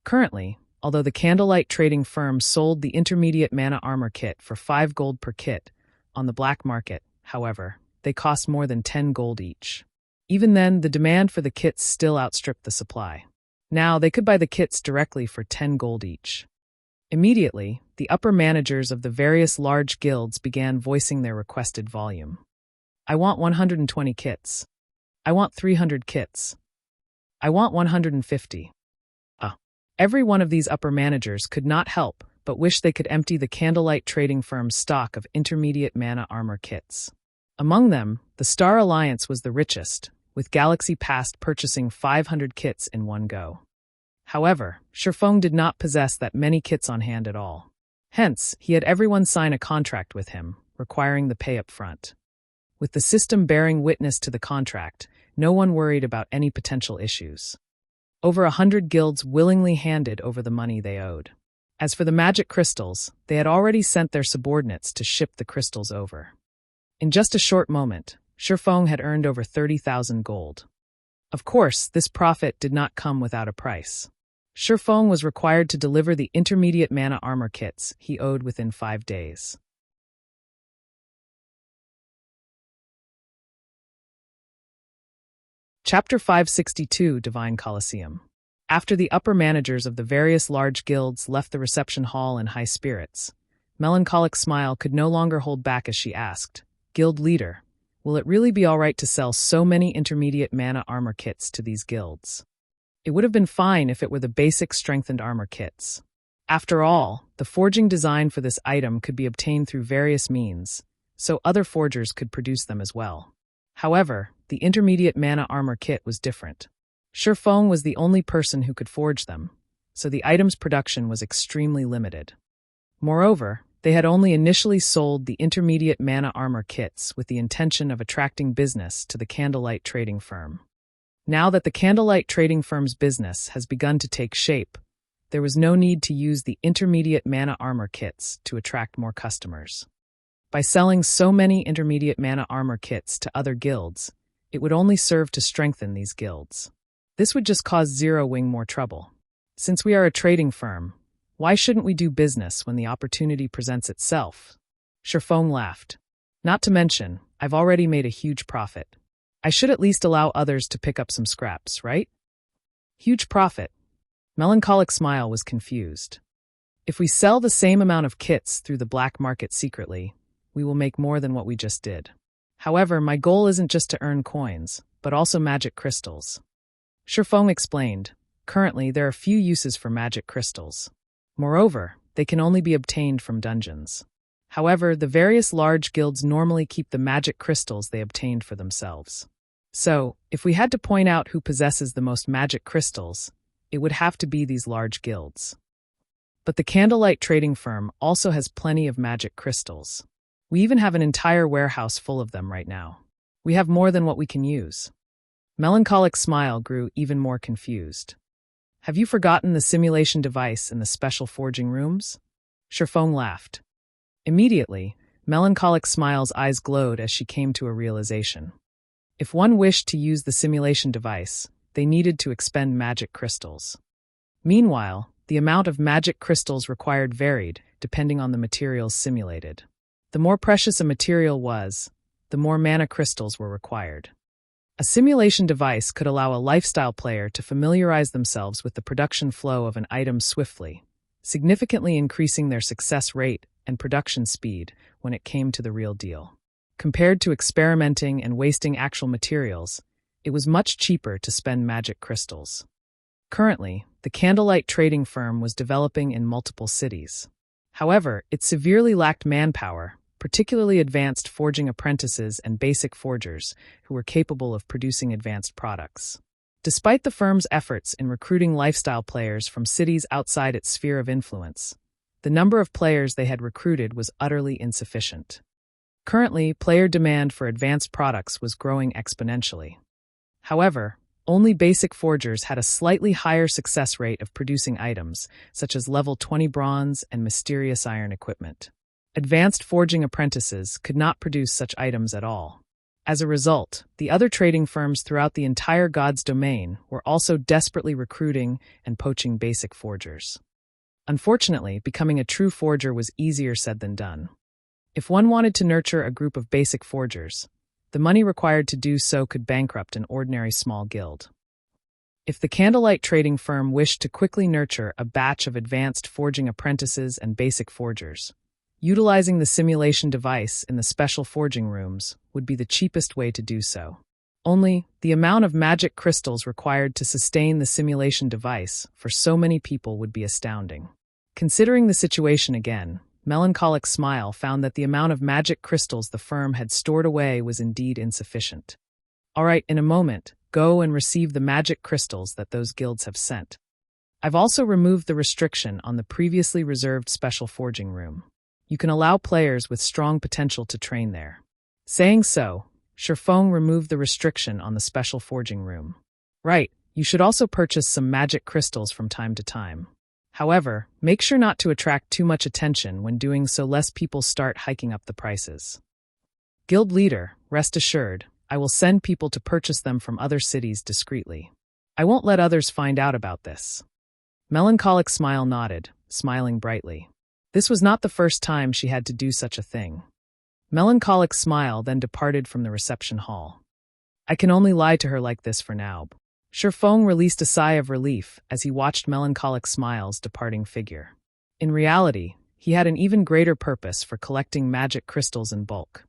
Currently, although the candlelight trading firm sold the intermediate mana armor kit for 5 gold per kit, on the black market, however, they cost more than 10 gold each. Even then, the demand for the kits still outstripped the supply. Now, they could buy the kits directly for 10 gold each. Immediately, the upper managers of the various large guilds began voicing their requested volume. I want 120 kits. I want 300 kits. I want 150. Every one of these upper managers could not help but wish they could empty the candlelight trading firm's stock of intermediate mana armor kits. Among them, the Star Alliance was the richest, with Galaxy Pass purchasing 500 kits in one go. However, Sherfong did not possess that many kits on hand at all. Hence, he had everyone sign a contract with him, requiring the pay up front. With the system bearing witness to the contract, no one worried about any potential issues. Over 100 guilds willingly handed over the money they owed. As for the magic crystals, they had already sent their subordinates to ship the crystals over. In just a short moment, Sherfong had earned over 30,000 gold. Of course, this profit did not come without a price. Shifeng was required to deliver the intermediate mana armor kits he owed within 5 days. Chapter 562, Divine Colosseum. After the upper managers of the various large guilds left the reception hall in high spirits, Melancholic Smile could no longer hold back as she asked, "Guild leader, will it really be all right to sell so many intermediate mana armor kits to these guilds? It would have been fine if it were the basic strengthened armor kits. After all, the forging design for this item could be obtained through various means, so other forgers could produce them as well. However, the intermediate mana armor kit was different. Shifeng was the only person who could forge them, so the item's production was extremely limited. Moreover, they had only initially sold the intermediate mana armor kits with the intention of attracting business to the Candlelight trading firm. Now that the Candlelight trading firm's business has begun to take shape, there was no need to use the intermediate mana armor kits to attract more customers. By selling so many intermediate mana armor kits to other guilds, it would only serve to strengthen these guilds. This would just cause Zero Wing more trouble. Since we are a trading firm, why shouldn't we do business when the opportunity presents itself? Shifeng laughed. Not to mention, I've already made a huge profit. I should at least allow others to pick up some scraps, right? Huge profit. Melancholic Smile was confused. If we sell the same amount of kits through the black market secretly, we will make more than what we just did. However, my goal isn't just to earn coins, but also magic crystals. Shifeng explained, currently there are few uses for magic crystals. Moreover, they can only be obtained from dungeons. However, the various large guilds normally keep the magic crystals they obtained for themselves. So, if we had to point out who possesses the most magic crystals, it would have to be these large guilds. But the Candlelight trading firm also has plenty of magic crystals. We even have an entire warehouse full of them right now. We have more than what we can use. Melancholic Smile grew even more confused. Have you forgotten the simulation device in the special forging rooms? Shifeng laughed. Immediately, Melancholic Smile's eyes glowed as she came to a realization. If one wished to use the simulation device, they needed to expend magic crystals. Meanwhile, the amount of magic crystals required varied depending on the materials simulated. The more precious a material was, the more mana crystals were required. A simulation device could allow a lifestyle player to familiarize themselves with the production flow of an item swiftly, significantly increasing their success rate and production speed when it came to the real deal. Compared to experimenting and wasting actual materials, it was much cheaper to spend magic crystals. Currently, the Candlelight trading firm was developing in multiple cities. However, it severely lacked manpower, particularly advanced forging apprentices and basic forgers who were capable of producing advanced products. Despite the firm's efforts in recruiting lifestyle players from cities outside its sphere of influence, the number of players they had recruited was utterly insufficient. Currently, player demand for advanced products was growing exponentially. However, only basic forgers had a slightly higher success rate of producing items, such as level 20 bronze and mysterious iron equipment. Advanced forging apprentices could not produce such items at all. As a result, the other trading firms throughout the entire God's domain were also desperately recruiting and poaching basic forgers. Unfortunately, becoming a true forger was easier said than done. If one wanted to nurture a group of basic forgers, the money required to do so could bankrupt an ordinary small guild. If the Candlelight trading firm wished to quickly nurture a batch of advanced forging apprentices and basic forgers, utilizing the simulation device in the special forging rooms would be the cheapest way to do so. Only, the amount of magic crystals required to sustain the simulation device for so many people would be astounding. Considering the situation again, Melancholic Smile found that the amount of magic crystals the firm had stored away was indeed insufficient. All right, in a moment, go and receive the magic crystals that those guilds have sent. I've also removed the restriction on the previously reserved special forging room. You can allow players with strong potential to train there. Saying so, Shifeng removed the restriction on the special forging room. Right, you should also purchase some magic crystals from time to time. However, make sure not to attract too much attention when doing so lest people start hiking up the prices. Guild leader, rest assured, I will send people to purchase them from other cities discreetly. I won't let others find out about this. Melancholic Smile nodded, smiling brightly. This was not the first time she had to do such a thing. Melancholic Smile then departed from the reception hall. I can only lie to her like this for now. Shifeng released a sigh of relief as he watched Melancholic Smile's departing figure. In reality, he had an even greater purpose for collecting magic crystals in bulk.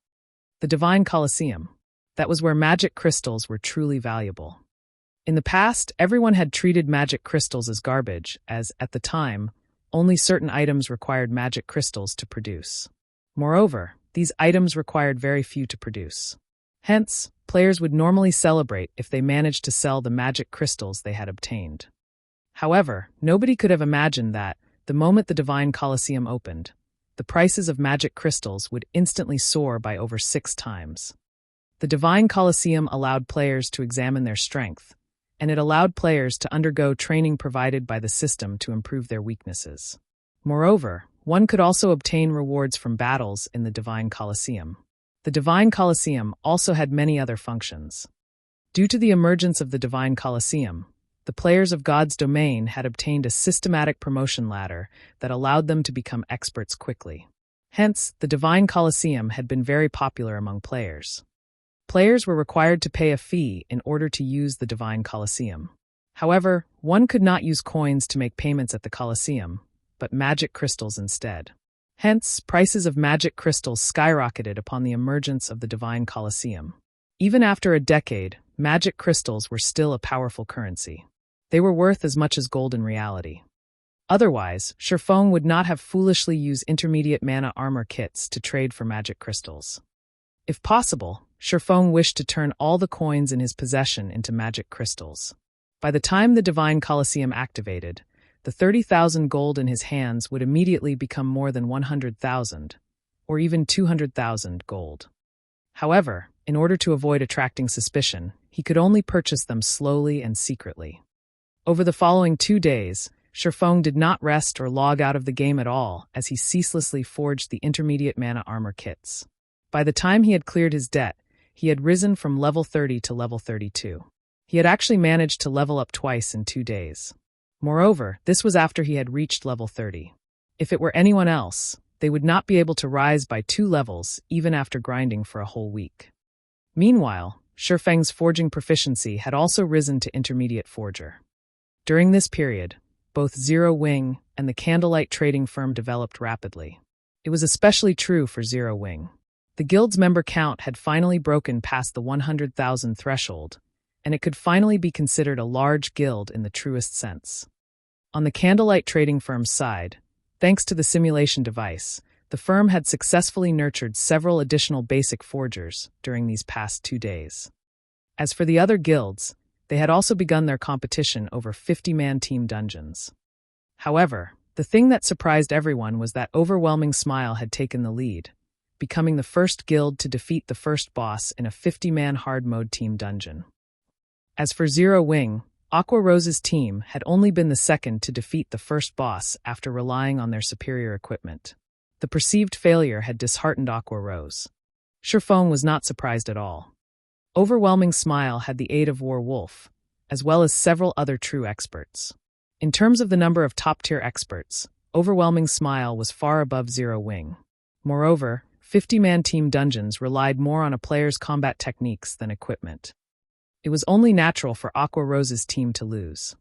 The Divine Colosseum. That was where magic crystals were truly valuable. In the past, everyone had treated magic crystals as garbage, as, at the time, only certain items required magic crystals to produce. Moreover, these items required very few to produce. Hence, players would normally celebrate if they managed to sell the magic crystals they had obtained. However, nobody could have imagined that, the moment the Divine Colosseum opened, the prices of magic crystals would instantly soar by over 6 times. The Divine Colosseum allowed players to examine their strength, and it allowed players to undergo training provided by the system to improve their weaknesses. Moreover, one could also obtain rewards from battles in the Divine Colosseum. The Divine Colosseum also had many other functions. Due to the emergence of the Divine Colosseum, the players of God's domain had obtained a systematic promotion ladder that allowed them to become experts quickly. Hence, the Divine Colosseum had been very popular among players. Players were required to pay a fee in order to use the Divine Colosseum. However, one could not use coins to make payments at the Colosseum, but magic crystals instead. Hence, prices of magic crystals skyrocketed upon the emergence of the Divine Colosseum. Even after a decade, magic crystals were still a powerful currency. They were worth as much as gold in reality. Otherwise, Shifeng would not have foolishly used intermediate mana armor kits to trade for magic crystals. If possible, Shifeng wished to turn all the coins in his possession into magic crystals. By the time the Divine Colosseum activated, the 30,000 gold in his hands would immediately become more than 100,000, or even 200,000 gold. However, in order to avoid attracting suspicion, he could only purchase them slowly and secretly. Over the following 2 days, Shifeng did not rest or log out of the game at all as he ceaselessly forged the intermediate mana armor kits. By the time he had cleared his debt, he had risen from level 30 to level 32. He had actually managed to level up twice in 2 days. Moreover, this was after he had reached level 30. If it were anyone else, they would not be able to rise by 2 levels even after grinding for a whole week. Meanwhile, Shifeng's forging proficiency had also risen to intermediate forger. During this period, both Zero Wing and the Candlelight trading firm developed rapidly. It was especially true for Zero Wing. The guild's member count had finally broken past the 100,000 threshold, and it could finally be considered a large guild in the truest sense. On the Candlelight trading firm's side, thanks to the simulation device, the firm had successfully nurtured several additional basic forgers during these past 2 days. As for the other guilds, they had also begun their competition over 50-man team dungeons. However, the thing that surprised everyone was that Overwhelming Smile had taken the lead, becoming the first guild to defeat the first boss in a 50-man hard mode team dungeon. As for Zero Wing, Aqua Rose's team had only been the second to defeat the first boss after relying on their superior equipment. The perceived failure had disheartened Aqua Rose. Shifeng was not surprised at all. Overwhelming Smile had the aid of War Wolf, as well as several other true experts. In terms of the number of top-tier experts, Overwhelming Smile was far above Zero Wing. Moreover, 50-man team dungeons relied more on a player's combat techniques than equipment. It was only natural for Aqua Rose's team to lose.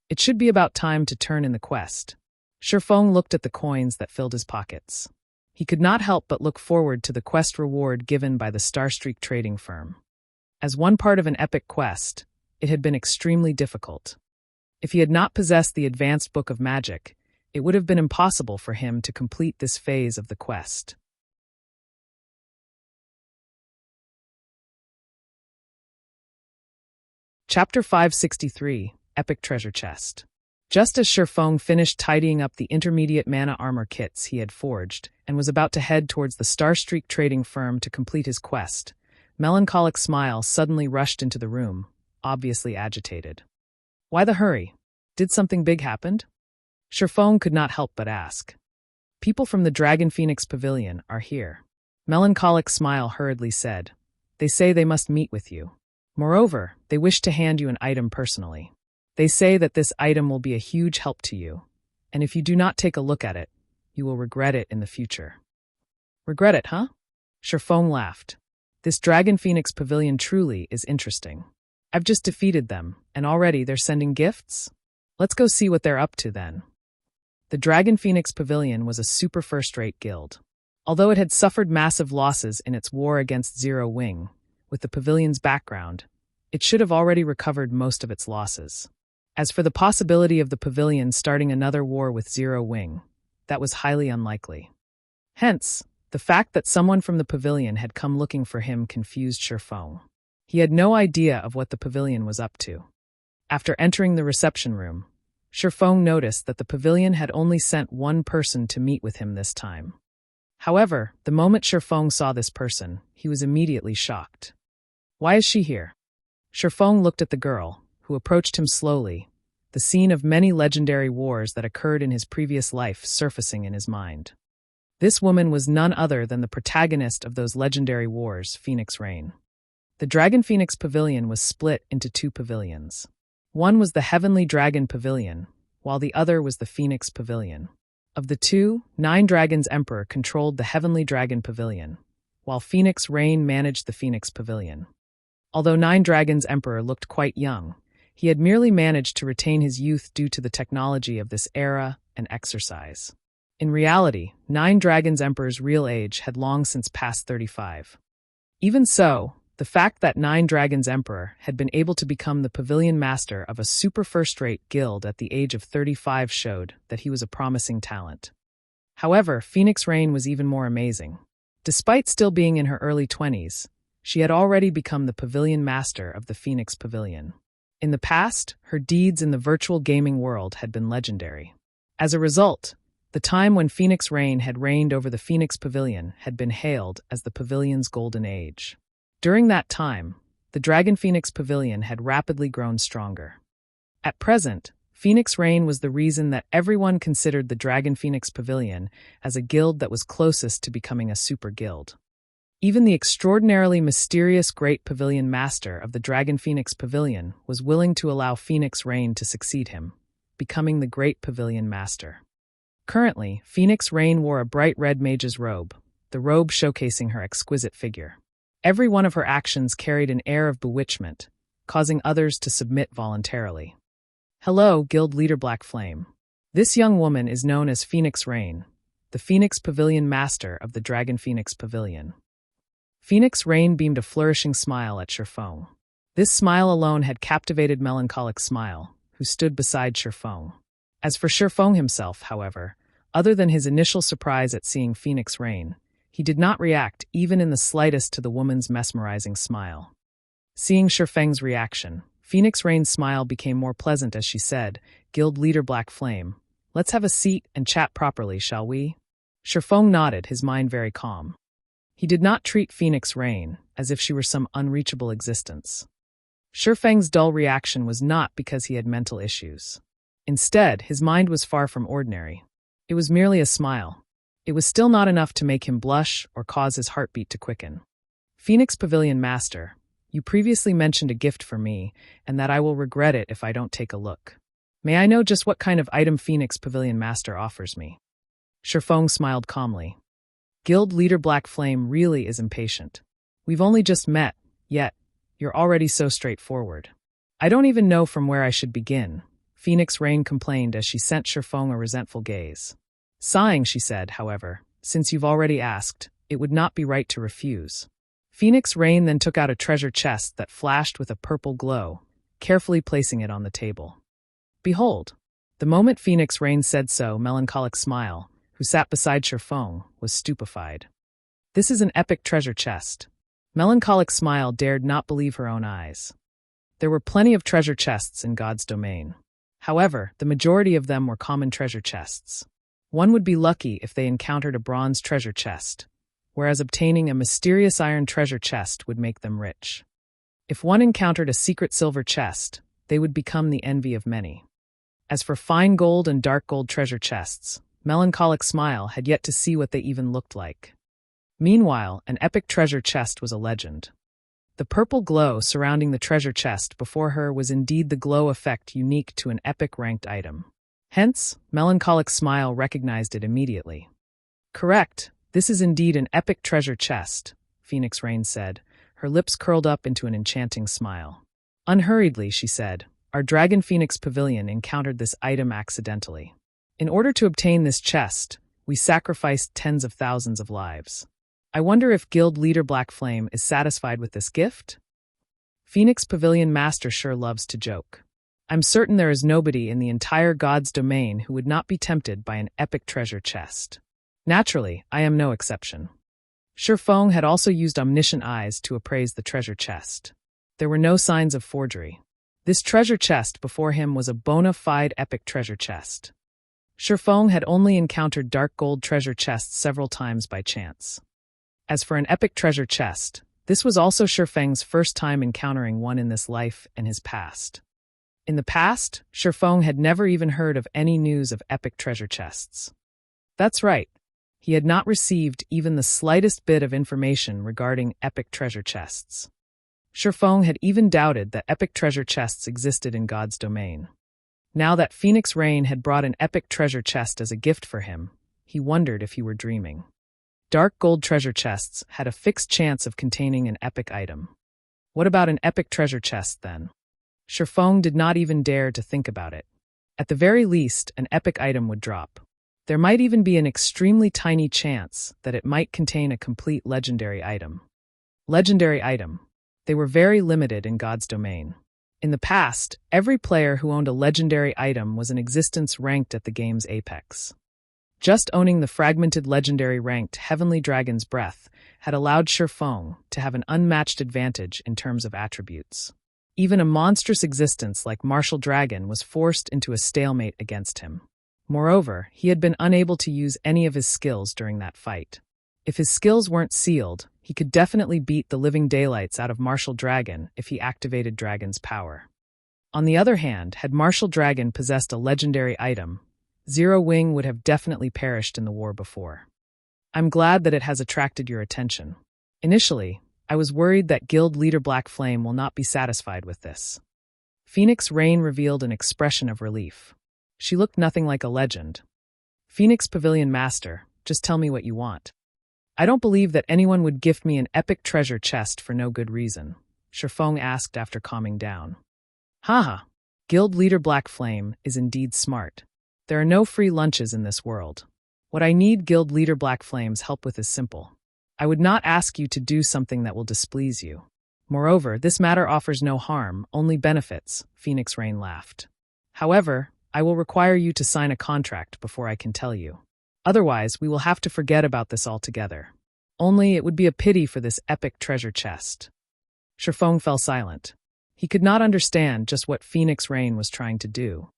It should be about time to turn in the quest. Shifeng looked at the coins that filled his pockets. He could not help but look forward to the quest reward given by the Starstreak trading firm. As one part of an epic quest, it had been extremely difficult. If he had not possessed the advanced book of magic, it would have been impossible for him to complete this phase of the quest. Chapter 563, Epic Treasure Chest. Just as Shifeng finished tidying up the intermediate mana armor kits he had forged and was about to head towards the Starstreak trading firm to complete his quest, Melancholic Smile suddenly rushed into the room, obviously agitated. Why the hurry? Did something big happen? Shifeng could not help but ask. People from the Dragon Phoenix Pavilion are here. Melancholic Smile hurriedly said. They say they must meet with you. Moreover, they wish to hand you an item personally. They say that this item will be a huge help to you, and if you do not take a look at it, you will regret it in the future. Regret it, huh? Sherfong laughed. This Dragon Phoenix Pavilion truly is interesting. I've just defeated them, and already they're sending gifts? Let's go see what they're up to then. The Dragon Phoenix Pavilion was a super first-rate guild. Although it had suffered massive losses in its war against Zero Wing, with the pavilion's background, it should have already recovered most of its losses. As for the possibility of the pavilion starting another war with Zero Wing, that was highly unlikely. Hence, the fact that someone from the pavilion had come looking for him confused Sherfong. He had no idea of what the pavilion was up to. After entering the reception room, Sherfong noticed that the pavilion had only sent one person to meet with him this time. However, the moment Sherfong saw this person, he was immediately shocked. Why is she here? Sherfong looked at the girl, who approached him slowly, the scene of many legendary wars that occurred in his previous life surfacing in his mind. This woman was none other than the protagonist of those legendary wars, Phoenix Rain. The Dragon Phoenix Pavilion was split into two pavilions. One was the Heavenly Dragon Pavilion, while the other was the Phoenix Pavilion. Of the two, Nine Dragons Emperor controlled the Heavenly Dragon Pavilion, while Phoenix Rain managed the Phoenix Pavilion. Although Nine Dragons Emperor looked quite young, he had merely managed to retain his youth due to the technology of this era and exercise. In reality, Nine Dragons Emperor's real age had long since passed 35. Even so, the fact that Nine Dragons Emperor had been able to become the pavilion master of a super first-rate guild at the age of 35 showed that he was a promising talent. However, Phoenix Rain was even more amazing. Despite still being in her early 20s, she had already become the pavilion master of the Phoenix Pavilion. In the past, her deeds in the virtual gaming world had been legendary. As a result, the time when Phoenix Rain had reigned over the Phoenix Pavilion had been hailed as the pavilion's golden age. During that time, the Dragon Phoenix Pavilion had rapidly grown stronger. At present, Phoenix Rain was the reason that everyone considered the Dragon Phoenix Pavilion as a guild that was closest to becoming a super guild. Even the extraordinarily mysterious Great Pavilion Master of the Dragon Phoenix Pavilion was willing to allow Phoenix Rain to succeed him, becoming the Great Pavilion Master. Currently, Phoenix Rain wore a bright red mage's robe, the robe showcasing her exquisite figure. Every one of her actions carried an air of bewitchment, causing others to submit voluntarily. Hello, Guild Leader Black Flame. This young woman is known as Phoenix Rain, the Phoenix Pavilion Master of the Dragon Phoenix Pavilion. Phoenix Rain beamed a flourishing smile at Sherfong. This smile alone had captivated Melancholic Smile, who stood beside Sherfong. As for Sherfong himself, however, other than his initial surprise at seeing Phoenix Rain, he did not react even in the slightest to the woman's mesmerizing smile. Seeing Sherfeng's reaction, Phoenix Rain's smile became more pleasant as she said, Guild Leader Black Flame, let's have a seat and chat properly, shall we? Sherfong nodded, his mind very calm. He did not treat Phoenix Rain as if she were some unreachable existence. Sherfeng's dull reaction was not because he had mental issues. Instead, his mind was far from ordinary. It was merely a smile. It was still not enough to make him blush or cause his heartbeat to quicken. Phoenix Pavilion Master, you previously mentioned a gift for me, and that I will regret it if I don't take a look. May I know just what kind of item Phoenix Pavilion Master offers me? Sherfong smiled calmly. Guild Leader Black Flame really is impatient. We've only just met, yet you're already so straightforward. I don't even know from where I should begin, Phoenix Rain complained as she sent Sherfong a resentful gaze. Sighing, she said, however, since you've already asked, it would not be right to refuse. Phoenix Rain then took out a treasure chest that flashed with a purple glow, carefully placing it on the table. Behold! The moment Phoenix Rain said so, Melancholic Smile, who sat beside Sherfong, was stupefied. This is an epic treasure chest. Melancholic Smile dared not believe her own eyes. There were plenty of treasure chests in God's domain. However, the majority of them were common treasure chests. One would be lucky if they encountered a bronze treasure chest, whereas obtaining a mysterious iron treasure chest would make them rich. If one encountered a secret silver chest, they would become the envy of many. As for fine gold and dark gold treasure chests, Melancholic Smile had yet to see what they even looked like. Meanwhile, an epic treasure chest was a legend. The purple glow surrounding the treasure chest before her was indeed the glow effect unique to an epic ranked item. Hence, Melancholic Smile recognized it immediately. Correct, this is indeed an epic treasure chest, Phoenix Rain said, her lips curled up into an enchanting smile. Unhurriedly, she said, our Dragon Phoenix Pavilion encountered this item accidentally. In order to obtain this chest, we sacrificed tens of thousands of lives. I wonder if Guild Leader Black Flame is satisfied with this gift? Phoenix Pavilion Master sure loves to joke. I'm certain there is nobody in the entire God's domain who would not be tempted by an epic treasure chest. Naturally, I am no exception. Shifeng had also used omniscient eyes to appraise the treasure chest. There were no signs of forgery. This treasure chest before him was a bona fide epic treasure chest. Shifeng had only encountered dark gold treasure chests several times by chance. As for an epic treasure chest, this was also Shifeng's first time encountering one in this life and his past. In the past, Shifeng had never even heard of any news of epic treasure chests. That's right. He had not received even the slightest bit of information regarding epic treasure chests. Shifeng had even doubted that epic treasure chests existed in God's domain. Now that Phoenix Rain had brought an epic treasure chest as a gift for him, he wondered if he were dreaming. Dark gold treasure chests had a fixed chance of containing an epic item. What about an epic treasure chest, then? Shifeng did not even dare to think about it. At the very least, an epic item would drop. There might even be an extremely tiny chance that it might contain a complete legendary item. Legendary item. They were very limited in God's domain. In the past, every player who owned a legendary item was in existence ranked at the game's apex. Just owning the fragmented legendary ranked Heavenly Dragon's Breath had allowed Shifeng to have an unmatched advantage in terms of attributes. Even a monstrous existence like Martial Dragon was forced into a stalemate against him. Moreover, he had been unable to use any of his skills during that fight. If his skills weren't sealed, he could definitely beat the living daylights out of Martial Dragon if he activated Dragon's power. On the other hand, had Martial Dragon possessed a legendary item, Zero Wing would have definitely perished in the war before. I'm glad that it has attracted your attention. Initially, I was worried that Guild Leader Black Flame will not be satisfied with this. Phoenix Rain revealed an expression of relief. She looked nothing like a legend. Phoenix Pavilion Master, just tell me what you want. I don't believe that anyone would gift me an epic treasure chest for no good reason, Shifeng asked after calming down. Haha, Guild Leader Black Flame is indeed smart. There are no free lunches in this world. What I need Guild Leader Black Flame's help with is simple. I would not ask you to do something that will displease you. Moreover, this matter offers no harm, only benefits, Phoenix Rain laughed. However, I will require you to sign a contract before I can tell you. Otherwise, we will have to forget about this altogether. Only it would be a pity for this epic treasure chest. Shifeng fell silent. He could not understand just what Phoenix Rain was trying to do.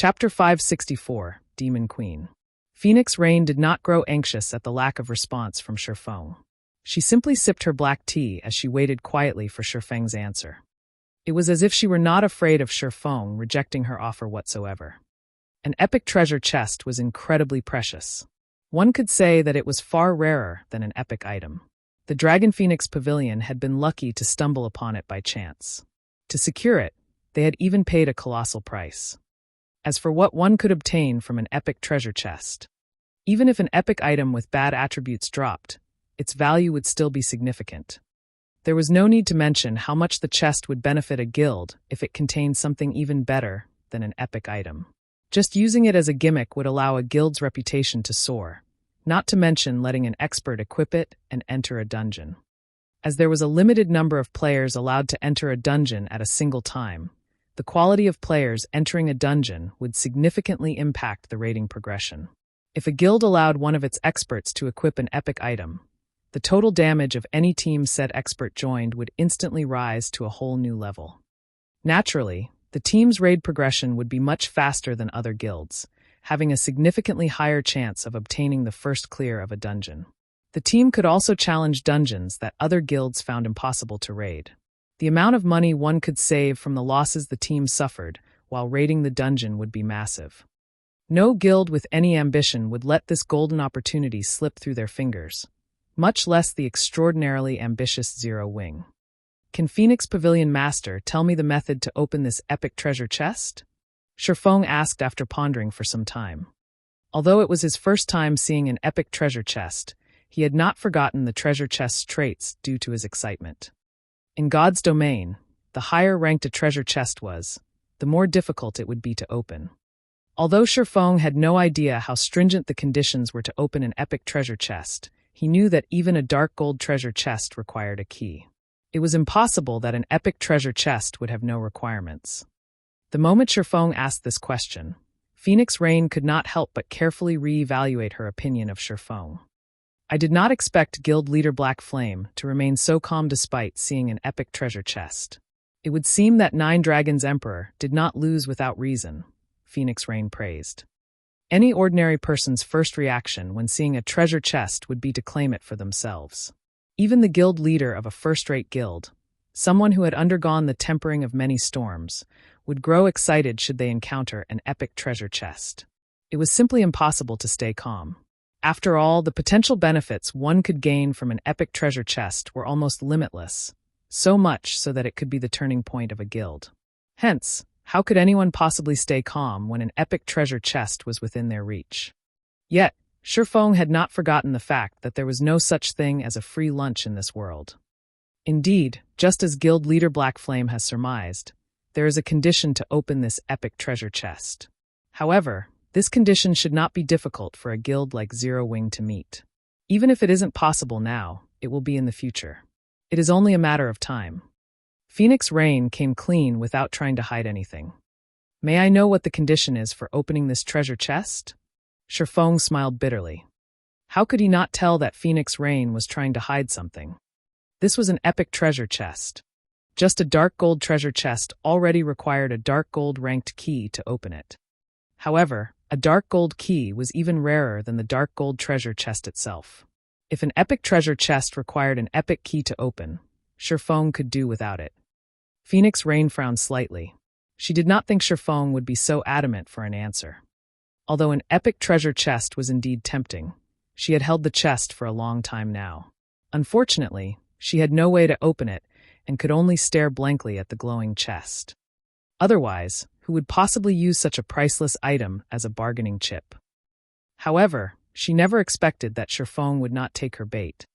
Chapter 564, Demon Queen. Phoenix Rain did not grow anxious at the lack of response from Shifeng. She simply sipped her black tea as she waited quietly for Shifeng's answer. It was as if she were not afraid of Shifeng rejecting her offer whatsoever. An epic treasure chest was incredibly precious. One could say that it was far rarer than an epic item. The Dragon Phoenix Pavilion had been lucky to stumble upon it by chance. To secure it, they had even paid a colossal price. As for what one could obtain from an epic treasure chest, even if an epic item with bad attributes dropped, its value would still be significant. There was no need to mention how much the chest would benefit a guild if it contained something even better than an epic item. Just using it as a gimmick would allow a guild's reputation to soar, not to mention letting an expert equip it and enter a dungeon. As there was a limited number of players allowed to enter a dungeon at a single time, the quality of players entering a dungeon would significantly impact the rating progression. If a guild allowed one of its experts to equip an epic item, the total damage of any team said expert joined would instantly rise to a whole new level. Naturally, the team's raid progression would be much faster than other guilds, having a significantly higher chance of obtaining the first clear of a dungeon. The team could also challenge dungeons that other guilds found impossible to raid. The amount of money one could save from the losses the team suffered while raiding the dungeon would be massive. No guild with any ambition would let this golden opportunity slip through their fingers, much less the extraordinarily ambitious Zero Wing. Can Phoenix Pavilion Master tell me the method to open this epic treasure chest? Shifeng asked after pondering for some time. Although it was his first time seeing an epic treasure chest, he had not forgotten the treasure chest's traits due to his excitement. In God's domain, the higher ranked a treasure chest was, the more difficult it would be to open. Although Shifeng had no idea how stringent the conditions were to open an epic treasure chest, he knew that even a dark gold treasure chest required a key. It was impossible that an epic treasure chest would have no requirements. The moment Shifeng asked this question, Phoenix Rain could not help but carefully re-evaluate her opinion of Shifeng. I did not expect Guild Leader Black Flame to remain so calm despite seeing an epic treasure chest. It would seem that Nine Dragons Emperor did not lose without reason, Phoenix Rain praised. Any ordinary person's first reaction when seeing a treasure chest would be to claim it for themselves. Even the guild leader of a first-rate guild, someone who had undergone the tempering of many storms, would grow excited should they encounter an epic treasure chest. It was simply impossible to stay calm. After all, the potential benefits one could gain from an epic treasure chest were almost limitless, so much so that it could be the turning point of a guild. Hence, how could anyone possibly stay calm when an epic treasure chest was within their reach? Yet, Shifeng had not forgotten the fact that there was no such thing as a free lunch in this world. Indeed, just as Guild Leader Black Flame has surmised, there is a condition to open this epic treasure chest. However, this condition should not be difficult for a guild like Zero Wing to meet. Even if it isn't possible now, it will be in the future. It is only a matter of time. Phoenix Rain came clean without trying to hide anything. May I know what the condition is for opening this treasure chest? Shifeng smiled bitterly. How could he not tell that Phoenix Rain was trying to hide something? This was an epic treasure chest. Just a dark gold treasure chest already required a dark gold ranked key to open it. However, a dark gold key was even rarer than the dark gold treasure chest itself. If an epic treasure chest required an epic key to open, Shifeng could do without it. Phoenix Rain frowned slightly. She did not think Shifeng would be so adamant for an answer. Although an epic treasure chest was indeed tempting, she had held the chest for a long time now. Unfortunately, she had no way to open it and could only stare blankly at the glowing chest. Otherwise, who would possibly use such a priceless item as a bargaining chip? However, she never expected that Shifeng would not take her bait.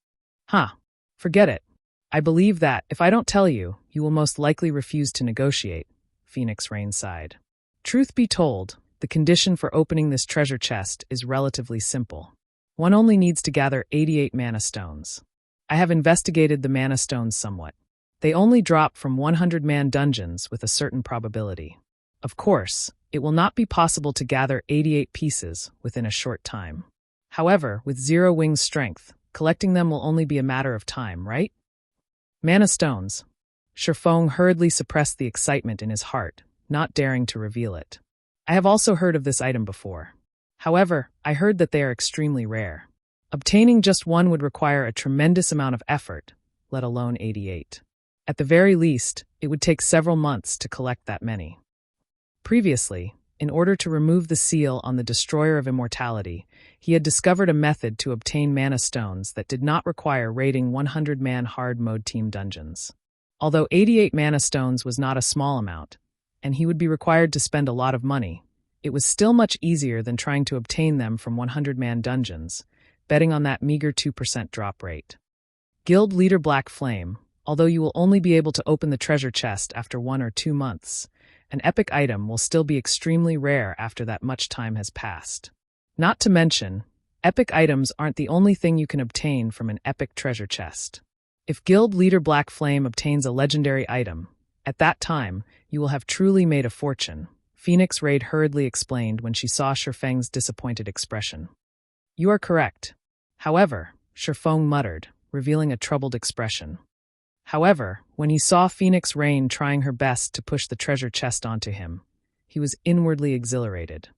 Forget it. I believe that, if I don't tell you, you will most likely refuse to negotiate, Phoenix Rain sighed. Truth be told, the condition for opening this treasure chest is relatively simple. One only needs to gather 88 mana stones. I have investigated the mana stones somewhat. They only drop from 100-man dungeons with a certain probability. Of course, it will not be possible to gather 88 pieces within a short time. However, with Zero Wing's strength, collecting them will only be a matter of time, right? Mana stones. Shifeng hurriedly suppressed the excitement in his heart, not daring to reveal it. I have also heard of this item before. However, I heard that they are extremely rare. Obtaining just one would require a tremendous amount of effort, let alone 88. At the very least, it would take several months to collect that many. Previously, in order to remove the seal on the Destroyer of Immortality, he had discovered a method to obtain mana stones that did not require raiding 100-man hard mode team dungeons. Although 88 mana stones was not a small amount, and he would be required to spend a lot of money, it was still much easier than trying to obtain them from 100-man dungeons, betting on that meager 2% drop rate. Guild Leader Black Flame, although you will only be able to open the treasure chest after 1 or 2 months, an epic item will still be extremely rare after that much time has passed. Not to mention, epic items aren't the only thing you can obtain from an epic treasure chest. If Guild Leader Black Flame obtains a legendary item, at that time, you will have truly made a fortune, Phoenix Raid hurriedly explained when she saw Shifeng's disappointed expression. You are correct. However, Shifeng muttered, revealing a troubled expression. However, when he saw Phoenix Rain trying her best to push the treasure chest onto him, he was inwardly exhilarated.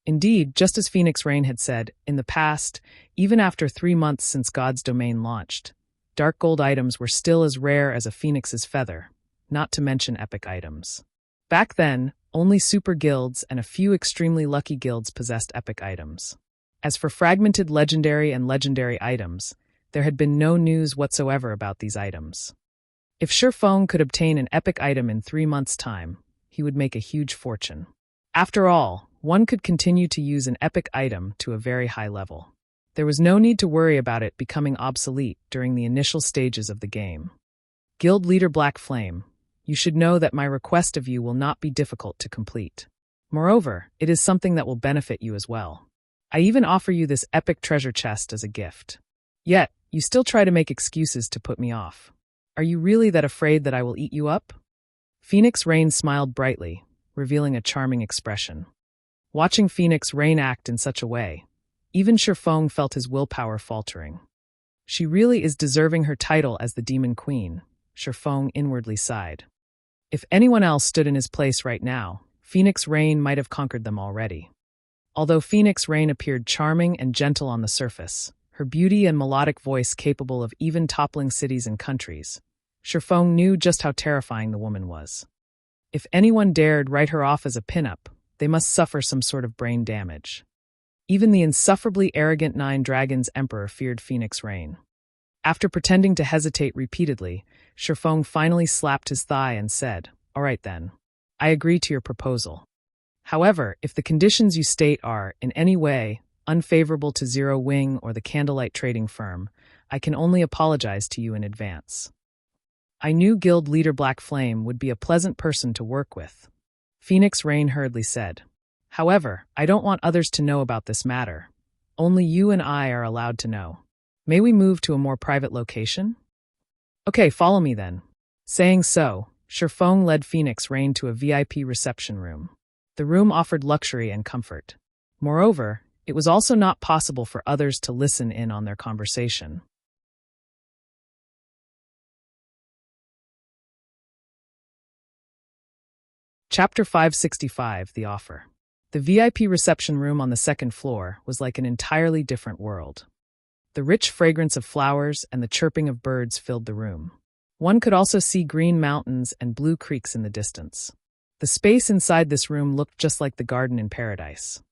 Indeed, just as Phoenix Rain had said, in the past, even after 3 months since God's Domain launched, dark gold items were still as rare as a phoenix's feather, not to mention epic items. Back then, Only super guilds and a few extremely lucky guilds possessed epic items. As for fragmented legendary and legendary items, there had been no news whatsoever about these items. If Shifeng could obtain an epic item in 3 months' time, he would make a huge fortune. After all, one could continue to use an epic item to a very high level. There was no need to worry about it becoming obsolete during the initial stages of the game. Guild Leader Black Flame, you should know that my request of you will not be difficult to complete. Moreover, it is something that will benefit you as well. I even offer you this epic treasure chest as a gift. Yet, you still try to make excuses to put me off. Are you really that afraid that I will eat you up? Phoenix Rain smiled brightly, revealing a charming expression. Watching Phoenix Rain act in such a way, even Shifeng felt his willpower faltering. She really is deserving her title as the Demon Queen, Shifeng inwardly sighed. If anyone else stood in his place right now, Phoenix Rain might have conquered them already. Although Phoenix Rain appeared charming and gentle on the surface, her beauty and melodic voice capable of even toppling cities and countries, Shifeng knew just how terrifying the woman was. If anyone dared write her off as a pinup, they must suffer some sort of brain damage. Even the insufferably arrogant 9 Dragons Emperor feared Phoenix Rain. After pretending to hesitate repeatedly, Shifeng finally slapped his thigh and said, "All right then. I agree to your proposal. However, if the conditions you state are, in any way, unfavorable to Zero Wing or the Candlelight Trading Firm, I can only apologize to you in advance." I knew Guild Leader Black Flame would be a pleasant person to work with, Phoenix Rain hurriedly said. However, I don't want others to know about this matter. Only you and I are allowed to know. May we move to a more private location? Okay, follow me then. Saying so, Shifeng led Phoenix Rain to a VIP reception room. The room offered luxury and comfort. Moreover, it was also not possible for others to listen in on their conversation. Chapter 565, The Offer. The VIP reception room on the 2nd floor was like an entirely different world. The rich fragrance of flowers and the chirping of birds filled the room. One could also see green mountains and blue creeks in the distance. The space inside this room looked just like the garden in paradise.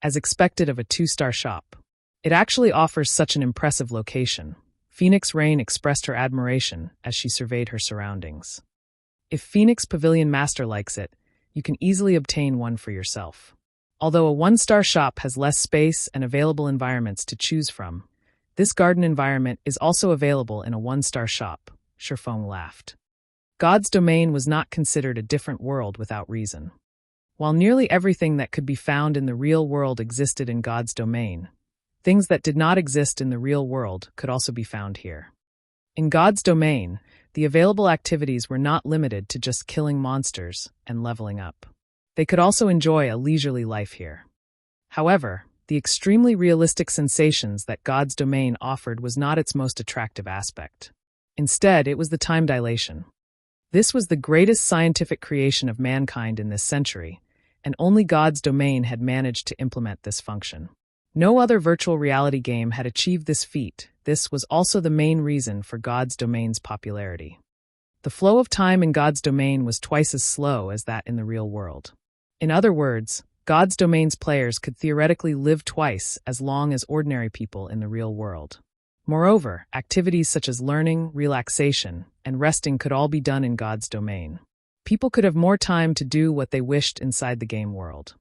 As expected of a 2-star shop. It actually offers such an impressive location. Phoenix Rain expressed her admiration as she surveyed her surroundings. If Phoenix Pavilion Master likes it, you can easily obtain one for yourself. Although a 1-star shop has less space and available environments to choose from, this garden environment is also available in a 1-star shop, Shifeng laughed. God's domain was not considered a different world without reason. While nearly everything that could be found in the real world existed in God's domain, things that did not exist in the real world could also be found here. In God's domain, the available activities were not limited to just killing monsters and leveling up. They could also enjoy a leisurely life here. However, the extremely realistic sensations that God's domain offered was not its most attractive aspect. Instead, it was the time dilation. This was the greatest scientific creation of mankind in this century, and only God's domain had managed to implement this function. No other virtual reality game had achieved this feat. This was also the main reason for God's domain's popularity. The flow of time in God's domain was twice as slow as that in the real world. In other words, God's domain's players could theoretically live twice as long as ordinary people in the real world. Moreover, activities such as learning, relaxation, and resting could all be done in God's domain. People could have more time to do what they wished inside the game world.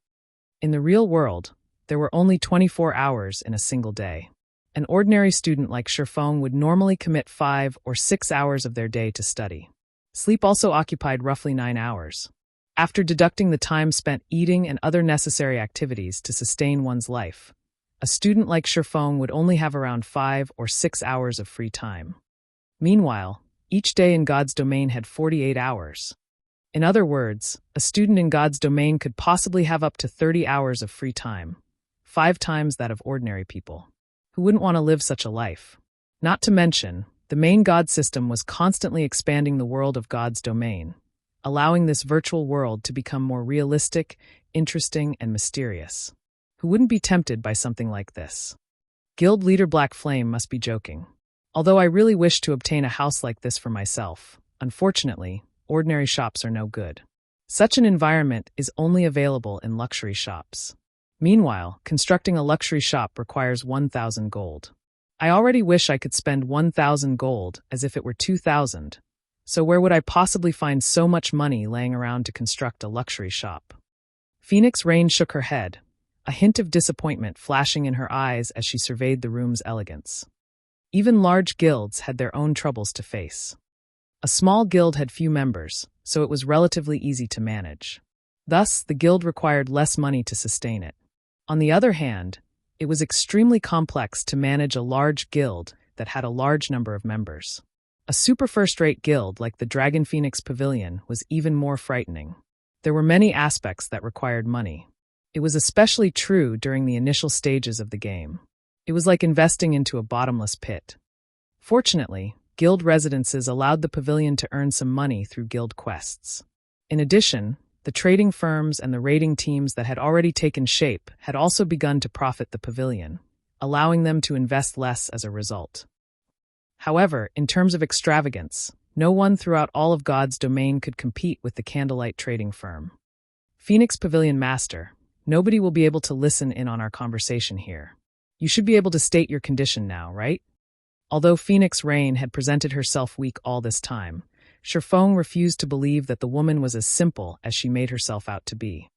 In the real world, there were only 24 hours in a single day. An ordinary student like Shifeng would normally commit 5 or 6 hours of their day to study. Sleep also occupied roughly 9 hours. After deducting the time spent eating and other necessary activities to sustain one's life, a student like Shifeng would only have around 5 or 6 hours of free time. Meanwhile, each day in God's domain had 48 hours. In other words, a student in God's domain could possibly have up to 30 hours of free time, 5 times that of ordinary people. Who wouldn't want to live such a life? Not to mention, the main God system was constantly expanding the world of God's domain, allowing this virtual world to become more realistic, interesting, and mysterious. Who wouldn't be tempted by something like this? Guild Leader Black Flame must be joking. Although I really wish to obtain a house like this for myself, unfortunately, ordinary shops are no good. Such an environment is only available in luxury shops. Meanwhile, constructing a luxury shop requires 1,000 gold. I already wish I could spend 1,000 gold as if it were 2,000. So where would I possibly find so much money laying around to construct a luxury shop? Phoenix Rain shook her head, a hint of disappointment flashing in her eyes as she surveyed the room's elegance. Even large guilds had their own troubles to face. A small guild had few members, so it was relatively easy to manage. Thus, the guild required less money to sustain it. On the other hand, it was extremely complex to manage a large guild that had a large number of members. A super first-rate guild like the Dragon Phoenix Pavilion was even more frightening. There were many aspects that required money. It was especially true during the initial stages of the game. It was like investing into a bottomless pit. Fortunately, guild residences allowed the pavilion to earn some money through guild quests. In addition, the trading firms and the raiding teams that had already taken shape had also begun to profit the pavilion, allowing them to invest less as a result. However, in terms of extravagance, no one throughout all of God's domain could compete with the Candlelight trading firm. Phoenix Pavilion Master, nobody will be able to listen in on our conversation here. You should be able to state your condition now, right? Although Phoenix Rain had presented herself weak all this time, Sherfong refused to believe that the woman was as simple as she made herself out to be.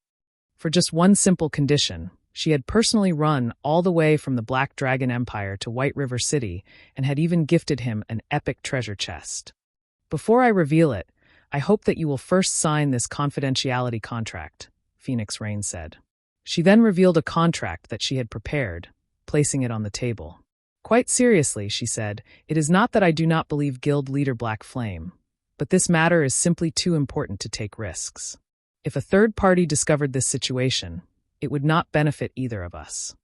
For just one simple condition, she had personally run all the way from the Black Dragon Empire to White River City and had even gifted him an epic treasure chest. Before I reveal it, I hope that you will first sign this confidentiality contract, Phoenix Rain said. She then revealed a contract that she had prepared, placing it on the table. Quite seriously, she said, it is not that I do not believe Guild Leader Black Flame, but this matter is simply too important to take risks. If a third party discovered this situation, it would not benefit either of us.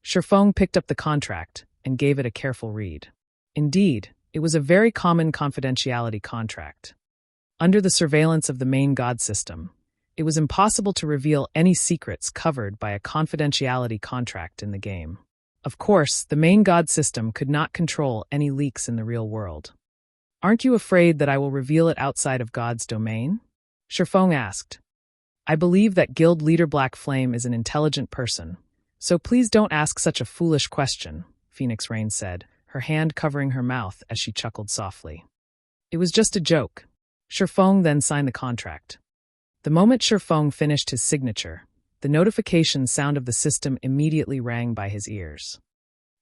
Sherfong picked up the contract and gave it a careful read. Indeed, it was a very common confidentiality contract. Under the surveillance of the main god system, it was impossible to reveal any secrets covered by a confidentiality contract in the game. Of course, the main god system could not control any leaks in the real world. Aren't you afraid that I will reveal it outside of God's domain? Sherfong asked. I believe that Guild Leader Black Flame is an intelligent person, so please don't ask such a foolish question, Phoenix Rain said, her hand covering her mouth as she chuckled softly. It was just a joke. Sherfong then signed the contract. The moment Sherfong finished his signature, the notification sound of the system immediately rang by his ears.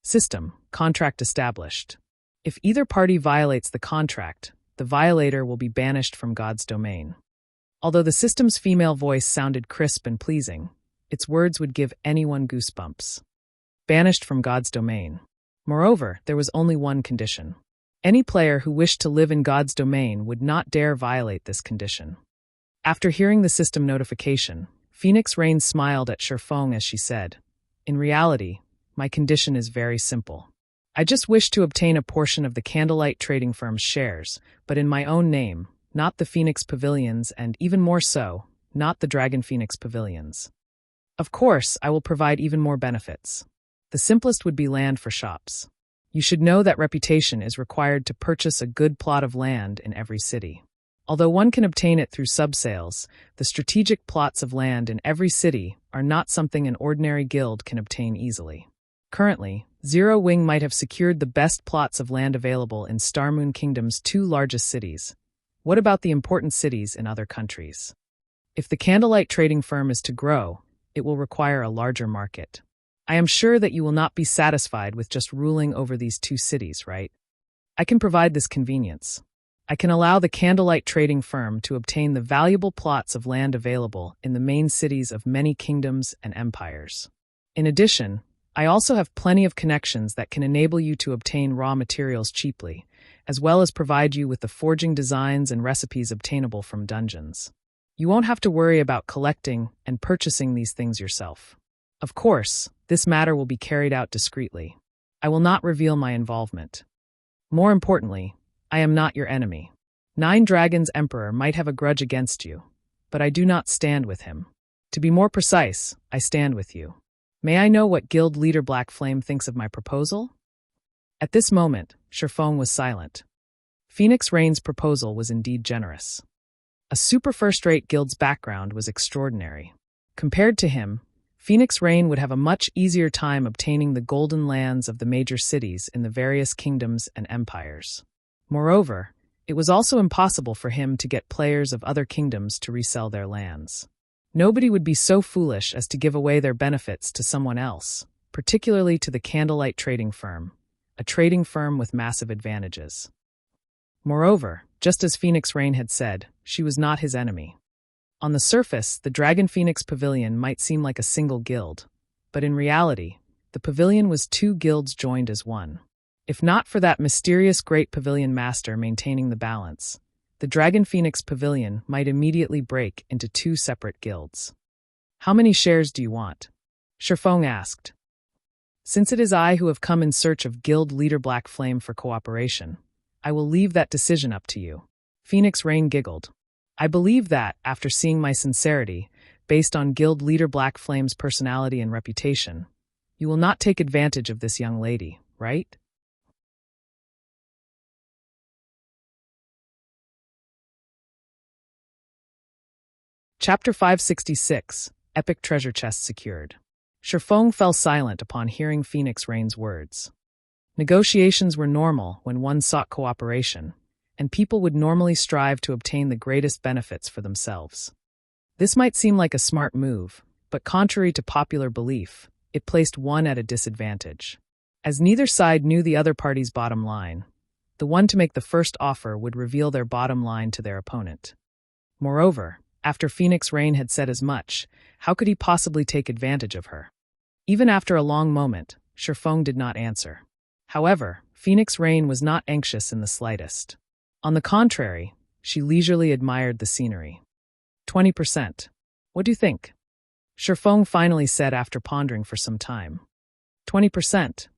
System, contract established. If either party violates the contract, the violator will be banished from God's domain. Although the system's female voice sounded crisp and pleasing, its words would give anyone goosebumps. Banished from God's domain. Moreover, there was only one condition. Any player who wished to live in God's domain would not dare violate this condition. After hearing the system notification, Phoenix Rain smiled at Sherfong as she said, in reality, my condition is very simple. I just wish to obtain a portion of the Candlelight trading firm's shares, but in my own name, not the Phoenix Pavilions and, even more so, not the Dragon Phoenix Pavilions. Of course, I will provide even more benefits. The simplest would be land for shops. You should know that reputation is required to purchase a good plot of land in every city. Although one can obtain it through subsales, the strategic plots of land in every city are not something an ordinary guild can obtain easily. Currently, Zero Wing might have secured the best plots of land available in Starmoon Kingdom's 2 largest cities. What about the important cities in other countries? If the Candlelight trading firm is to grow, it will require a larger market. I am sure that you will not be satisfied with just ruling over these 2 cities, right? I can provide this convenience. I can allow the Candlelight trading firm to obtain the valuable plots of land available in the main cities of many kingdoms and empires. In addition, I also have plenty of connections that can enable you to obtain raw materials cheaply, as well as provide you with the forging designs and recipes obtainable from dungeons. You won't have to worry about collecting and purchasing these things yourself. Of course, this matter will be carried out discreetly. I will not reveal my involvement. More importantly, I am not your enemy. 9 Dragons Emperor might have a grudge against you, but I do not stand with him. To be more precise, I stand with you. May I know what Guild Leader Black Flame thinks of my proposal? At this moment, Sherfong was silent. Phoenix Rain's proposal was indeed generous. A super first-rate guild's background was extraordinary. Compared to him, Phoenix Rain would have a much easier time obtaining the golden lands of the major cities in the various kingdoms and empires. Moreover, it was also impossible for him to get players of other kingdoms to resell their lands. Nobody would be so foolish as to give away their benefits to someone else, particularly to the Candlelight Trading Firm, a trading firm with massive advantages. Moreover, just as Phoenix Rain had said, she was not his enemy. On the surface, the Dragon Phoenix Pavilion might seem like a single guild, but in reality, the pavilion was two guilds joined as one. If not for that mysterious Great Pavilion Master maintaining the balance, the Dragon Phoenix Pavilion might immediately break into two separate guilds. "How many shares do you want?" Shifeng asked. "Since it is I who have come in search of guild leader Black Flame for cooperation, I will leave that decision up to you." Phoenix Rain giggled. "I believe that, after seeing my sincerity, based on guild leader Black Flame's personality and reputation, you will not take advantage of this young lady, right?" Chapter 566, Epic Treasure Chest Secured. Shifeng fell silent upon hearing Phoenix Rain's words. Negotiations were normal when one sought cooperation, and people would normally strive to obtain the greatest benefits for themselves. This might seem like a smart move, but contrary to popular belief, it placed one at a disadvantage. As neither side knew the other party's bottom line, the one to make the first offer would reveal their bottom line to their opponent. Moreover, after Phoenix Rain had said as much, how could he possibly take advantage of her? Even after a long moment, Shifeng did not answer. However, Phoenix Rain was not anxious in the slightest. On the contrary, she leisurely admired the scenery. 20%. What do you think? Shifeng finally said after pondering for some time. 20%.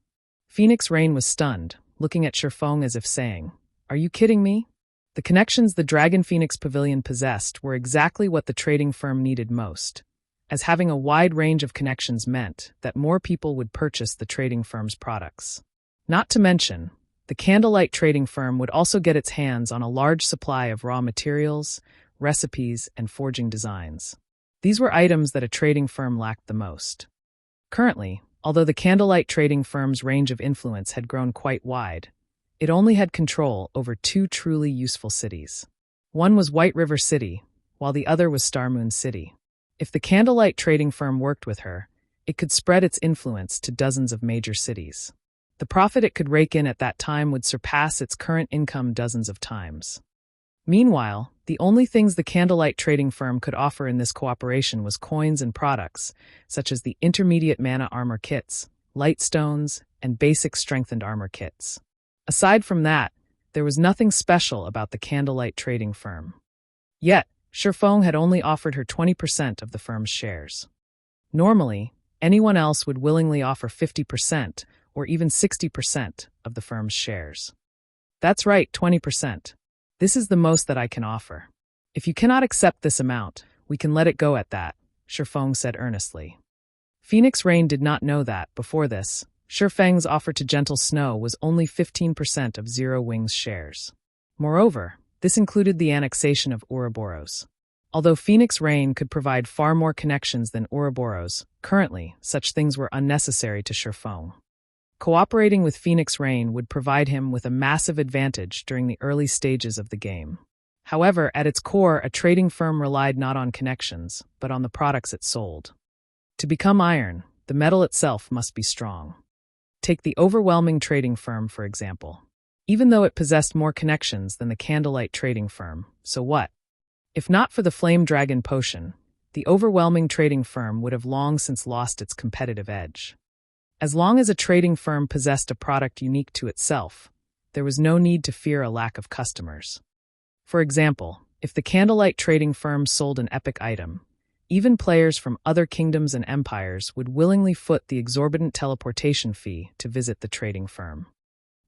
Phoenix Rain was stunned, looking at Shifeng as if saying, "Are you kidding me?" The connections the Dragon Phoenix Pavilion possessed were exactly what the trading firm needed most, as having a wide range of connections meant that more people would purchase the trading firm's products. Not to mention, the Candlelight Trading Firm would also get its hands on a large supply of raw materials, recipes, and forging designs. These were items that a trading firm lacked the most. Currently, although the Candlelight Trading Firm's range of influence had grown quite wide, it only had control over two truly useful cities. One was White River City, while the other was Star Moon City. If the Candlelight Trading Firm worked with her, it could spread its influence to dozens of major cities. The profit it could rake in at that time would surpass its current income dozens of times. Meanwhile, the only things the Candlelight Trading Firm could offer in this cooperation was coins and products, such as the intermediate mana armor kits, light stones, and basic strengthened armor kits. Aside from that, there was nothing special about the Candlelight Trading Firm. Yet, Shifeng had only offered her 20% of the firm's shares. Normally, anyone else would willingly offer 50%, or even 60% of the firm's shares. That's right, 20%. This is the most that I can offer. If you cannot accept this amount, we can let it go at that, Shifeng said earnestly. Phoenix Rain did not know that, before this, Shifeng's offer to Gentle Snow was only 15% of Zero Wing's shares. Moreover, this included the annexation of Ouroboros. Although Phoenix Rain could provide far more connections than Ouroboros, currently, such things were unnecessary to Shifeng. Cooperating with Phoenix Rain would provide him with a massive advantage during the early stages of the game. However, at its core, a trading firm relied not on connections, but on the products it sold. To become iron, the metal itself must be strong. Take the Overwhelming Trading Firm, for example. Even though it possessed more connections than the Candlelight Trading Firm, so what? If not for the Flame Dragon Potion, the Overwhelming Trading Firm would have long since lost its competitive edge. As long as a trading firm possessed a product unique to itself, there was no need to fear a lack of customers. For example, if the Candlelight Trading Firm sold an epic item, even players from other kingdoms and empires would willingly foot the exorbitant teleportation fee to visit the trading firm.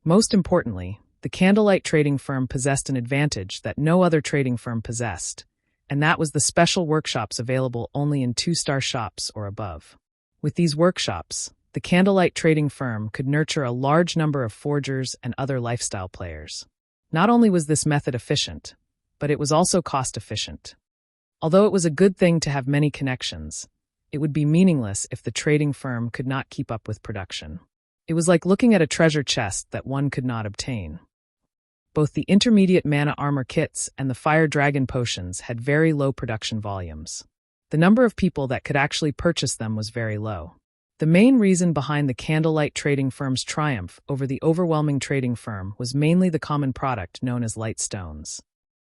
Most importantly, the Candlelight Trading Firm possessed an advantage that no other trading firm possessed, and that was the special workshops available only in 2-star shops or above. With these workshops, the Candlelight Trading Firm could nurture a large number of forgers and other lifestyle players. Not only was this method efficient, but it was also cost-efficient. Although it was a good thing to have many connections, it would be meaningless if the trading firm could not keep up with production. It was like looking at a treasure chest that one could not obtain. Both the intermediate mana armor kits and the fire dragon potions had very low production volumes. The number of people that could actually purchase them was very low. The main reason behind the candlelight trading firm's triumph over the overwhelming trading firm was mainly the common product known as light stones.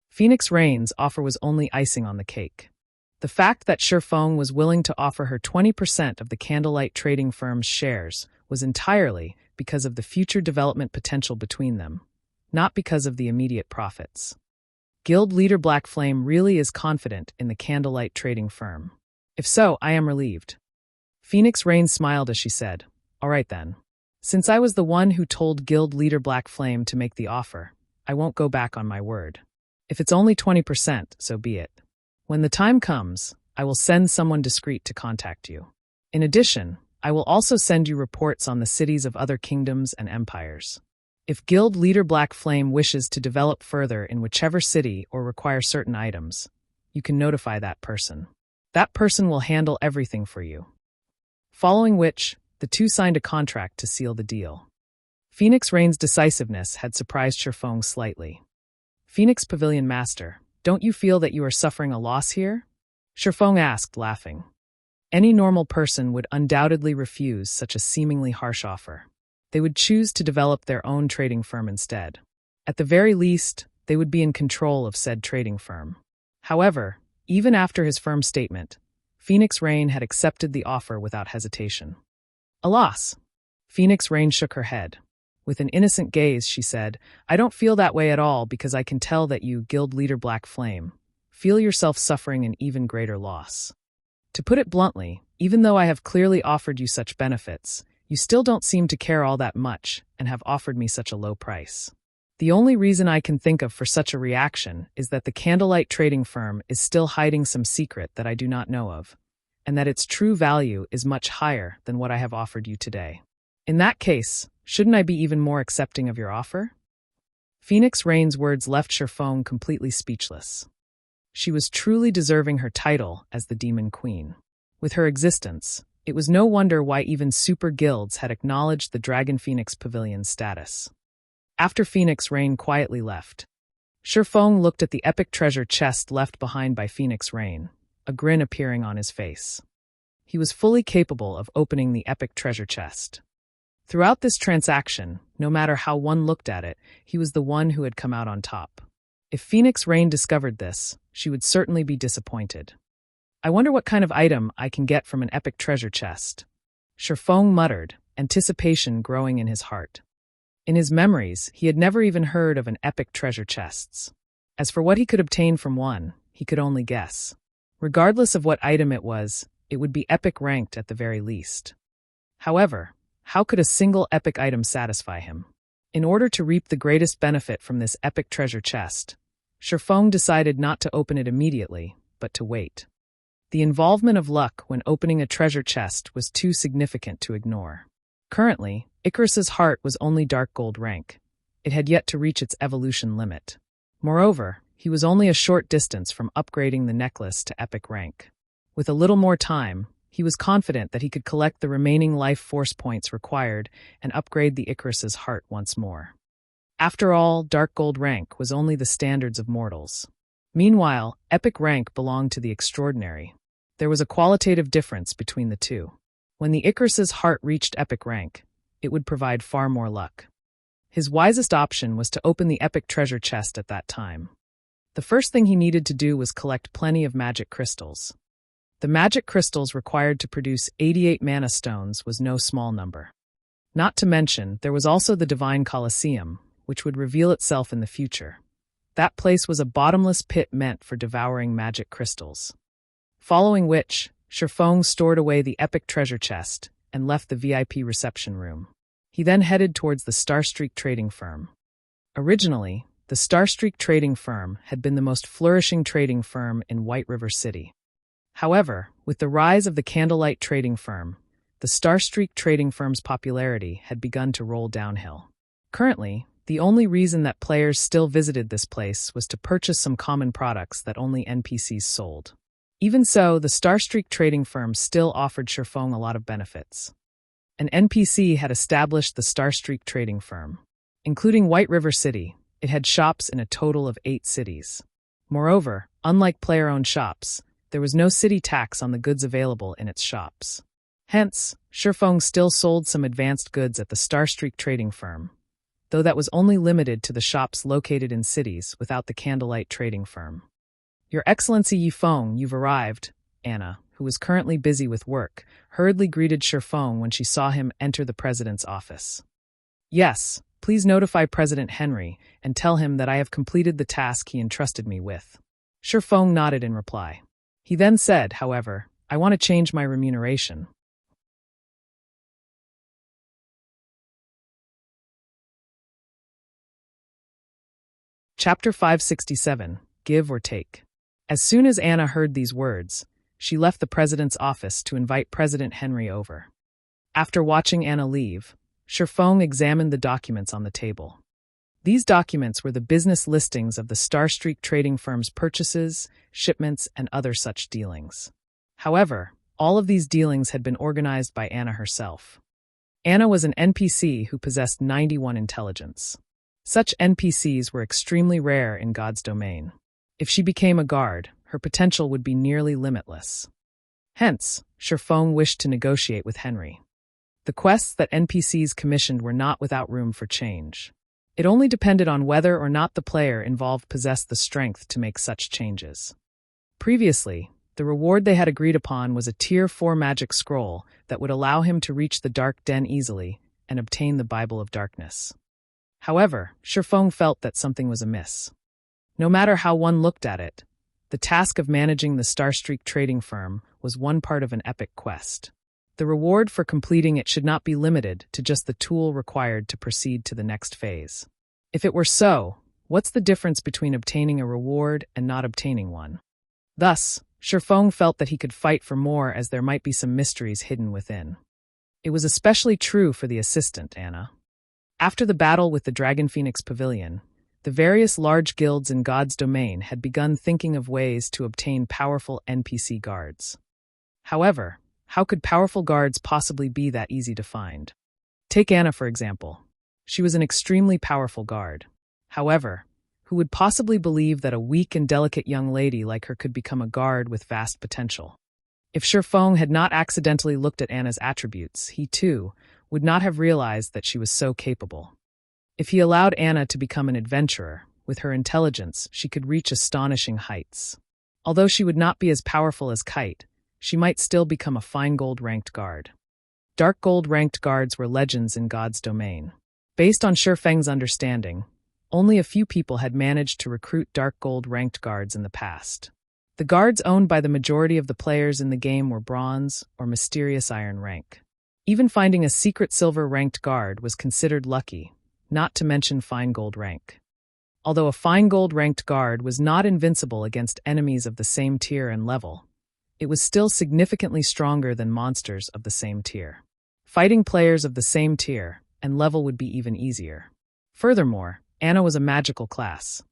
Phoenix Rain's offer was only icing on the cake. The fact that Shifeng was willing to offer her 20% of the candlelight trading firm's shares was entirely because of the future development potential between them, not because of the immediate profits. Guild leader Black Flame really is confident in the candlelight trading firm. If so, I am relieved. Phoenix Rain smiled as she said, "All right then. Since I was the one who told Guild leader Black Flame to make the offer, I won't go back on my word. If it's only 20%, so be it. When the time comes, I will send someone discreet to contact you. In addition, I will also send you reports on the cities of other kingdoms and empires. If Guild leader Black Flame wishes to develop further in whichever city or require certain items, you can notify that person. That person will handle everything for you." Following which, the two signed a contract to seal the deal. Phoenix Rain's decisiveness had surprised Shifeng slightly. "Phoenix Pavilion Master, don't you feel that you are suffering a loss here?" Shifeng asked, laughing. Any normal person would undoubtedly refuse such a seemingly harsh offer. They would choose to develop their own trading firm instead. At the very least, they would be in control of said trading firm. However, even after his firm statement, Phoenix Rain had accepted the offer without hesitation. "A loss." Phoenix Rain shook her head. With an innocent gaze, she said, "I don't feel that way at all because I can tell that you, Guild leader Black Flame, feel yourself suffering an even greater loss. To put it bluntly, even though I have clearly offered you such benefits, you still don't seem to care all that much and have offered me such a low price. The only reason I can think of for such a reaction is that the candlelight trading firm is still hiding some secret that I do not know of, and that its true value is much higher than what I have offered you today. In that case, shouldn't I be even more accepting of your offer?" Phoenix Rain's words left Shifeng completely speechless. She was truly deserving her title as the Demon Queen. With her existence, it was no wonder why even super guilds had acknowledged the Dragon Phoenix Pavilion's status. After Phoenix Rain quietly left, Shifeng looked at the epic treasure chest left behind by Phoenix Rain, a grin appearing on his face. He was fully capable of opening the epic treasure chest. Throughout this transaction, no matter how one looked at it, he was the one who had come out on top. If Phoenix Rain discovered this, she would certainly be disappointed. "I wonder what kind of item I can get from an epic treasure chest," Shifeng muttered, anticipation growing in his heart. In his memories, he had never even heard of an epic treasure chests. As for what he could obtain from one, he could only guess. Regardless of what item it was, it would be epic ranked at the very least. However, how could a single epic item satisfy him? In order to reap the greatest benefit from this epic treasure chest, Shifeng decided not to open it immediately, but to wait. The involvement of luck when opening a treasure chest was too significant to ignore. Currently, Icarus's heart was only dark gold rank. It had yet to reach its evolution limit. Moreover, he was only a short distance from upgrading the necklace to epic rank. With a little more time, he was confident that he could collect the remaining life force points required and upgrade the Icarus's heart once more. After all, dark gold rank was only the standards of mortals. Meanwhile, epic rank belonged to the extraordinary. There was a qualitative difference between the two. When the Icarus's heart reached epic rank, it would provide far more luck. His wisest option was to open the epic treasure chest at that time. The first thing he needed to do was collect plenty of magic crystals. The magic crystals required to produce 88 mana stones was no small number. Not to mention, there was also the divine Colosseum, which would reveal itself in the future. That place was a bottomless pit meant for devouring magic crystals. Following which, Shifeng stored away the epic treasure chest and left the VIP reception room. He then headed towards the Starstreak trading firm. Originally, the Starstreak trading firm had been the most flourishing trading firm in White River City. However, with the rise of the Candlelight trading firm, the Starstreak trading firm's popularity had begun to roll downhill. Currently, The only reason that players still visited this place was to purchase some common products that only NPCs sold. Even so, the Starstreak trading firm still offered Shifeng a lot of benefits. An NPC had established the Starstreak trading firm. Including White River City, it had shops in a total of 8 cities. Moreover, unlike player-owned shops, there was no city tax on the goods available in its shops. Hence, Shifeng still sold some advanced goods at the Starstreak trading firm, though that was only limited to the shops located in cities without the Candlelight trading firm. Your Excellency Yifeng, you've arrived, Anna, who was currently busy with work, hurriedly greeted Shifeng when she saw him enter the president's office. Yes, please notify President Henry and tell him that I have completed the task he entrusted me with. Shifeng nodded in reply. He then said, however, I want to change my remuneration. Chapter 567, Give or Take. As soon as Anna heard these words, she left the president's office to invite President Henry over. After watching Anna leave, Shifeng examined the documents on the table. These documents were the business listings of the Starstreak trading firm's purchases, shipments, and other such dealings. However, all of these dealings had been organized by Anna herself. Anna was an NPC who possessed 91 intelligence. Such NPCs were extremely rare in God's domain. If she became a guard, her potential would be nearly limitless. Hence, Shifeng wished to negotiate with Henry. The quests that NPCs commissioned were not without room for change. It only depended on whether or not the player involved possessed the strength to make such changes. Previously, the reward they had agreed upon was a Tier 4 magic scroll that would allow him to reach the Dark Den easily and obtain the Bible of Darkness. However, Shifeng felt that something was amiss. No matter how one looked at it, the task of managing the Starstreak trading firm was one part of an epic quest. The reward for completing it should not be limited to just the tool required to proceed to the next phase. If it were so, what's the difference between obtaining a reward and not obtaining one? Thus, Shifeng felt that he could fight for more as there might be some mysteries hidden within. It was especially true for the assistant, Anna. After the battle with the Dragon Phoenix Pavilion, the various large guilds in God's domain had begun thinking of ways to obtain powerful NPC guards. However, how could powerful guards possibly be that easy to find? Take Anna, for example. She was an extremely powerful guard. However, who would possibly believe that a weak and delicate young lady like her could become a guard with vast potential? If Shifeng had not accidentally looked at Anna's attributes, he too would not have realized that she was so capable. If he allowed Anna to become an adventurer, with her intelligence, she could reach astonishing heights. Although she would not be as powerful as Kite, she might still become a fine gold ranked guard. Dark gold ranked guards were legends in God's domain. Based on Shifeng's understanding, only a few people had managed to recruit dark gold ranked guards in the past. The guards owned by the majority of the players in the game were bronze or mysterious iron rank. Even finding a secret silver ranked guard was considered lucky, not to mention fine gold rank. Although a fine gold ranked guard was not invincible against enemies of the same tier and level, it was still significantly stronger than monsters of the same tier. Fighting players of the same tier and level would be even easier. Furthermore, Anna was a magical class.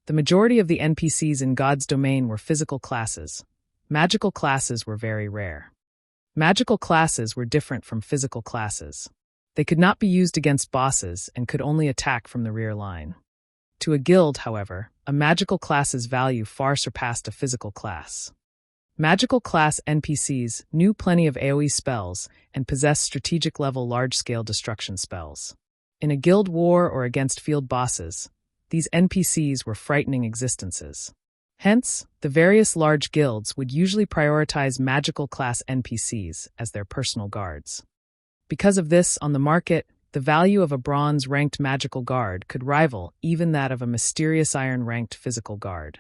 The majority of the NPCs in God's domain were physical classes. Magical classes were very rare. Magical classes were different from physical classes. They could not be used against bosses and could only attack from the rear line. To a guild, however, a magical class's value far surpassed a physical class. Magical class NPCs knew plenty of AoE spells and possessed strategic-level large-scale destruction spells. In a guild war or against field bosses, these NPCs were frightening existences. Hence, the various large guilds would usually prioritize magical class NPCs as their personal guards. Because of this, on the market, the value of a bronze-ranked magical guard could rival even that of a mysterious iron-ranked physical guard.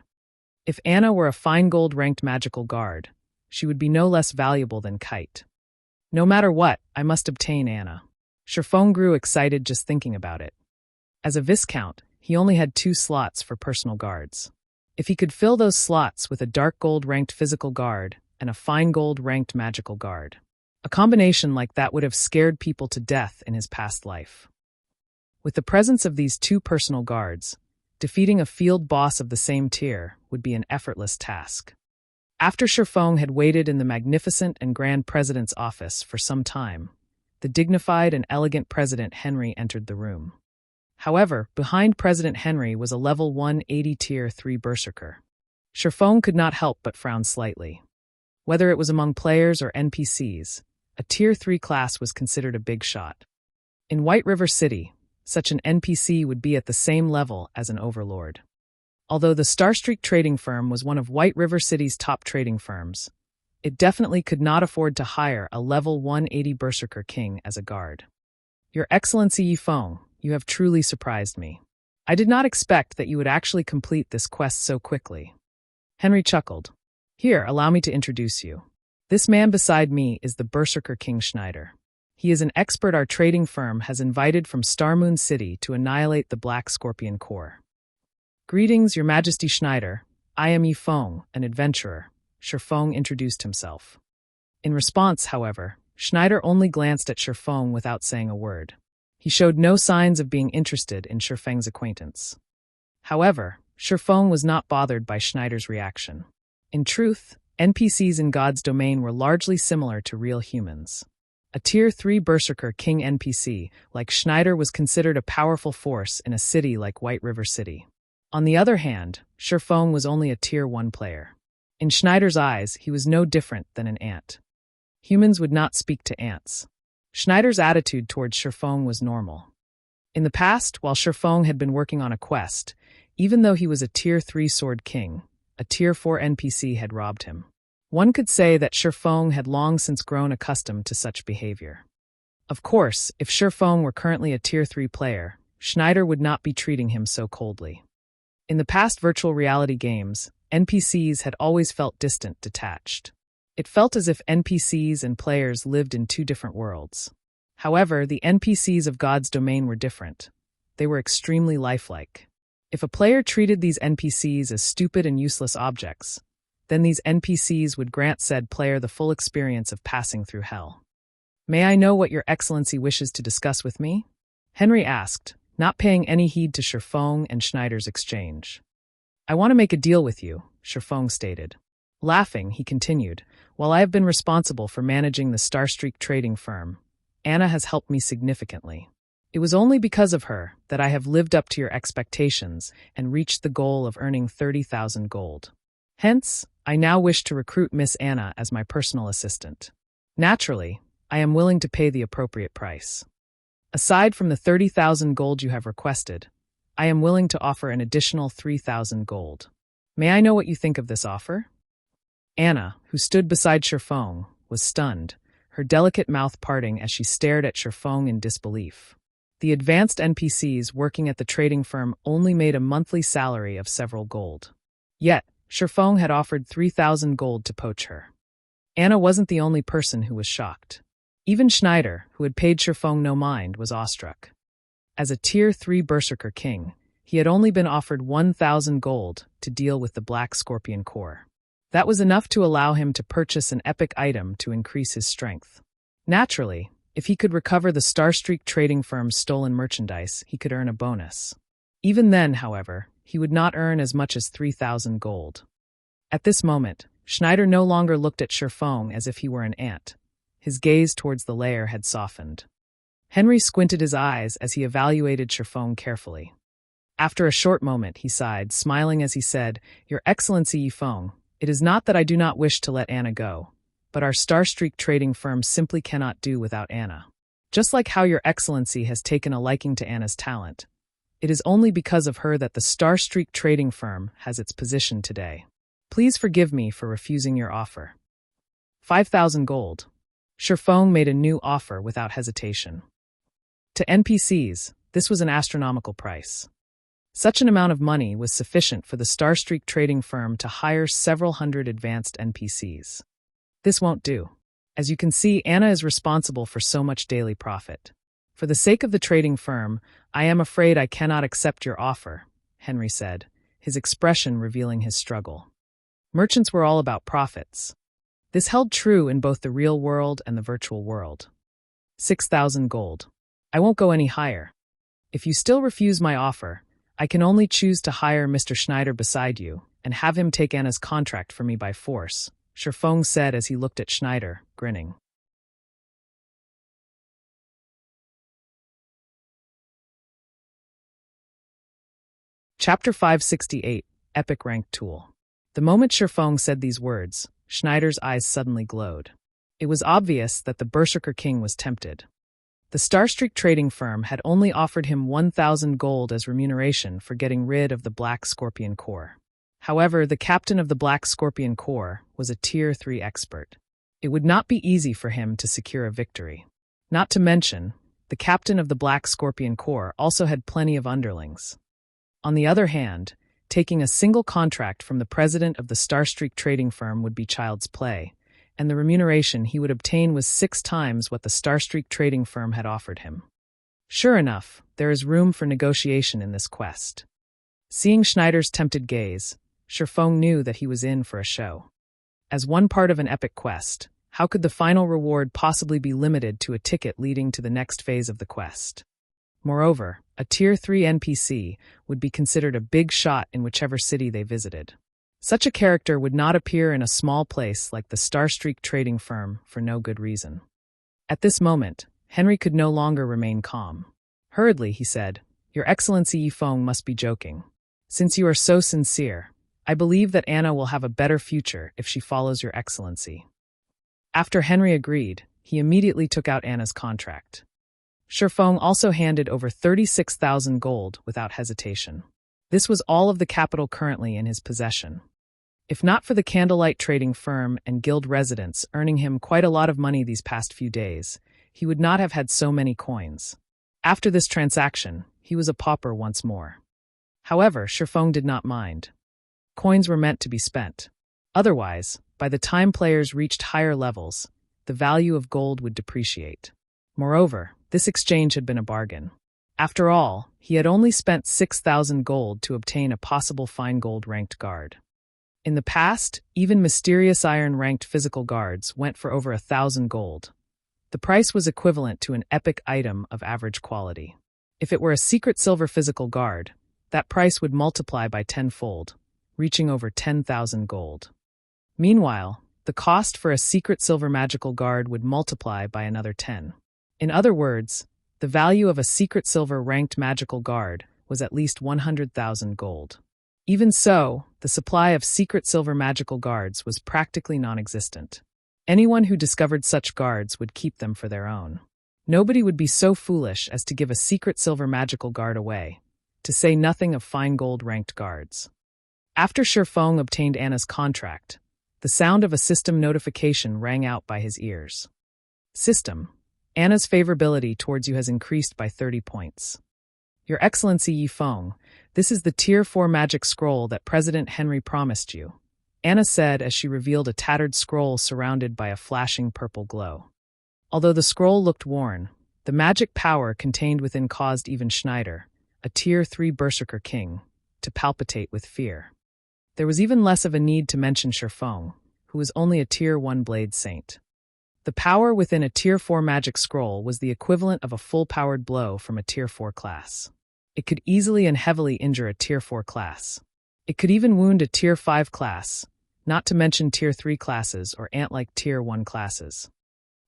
If Anna were a fine gold-ranked magical guard, she would be no less valuable than Kite. No matter what, I must obtain Anna. Shifeng grew excited just thinking about it. As a Viscount, he only had 2 slots for personal guards. If he could fill those slots with a dark gold-ranked physical guard and a fine gold-ranked magical guard, a combination like that would have scared people to death in his past life. With the presence of these two personal guards, defeating a field boss of the same tier would be an effortless task. After Shifeng had waited in the magnificent and grand president's office for some time, the dignified and elegant President Henry entered the room. However, behind President Henry was a level 180 tier 3 berserker. Shifeng could not help but frown slightly. Whether it was among players or NPCs, a tier 3 class was considered a big shot. In White River City, such an NPC would be at the same level as an Overlord. Although the Starstreak trading firm was one of White River City's top trading firms, it definitely could not afford to hire a level 180 Berserker King as a guard. Your Excellency Yifeng, you have truly surprised me. I did not expect that you would actually complete this quest so quickly. Henry chuckled. Here, allow me to introduce you. This man beside me is the Berserker King Schneider. He is an expert our trading firm has invited from Starmoon City to annihilate the Black Scorpion Core. Greetings, Your Majesty Schneider. I am Yifeng, an adventurer. Shifeng introduced himself. In response, however, Schneider only glanced at Shifeng without saying a word. He showed no signs of being interested in Shifeng's acquaintance. However, Shifeng was not bothered by Schneider's reaction. In truth, NPCs in God's domain were largely similar to real humans. A Tier 3 Berserker King NPC like Schneider was considered a powerful force in a city like White River City. On the other hand, Shifeng was only a Tier 1 player. In Schneider's eyes, he was no different than an ant. Humans would not speak to ants. Schneider's attitude towards Shifeng was normal. In the past, while Shifeng had been working on a quest, even though he was a Tier 3 Sword King, a Tier 4 NPC had robbed him. One could say that Shifeng had long since grown accustomed to such behavior. Of course, if Shifeng were currently a Tier 3 player, Schneider would not be treating him so coldly. In the past virtual reality games, NPCs had always felt distant, detached. It felt as if NPCs and players lived in two different worlds. However, the NPCs of God's domain were different. They were extremely lifelike. If a player treated these NPCs as stupid and useless objects, then these NPCs would grant said player the full experience of passing through hell. May I know what Your Excellency wishes to discuss with me? Henry asked, not paying any heed to Shifeng and Schneider's exchange. I want to make a deal with you, Shifeng stated. Laughing, he continued, while I have been responsible for managing the Starstreak trading firm, Anna has helped me significantly. It was only because of her that I have lived up to your expectations and reached the goal of earning 30,000 gold. Hence, I now wish to recruit Miss Anna as my personal assistant. Naturally, I am willing to pay the appropriate price. Aside from the 30,000 gold you have requested, I am willing to offer an additional 3,000 gold. May I know what you think of this offer? Anna, who stood beside Shifeng, was stunned, her delicate mouth parting as she stared at Shifeng in disbelief. The advanced NPCs working at the trading firm only made a monthly salary of several gold. Yet, Shifeng had offered 3,000 gold to poach her. Anna wasn't the only person who was shocked. Even Schneider, who had paid Shifeng no mind, was awestruck. As a Tier 3 Berserker King, he had only been offered 1,000 gold to deal with the Black Scorpion Core. That was enough to allow him to purchase an epic item to increase his strength. Naturally, if he could recover the Starstreak trading firm's stolen merchandise, he could earn a bonus. Even then, however, he would not earn as much as 3,000 gold. At this moment, Schneider no longer looked at Shifeng as if he were an ant. His gaze towards the lair had softened. Henry squinted his eyes as he evaluated Shifeng carefully. After a short moment, he sighed, smiling as he said, Your Excellency Yifeng, it is not that I do not wish to let Anna go, but our Starstreak trading firm simply cannot do without Anna. Just like how Your Excellency has taken a liking to Anna's talent, it is only because of her that the Starstreak trading firm has its position today. Please forgive me for refusing your offer. 5,000 gold. Shifeng made a new offer without hesitation. To NPCs, this was an astronomical price. Such an amount of money was sufficient for the Starstreak trading firm to hire several hundred advanced NPCs. This won't do. As you can see, Anna is responsible for so much daily profit. For the sake of the trading firm, I am afraid I cannot accept your offer, Henry said, his expression revealing his struggle. Merchants were all about profits. This held true in both the real world and the virtual world. 6,000 gold. I won't go any higher. If you still refuse my offer, I can only choose to hire Mr. Schneider beside you and have him take Anna's contract for me by force, Sherfong said as he looked at Schneider, grinning. Chapter 568, Epic Rank Tool. The moment Sherfong said these words, Schneider's eyes suddenly glowed. It was obvious that the Berserker King was tempted. The Starstreak trading firm had only offered him 1,000 gold as remuneration for getting rid of the Black Scorpion Corps. However, the captain of the Black Scorpion Corps was a Tier 3 expert. It would not be easy for him to secure a victory. Not to mention, the captain of the Black Scorpion Corps also had plenty of underlings. On the other hand, taking a single contract from the president of the Starstreak trading firm would be child's play, and the remuneration he would obtain was 6 times what the Starstreak trading firm had offered him. Sure enough, there is room for negotiation in this quest. Seeing Schneider's tempted gaze, Sherfong knew that he was in for a show. As one part of an epic quest, how could the final reward possibly be limited to a ticket leading to the next phase of the quest? Moreover, a Tier 3 NPC would be considered a big shot in whichever city they visited. Such a character would not appear in a small place like the Starstreak trading firm for no good reason. At this moment, Henry could no longer remain calm. Hurriedly, he said, "Your Excellency Yifeng must be joking. Since you are so sincere, I believe that Anna will have a better future if she follows your Excellency." After Henry agreed, he immediately took out Anna's contract. Sherfong also handed over 36,000 gold without hesitation. This was all of the capital currently in his possession. If not for the candlelight trading firm and guild residents earning him quite a lot of money these past few days, he would not have had so many coins. After this transaction, he was a pauper once more. However, Sherfong did not mind. Coins were meant to be spent. Otherwise, by the time players reached higher levels, the value of gold would depreciate. Moreover, this exchange had been a bargain. After all, he had only spent 6,000 gold to obtain a possible fine gold ranked guard. In the past, even mysterious iron ranked physical guards went for over 1,000 gold. The price was equivalent to an epic item of average quality. If it were a secret silver physical guard, that price would multiply by 10-fold, reaching over 10,000 gold. Meanwhile, the cost for a secret silver magical guard would multiply by another 10. In other words, the value of a secret silver ranked magical guard was at least 100,000 gold. Even so, the supply of secret silver magical guards was practically non-existent. Anyone who discovered such guards would keep them for their own. Nobody would be so foolish as to give a secret silver magical guard away, to say nothing of fine gold ranked guards. After Sherfong obtained Anna's contract, the sound of a system notification rang out by his ears. System: Anna's favorability towards you has increased by 30 points. Your Excellency Yifeng, this is the Tier 4 magic scroll that President Henry promised you, Anna said as she revealed a tattered scroll surrounded by a flashing purple glow. Although the scroll looked worn, the magic power contained within caused even Schneider, a Tier 3 Berserker King, to palpitate with fear. There was even less of a need to mention Sherfong, who was only a Tier 1 Blade Saint. The power within a Tier 4 magic scroll was the equivalent of a full-powered blow from a Tier 4 class. It could easily and heavily injure a Tier 4 class. It could even wound a Tier 5 class, not to mention Tier 3 classes or ant-like Tier 1 classes.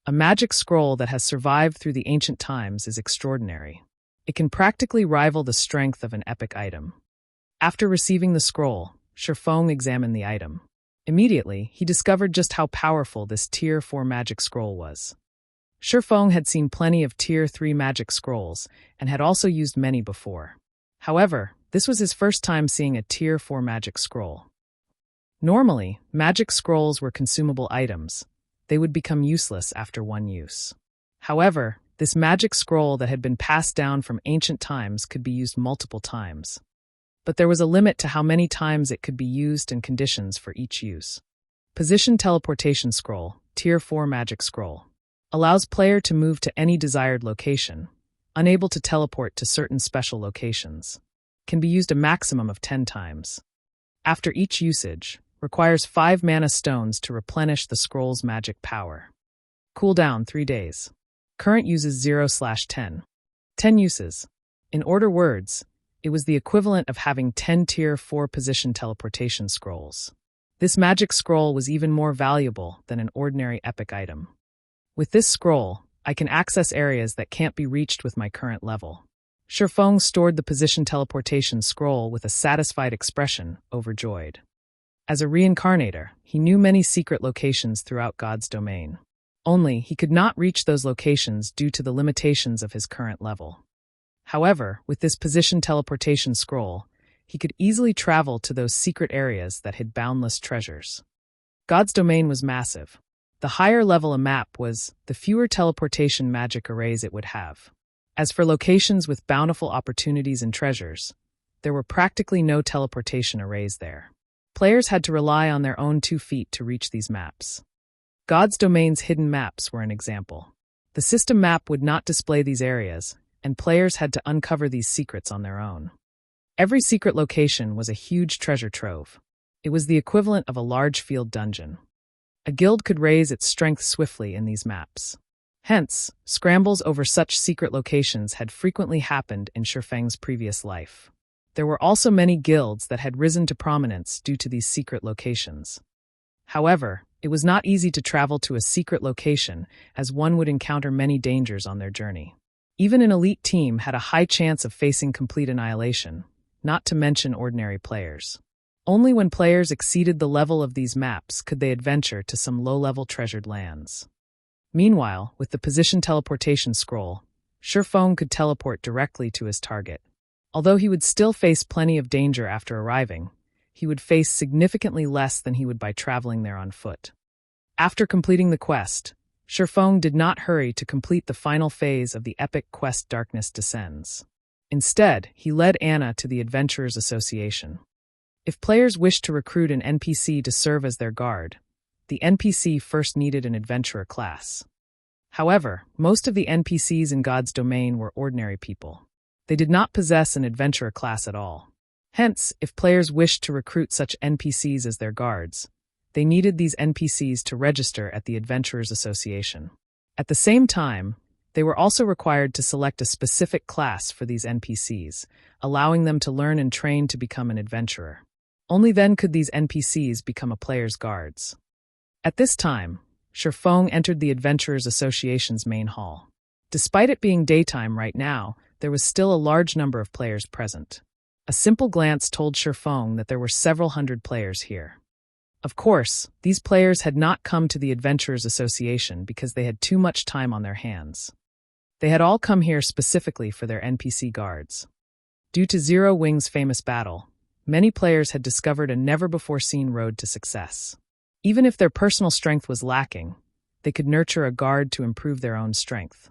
A magic scroll that has survived through the ancient times is extraordinary. It can practically rival the strength of an epic item. After receiving the scroll, Sherfong examined the item. Immediately, he discovered just how powerful this Tier 4 magic scroll was. Sherfong had seen plenty of Tier 3 magic scrolls and had also used many before. However, this was his first time seeing a Tier 4 magic scroll. Normally, magic scrolls were consumable items. They would become useless after one use. However, this magic scroll that had been passed down from ancient times could be used multiple times. But there was a limit to how many times it could be used and conditions for each use. Position Teleportation Scroll, Tier 4 Magic Scroll. Allows player to move to any desired location, unable to teleport to certain special locations. Can be used a maximum of 10 times. After each usage, requires 5 mana stones to replenish the scroll's magic power. Cooldown 3 days. Current uses 0/10. 10 uses. In order words, it was the equivalent of having 10 tier 4 position teleportation scrolls. This magic scroll was even more valuable than an ordinary epic item. With this scroll, I can access areas that can't be reached with my current level. Shifeng stored the position teleportation scroll with a satisfied expression, overjoyed. As a reincarnator, he knew many secret locations throughout God's domain. Only, he could not reach those locations due to the limitations of his current level. However, with this position teleportation scroll, he could easily travel to those secret areas that hid boundless treasures. God's domain was massive. The higher level a map was, the fewer teleportation magic arrays it would have. As for locations with bountiful opportunities and treasures, there were practically no teleportation arrays there. Players had to rely on their own 2 feet to reach these maps. God's domain's hidden maps were an example. The system map would not display these areas, and players had to uncover these secrets on their own. Every secret location was a huge treasure trove. It was the equivalent of a large field dungeon. A guild could raise its strength swiftly in these maps. Hence, scrambles over such secret locations had frequently happened in Shifeng's previous life. There were also many guilds that had risen to prominence due to these secret locations. However, it was not easy to travel to a secret location, as one would encounter many dangers on their journey. Even an elite team had a high chance of facing complete annihilation, not to mention ordinary players. Only when players exceeded the level of these maps could they adventure to some low-level treasured lands. Meanwhile, with the position teleportation scroll, Shifeng could teleport directly to his target. Although he would still face plenty of danger after arriving, he would face significantly less than he would by traveling there on foot. After completing the quest, Shifeng did not hurry to complete the final phase of the epic quest Darkness Descends. Instead, he led Anna to the Adventurers Association. If players wished to recruit an NPC to serve as their guard, the NPC first needed an adventurer class. However, most of the NPCs in God's domain were ordinary people. They did not possess an adventurer class at all. Hence, if players wished to recruit such NPCs as their guards, they needed these NPCs to register at the Adventurers Association. At the same time, they were also required to select a specific class for these NPCs, allowing them to learn and train to become an adventurer. Only then could these NPCs become a player's guards. At this time, Shifeng entered the Adventurers Association's main hall. Despite it being daytime right now, there was still a large number of players present. A simple glance told Shifeng that there were several hundred players here. Of course, these players had not come to the Adventurers Association because they had too much time on their hands. They had all come here specifically for their NPC guards. Due to Zero Wing's famous battle, many players had discovered a never-before-seen road to success. Even if their personal strength was lacking, they could nurture a guard to improve their own strength.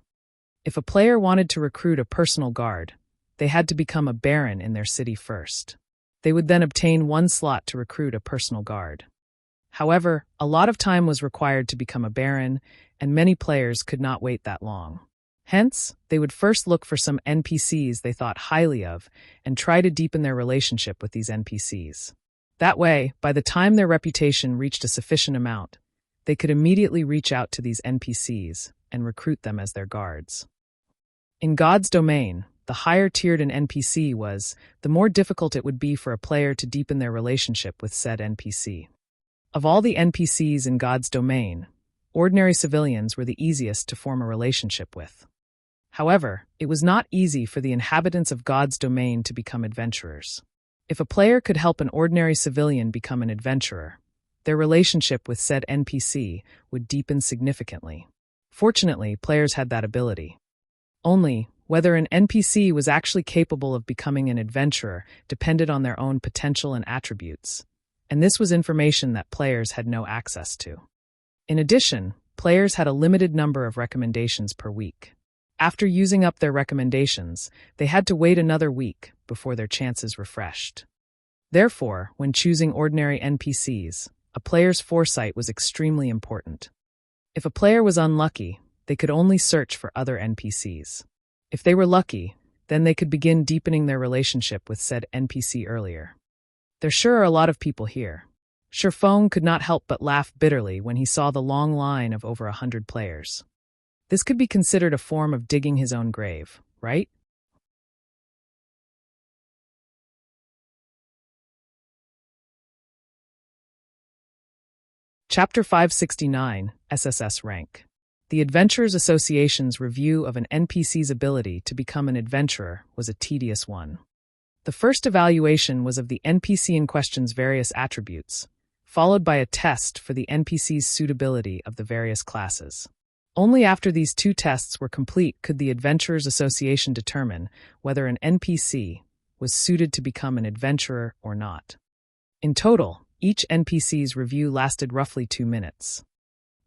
If a player wanted to recruit a personal guard, they had to become a baron in their city first. They would then obtain 1 slot to recruit a personal guard. However, a lot of time was required to become a baron, and many players could not wait that long. Hence, they would first look for some NPCs they thought highly of and try to deepen their relationship with these NPCs. That way, by the time their reputation reached a sufficient amount, they could immediately reach out to these NPCs and recruit them as their guards. In God's domain, the higher tiered an NPC was, the more difficult it would be for a player to deepen their relationship with said NPC. Of all the NPCs in God's domain, ordinary civilians were the easiest to form a relationship with. However, it was not easy for the inhabitants of God's domain to become adventurers. If a player could help an ordinary civilian become an adventurer, their relationship with said NPC would deepen significantly. Fortunately, players had that ability. Only, whether an NPC was actually capable of becoming an adventurer depended on their own potential and attributes, and this was information that players had no access to. In addition, players had a limited number of recommendations per week. After using up their recommendations, they had to wait another week before their chances refreshed. Therefore, when choosing ordinary NPCs, a player's foresight was extremely important. If a player was unlucky, they could only search for other NPCs. If they were lucky, then they could begin deepening their relationship with said NPC earlier. There sure are a lot of people here. Shifeng could not help but laugh bitterly when he saw the long line of over 100 players. This could be considered a form of digging his own grave, right? Chapter 569, SSS Rank. The Adventurers Association's review of an NPC's ability to become an adventurer was a tedious one. The first evaluation was of the NPC in question's various attributes, followed by a test for the NPC's suitability of the various classes. Only after these two tests were complete could the Adventurers Association determine whether an NPC was suited to become an adventurer or not. In total, each NPC's review lasted roughly 2 minutes.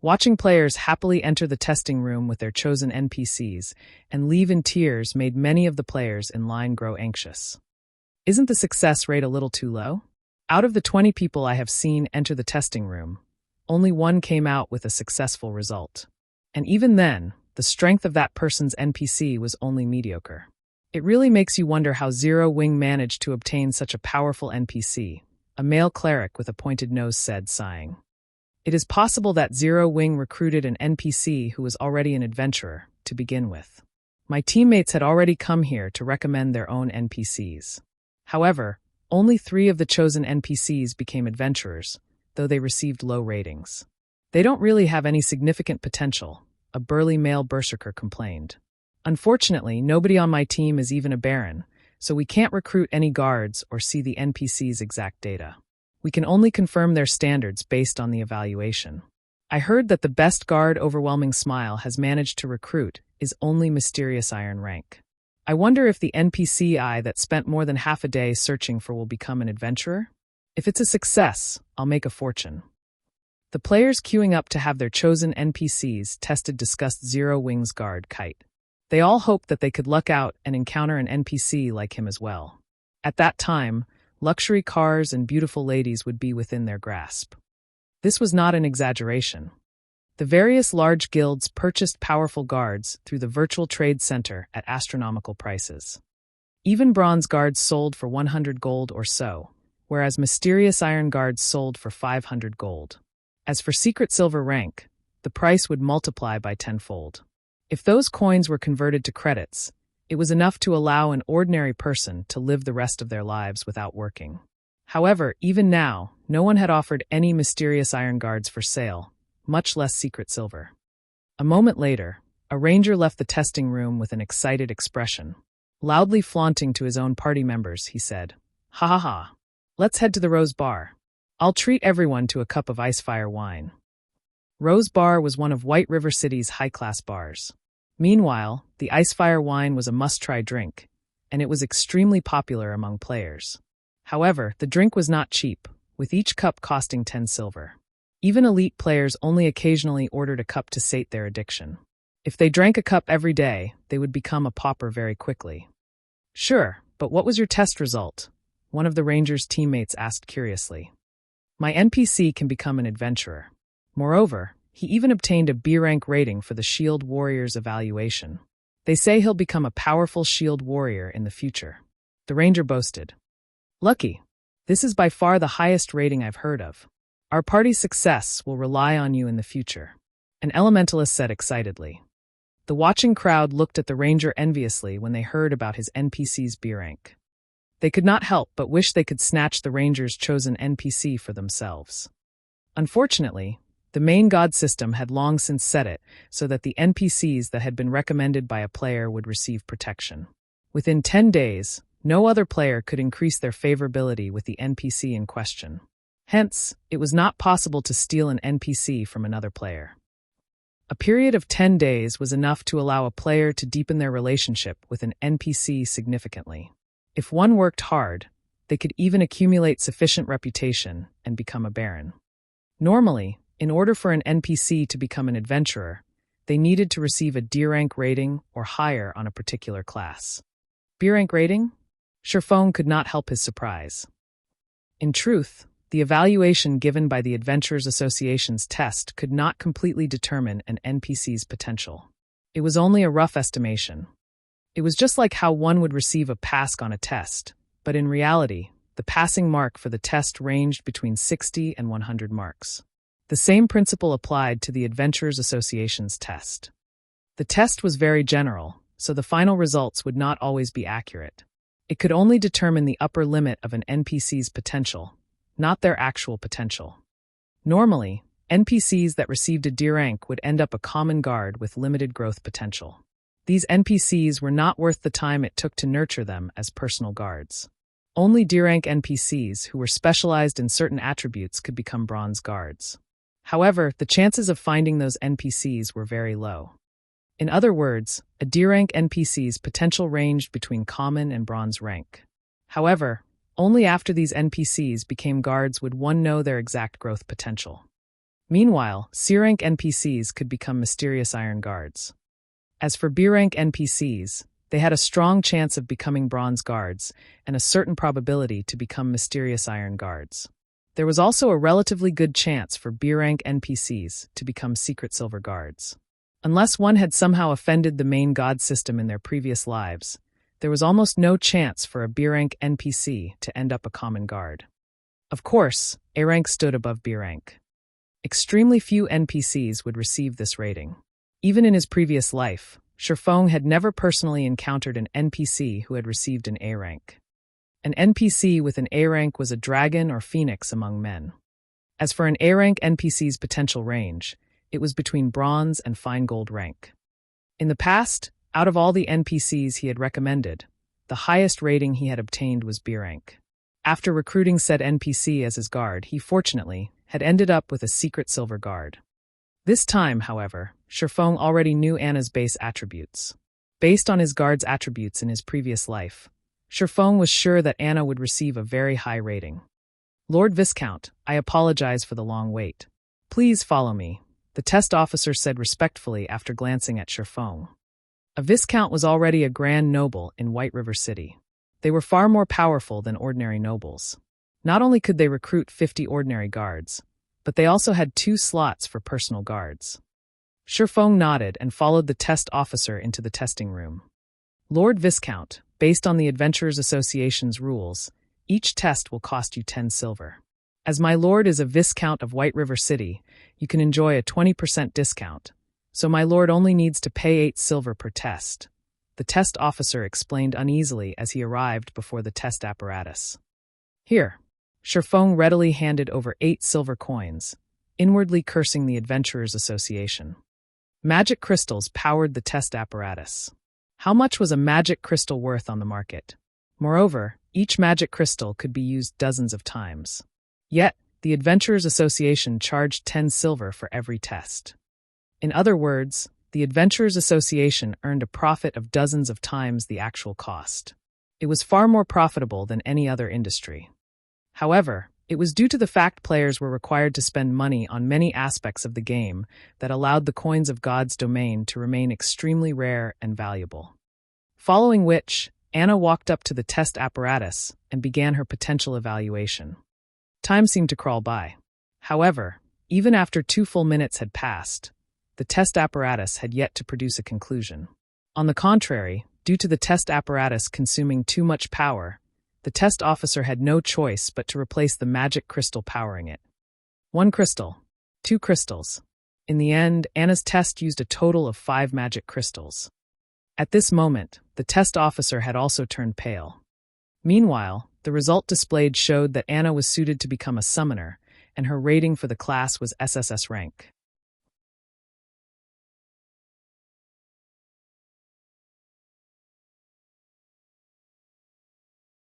Watching players happily enter the testing room with their chosen NPCs and leave in tears made many of the players in line grow anxious. Isn't the success rate a little too low? Out of the 20 people I have seen enter the testing room, only one came out with a successful result. And even then, the strength of that person's NPC was only mediocre. It really makes you wonder how Zero Wing managed to obtain such a powerful NPC, a male cleric with a pointed nose said, sighing. It is possible that Zero Wing recruited an NPC who was already an adventurer, to begin with. My teammates had already come here to recommend their own NPCs. However, only 3 of the chosen NPCs became adventurers, though they received low ratings. They don't really have any significant potential, a burly male berserker complained. Unfortunately, nobody on my team is even a baron, so we can't recruit any guards or see the NPC's exact data. We can only confirm their standards based on the evaluation. I heard that the best guard Overwhelming Smile has managed to recruit is only Mysterious Iron Rank. I wonder if the NPC that spent more than half a day searching for will become an adventurer? If it's a success, I'll make a fortune. The players queuing up to have their chosen NPCs tested discussed Zero Wing's guard, Kite. They all hoped that they could luck out and encounter an NPC like him as well. At that time, luxury cars and beautiful ladies would be within their grasp. This was not an exaggeration. The various large guilds purchased powerful guards through the virtual trade center at astronomical prices. Even bronze guards sold for 100 gold or so, whereas mysterious iron guards sold for 500 gold. As for secret silver rank, the price would multiply by 10-fold. If those coins were converted to credits, it was enough to allow an ordinary person to live the rest of their lives without working. However, even now, no one had offered any mysterious iron guards for sale, much less secret silver. A moment later, a ranger left the testing room with an excited expression. Loudly flaunting to his own party members, he said, "Ha ha ha. Let's head to the Rose Bar. I'll treat everyone to a cup of ice-fire wine." Rose Bar was one of White River City's high-class bars. Meanwhile, the ice-fire wine was a must-try drink, and it was extremely popular among players. However, the drink was not cheap, with each cup costing 10 silver. Even elite players only occasionally ordered a cup to sate their addiction. If they drank a cup every day, they would become a pauper very quickly. "Sure, but what was your test result?" one of the ranger's teammates asked curiously. "My NPC can become an adventurer. Moreover, he even obtained a B rank rating for the Shield Warrior's evaluation. They say he'll become a powerful Shield Warrior in the future." The ranger boasted. "Lucky. This is by far the highest rating I've heard of. Our party's success will rely on you in the future," an elementalist said excitedly. The watching crowd looked at the ranger enviously when they heard about his NPC's B rank. They could not help but wish they could snatch the ranger's chosen NPC for themselves. Unfortunately, the main god system had long since set it so that the NPCs that had been recommended by a player would receive protection. Within 10 days, no other player could increase their favorability with the NPC in question. Hence, it was not possible to steal an NPC from another player. A period of 10 days was enough to allow a player to deepen their relationship with an NPC significantly. If one worked hard, they could even accumulate sufficient reputation and become a baron. Normally, in order for an NPC to become an adventurer, they needed to receive a D rank rating or higher on a particular class. B rank rating? Sherfone could not help his surprise. In truth, the evaluation given by the Adventurers Association's test could not completely determine an NPC's potential. It was only a rough estimation. It was just like how one would receive a pass on a test, but in reality, the passing mark for the test ranged between 60 and 100 marks. The same principle applied to the Adventurers Association's test. The test was very general, so the final results would not always be accurate. It could only determine the upper limit of an NPC's potential, not their actual potential. Normally, NPCs that received a D rank would end up a common guard with limited growth potential. These NPCs were not worth the time it took to nurture them as personal guards. Only D rank NPCs who were specialized in certain attributes could become bronze guards. However, the chances of finding those NPCs were very low. In other words, a D rank NPC's potential ranged between common and bronze rank. However, only after these NPCs became guards would one know their exact growth potential. Meanwhile, C rank NPCs could become mysterious iron guards. As for B rank NPCs, they had a strong chance of becoming bronze guards and a certain probability to become mysterious iron guards. There was also a relatively good chance for B rank NPCs to become secret silver guards. Unless one had somehow offended the main god system in their previous lives, there was almost no chance for a B rank NPC to end up a common guard. Of course, A rank stood above B rank. Extremely few NPCs would receive this rating. Even in his previous life, Shifeng had never personally encountered an NPC who had received an A rank. An NPC with an A rank was a dragon or phoenix among men. As for an A rank NPC's potential range, it was between bronze and fine gold rank. In the past, out of all the NPCs he had recommended, the highest rating he had obtained was B rank. After recruiting said NPC as his guard, he fortunately had ended up with a secret silver guard. This time, however, Shifeng already knew Anna's base attributes. Based on his guard's attributes in his previous life, Shifeng was sure that Anna would receive a very high rating. "Lord Viscount, I apologize for the long wait. Please follow me," the test officer said respectfully after glancing at Shifeng. A Viscount was already a grand noble in White River City. They were far more powerful than ordinary nobles. Not only could they recruit 50 ordinary guards, but they also had 2 slots for personal guards. Shifeng nodded and followed the test officer into the testing room. "Lord Viscount, based on the Adventurers Association's rules, each test will cost you 10 silver. As my lord is a Viscount of White River City, you can enjoy a 20% discount, so my lord only needs to pay 8 silver per test," the test officer explained uneasily as he arrived before the test apparatus. "Here." Shifeng readily handed over 8 silver coins, inwardly cursing the Adventurers Association. Magic crystals powered the test apparatus. How much was a magic crystal worth on the market? Moreover, each magic crystal could be used dozens of times. Yet, the Adventurers Association charged 10 silver for every test. In other words, the Adventurers Association earned a profit of dozens of times the actual cost. It was far more profitable than any other industry. However, it was due to the fact players were required to spend money on many aspects of the game that allowed the coins of God's domain to remain extremely rare and valuable. Following which, Anna walked up to the test apparatus and began her potential evaluation. Time seemed to crawl by. However, even after 2 full minutes had passed, the test apparatus had yet to produce a conclusion. On the contrary, due to the test apparatus consuming too much power, the test officer had no choice but to replace the magic crystal powering it. 1 crystal. 2 crystals. In the end, Anna's test used a total of 5 magic crystals. At this moment, the test officer had also turned pale. Meanwhile, the result displayed showed that Anna was suited to become a summoner, and her rating for the class was SSS Rank.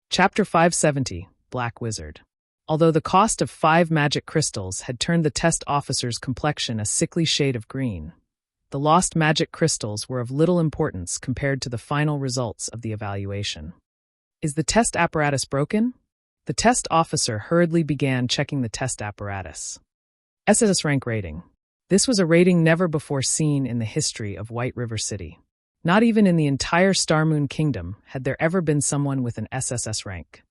Chapter 570, Black Wizard. Although the cost of 5 magic crystals had turned the test officer's complexion a sickly shade of green, the lost magic crystals were of little importance compared to the final results of the evaluation. "Is the test apparatus broken?" The test officer hurriedly began checking the test apparatus. SSS Rank rating. This was a rating never before seen in the history of White River City. Not even in the entire Starmoon Kingdom had there ever been someone with an SSS rank.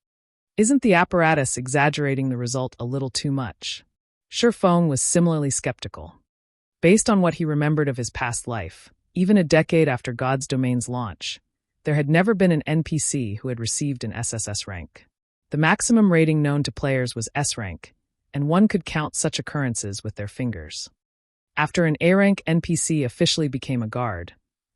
Isn't the apparatus exaggerating the result a little too much? Shifeng was similarly skeptical. Based on what he remembered of his past life, even a decade after God's Domain's launch, there had never been an NPC who had received an SSS rank. The maximum rating known to players was S rank, and one could count such occurrences with their fingers. After an A rank NPC officially became a guard,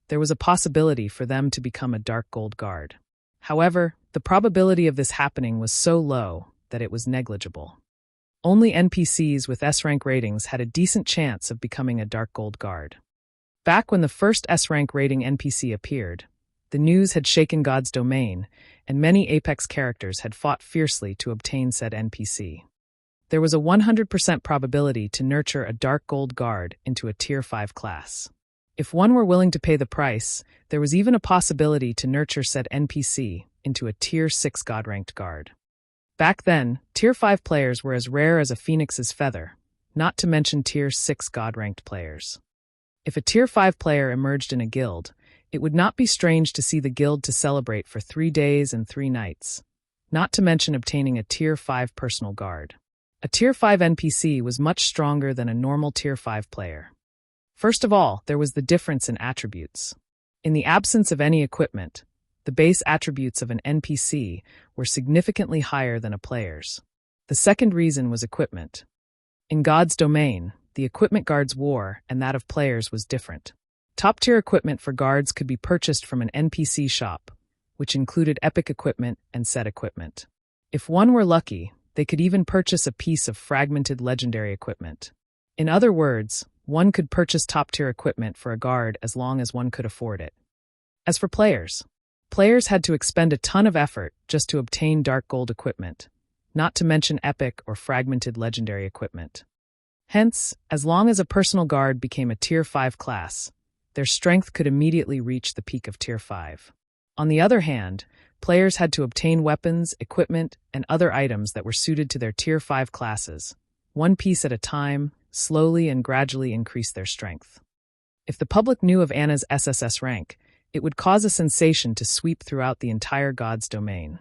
there was a possibility for them to become a dark gold guard. However, the probability of this happening was so low that it was negligible. Only NPCs with S-rank ratings had a decent chance of becoming a Dark Gold guard. Back when the first S-rank rating NPC appeared, the news had shaken God's domain, and many Apex characters had fought fiercely to obtain said NPC. There was a 100% probability to nurture a Dark Gold guard into a Tier 5 class. If one were willing to pay the price, there was even a possibility to nurture said NPC into a Tier 6 God-ranked guard. Back then, Tier 5 players were as rare as a phoenix's feather, not to mention Tier 6 God-ranked players. If a Tier 5 player emerged in a guild, it would not be strange to see the guild to celebrate for 3 days and 3 nights, not to mention obtaining a Tier 5 personal guard. A Tier 5 NPC was much stronger than a normal Tier 5 player. First of all, there was the difference in attributes. In the absence of any equipment, the base attributes of an NPC were significantly higher than a player's. The second reason was equipment. In God's domain, the equipment guards wore and that of players was different. Top-tier equipment for guards could be purchased from an NPC shop, which included epic equipment and set equipment. If one were lucky, they could even purchase a piece of fragmented legendary equipment. In other words, one could purchase top-tier equipment for a guard as long as one could afford it. As for players had to expend a ton of effort just to obtain Dark Gold equipment, not to mention epic or fragmented legendary equipment. Hence, as long as a personal guard became a Tier 5 class, their strength could immediately reach the peak of Tier 5. On the other hand, players had to obtain weapons, equipment, and other items that were suited to their Tier 5 classes, one piece at a time, slowly and gradually increase their strength. If the public knew of Anna's SSS rank, it would cause a sensation to sweep throughout the entire God's domain.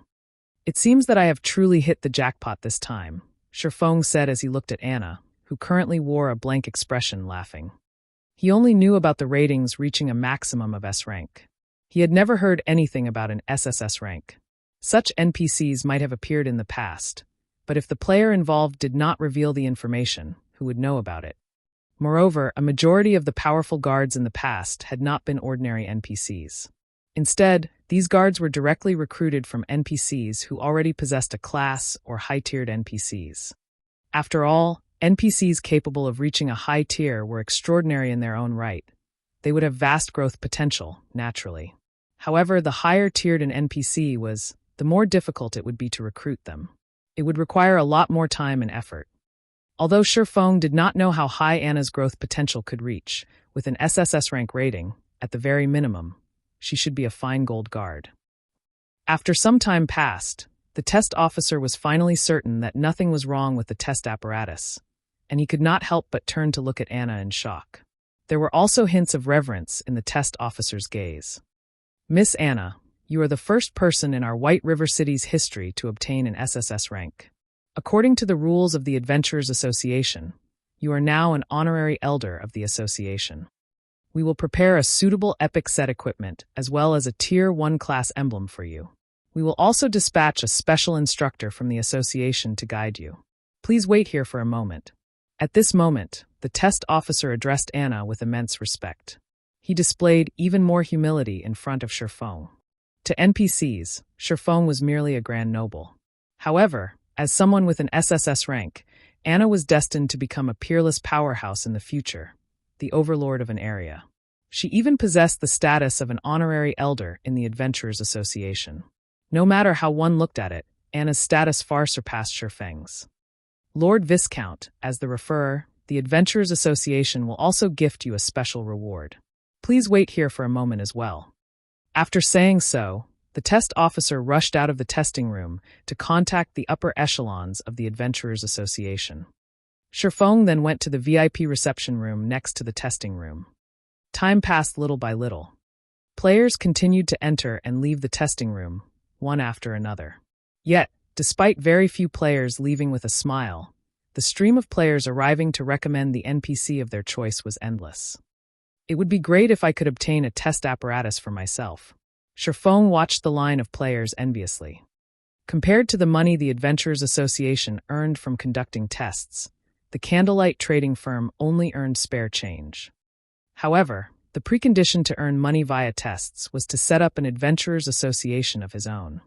"It seems that I have truly hit the jackpot this time," Shifeng said as he looked at Anna, who currently wore a blank expression, laughing. He only knew about the ratings reaching a maximum of S rank. He had never heard anything about an SSS rank. Such NPCs might have appeared in the past, but if the player involved did not reveal the information, who would know about it? Moreover, a majority of the powerful guards in the past had not been ordinary NPCs. Instead, these guards were directly recruited from NPCs who already possessed a class or high-tiered NPCs. After all, NPCs capable of reaching a high tier were extraordinary in their own right. They would have vast growth potential, naturally. However, the higher tiered an NPC was, the more difficult it would be to recruit them. It would require a lot more time and effort. Although Shifeng did not know how high Anna's growth potential could reach, with an SSS rank rating, at the very minimum, she should be a fine gold guard. After some time passed, the test officer was finally certain that nothing was wrong with the test apparatus, and he could not help but turn to look at Anna in shock. There were also hints of reverence in the test officer's gaze. "Miss Anna, you are the first person in our White River City's history to obtain an SSS rank. According to the rules of the Adventurers Association, you are now an honorary elder of the association. We will prepare a suitable epic set equipment as well as a Tier 1 class emblem for you. We will also dispatch a special instructor from the association to guide you. Please wait here for a moment." At this moment, the test officer addressed Anna with immense respect. He displayed even more humility in front of Shifeng. To NPCs, Shifeng was merely a grand noble. However, as someone with an SSS rank, Anna was destined to become a peerless powerhouse in the future, the overlord of an area. She even possessed the status of an honorary elder in the Adventurers Association. No matter how one looked at it, Anna's status far surpassed Shifeng's. Lord Viscount, as the referrer, the Adventurers Association will also gift you a special reward. Please wait here for a moment as well. After saying so, the test officer rushed out of the testing room to contact the upper echelons of the Adventurers Association. Shifeng then went to the VIP reception room next to the testing room. Time passed little by little. Players continued to enter and leave the testing room, one after another. Yet, despite very few players leaving with a smile, the stream of players arriving to recommend the NPC of their choice was endless. "It would be great if I could obtain a test apparatus for myself." Shifeng watched the line of players enviously. Compared to the money the Adventurers Association earned from conducting tests, the Candlelight trading firm only earned spare change. However, the precondition to earn money via tests was to set up an Adventurers Association of his own.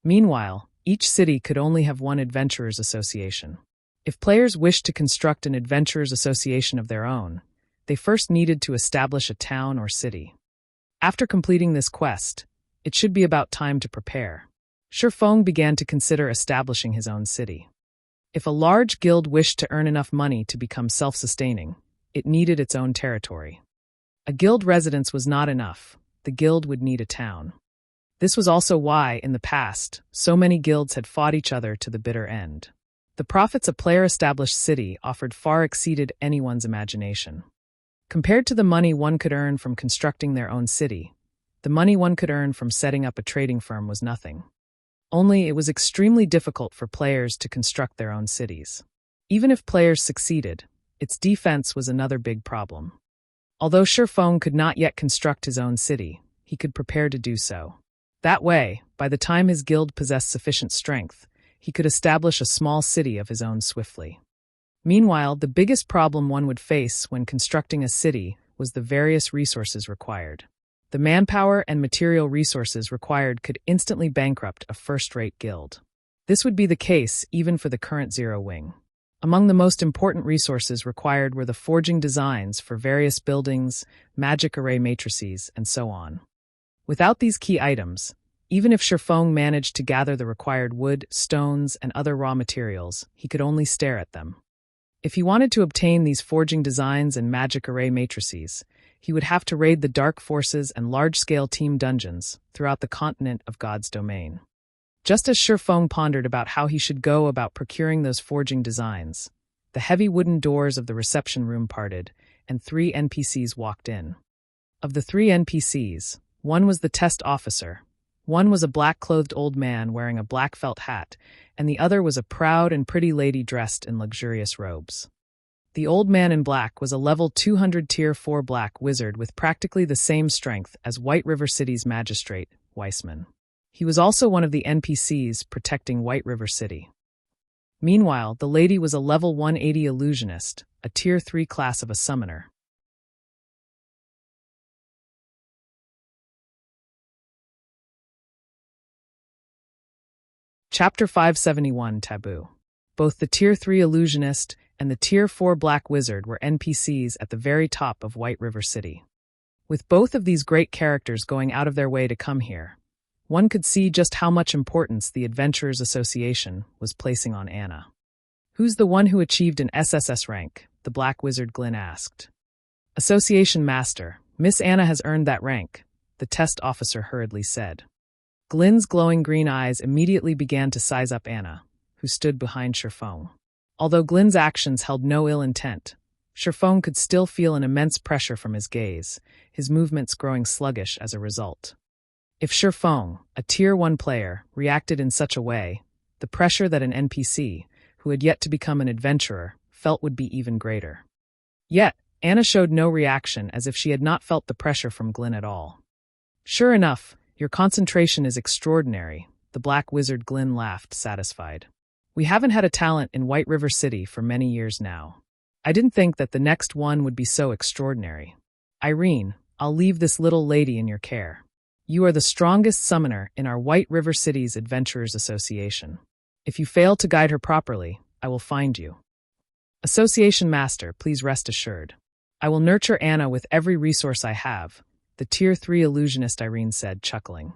Meanwhile, each city could only have one Adventurers Association. If players wished to construct an adventurers association of their own, they first needed to establish a town or city. After completing this quest, it should be about time to prepare. Shifeng began to consider establishing his own city. If a large guild wished to earn enough money to become self-sustaining, it needed its own territory. A guild residence was not enough. The guild would need a town. This was also why, in the past, so many guilds had fought each other to the bitter end. The profits a player-established city offered far exceeded anyone's imagination. Compared to the money one could earn from constructing their own city, the money one could earn from setting up a trading firm was nothing. Only it was extremely difficult for players to construct their own cities. Even if players succeeded, its defense was another big problem. Although Shifeng could not yet construct his own city, he could prepare to do so. That way, by the time his guild possessed sufficient strength, he could establish a small city of his own swiftly. Meanwhile, the biggest problem one would face when constructing a city was the various resources required. The manpower and material resources required could instantly bankrupt a first-rate guild. This would be the case even for the current Zero Wing. Among the most important resources required were the forging designs for various buildings, magic array matrices, and so on. Without these key items, even if Shifeng managed to gather the required wood, stones, and other raw materials, he could only stare at them. If he wanted to obtain these forging designs and magic array matrices, he would have to raid the dark forces and large-scale team dungeons throughout the continent of God's domain. Just as Shifeng pondered about how he should go about procuring those forging designs, the heavy wooden doors of the reception room parted, and 3 NPCs walked in. Of the 3 NPCs, one was the test officer, one was a black-clothed old man wearing a black felt hat, and the other was a proud and pretty lady dressed in luxurious robes. The old man in black was a level 200 Tier 4 black wizard with practically the same strength as White River City's magistrate, Weissman. He was also one of the NPCs protecting White River City. Meanwhile, the lady was a level 180 illusionist, a Tier 3 class of a summoner. Chapter 571 Taboo. Both the Tier 3 illusionist and the Tier 4 black wizard were NPCs at the very top of White River City. With both of these great characters going out of their way to come here, one could see just how much importance the Adventurers Association was placing on Anna. "Who's the one who achieved an SSS rank?" the black wizard Glyn asked. "Association Master, Miss Anna has earned that rank," the test officer hurriedly said. Glyn's glowing green eyes immediately began to size up Anna, who stood behind Shifeng. Although Glyn's actions held no ill intent, Shifeng could still feel an immense pressure from his gaze, his movements growing sluggish as a result. If Shifeng, a Tier 1 player, reacted in such a way, the pressure that an NPC, who had yet to become an adventurer, felt would be even greater. Yet, Anna showed no reaction, as if she had not felt the pressure from Glyn at all. "Sure enough, your concentration is extraordinary," the black wizard Glyn laughed, satisfied. "We haven't had a talent in White River City for many years now. I didn't think that the next one would be so extraordinary. Irene, I'll leave this little lady in your care. You are the strongest summoner in our White River City's Adventurers Association. If you fail to guide her properly, I will find you. Association Master, please rest assured. I will nurture Anna with every resource I have," the Tier 3 illusionist Irene said, chuckling.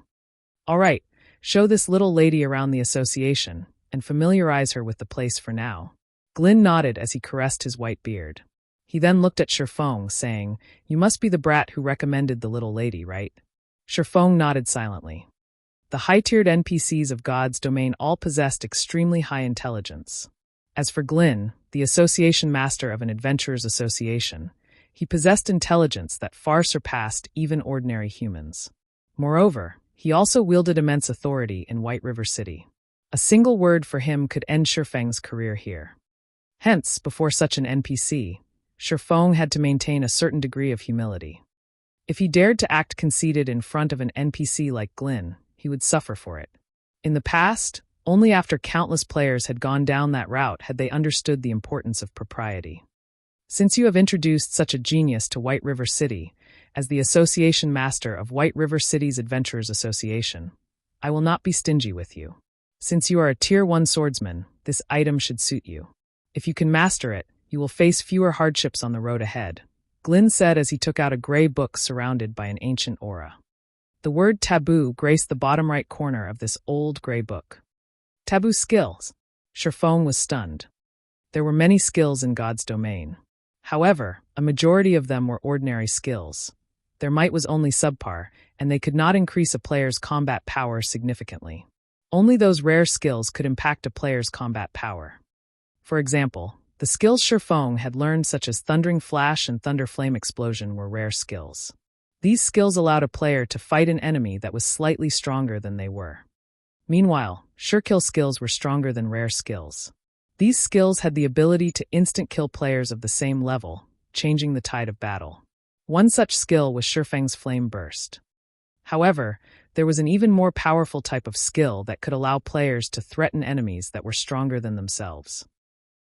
"All right, show this little lady around the association, and familiarize her with the place for now." Glyn nodded as he caressed his white beard. He then looked at Shifeng, saying, "You must be the brat who recommended the little lady, right?" Shifeng nodded silently. The high-tiered NPCs of God's domain all possessed extremely high intelligence. As for Glyn, the association master of an adventurers association, he possessed intelligence that far surpassed even ordinary humans. Moreover, he also wielded immense authority in White River City. A single word for him could end Shifeng's career here. Hence, before such an NPC, Shifeng had to maintain a certain degree of humility. If he dared to act conceited in front of an NPC like Glyn, he would suffer for it. In the past, only after countless players had gone down that route had they understood the importance of propriety. Since you have introduced such a genius to White River City, as the association master of White River City's Adventurers Association, I will not be stingy with you. Since you are a Tier 1 swordsman, this item should suit you. If you can master it, you will face fewer hardships on the road ahead, Glynn said as he took out a gray book surrounded by an ancient aura. The word Taboo graced the bottom right corner of this old gray book. Taboo skills. Sherfong was stunned. There were many skills in God's domain. However, a majority of them were ordinary skills. Their might was only subpar, and they could not increase a player's combat power significantly. Only those rare skills could impact a player's combat power. For example, the skills Sherfong had learned, such as Thundering Flash and Thunder Flame Explosion, were rare skills. These skills allowed a player to fight an enemy that was slightly stronger than they were. Meanwhile, Surekill skills were stronger than rare skills. These skills had the ability to instant kill players of the same level, changing the tide of battle. One such skill was Sherfeng's Flame Burst. However, there was an even more powerful type of skill that could allow players to threaten enemies that were stronger than themselves.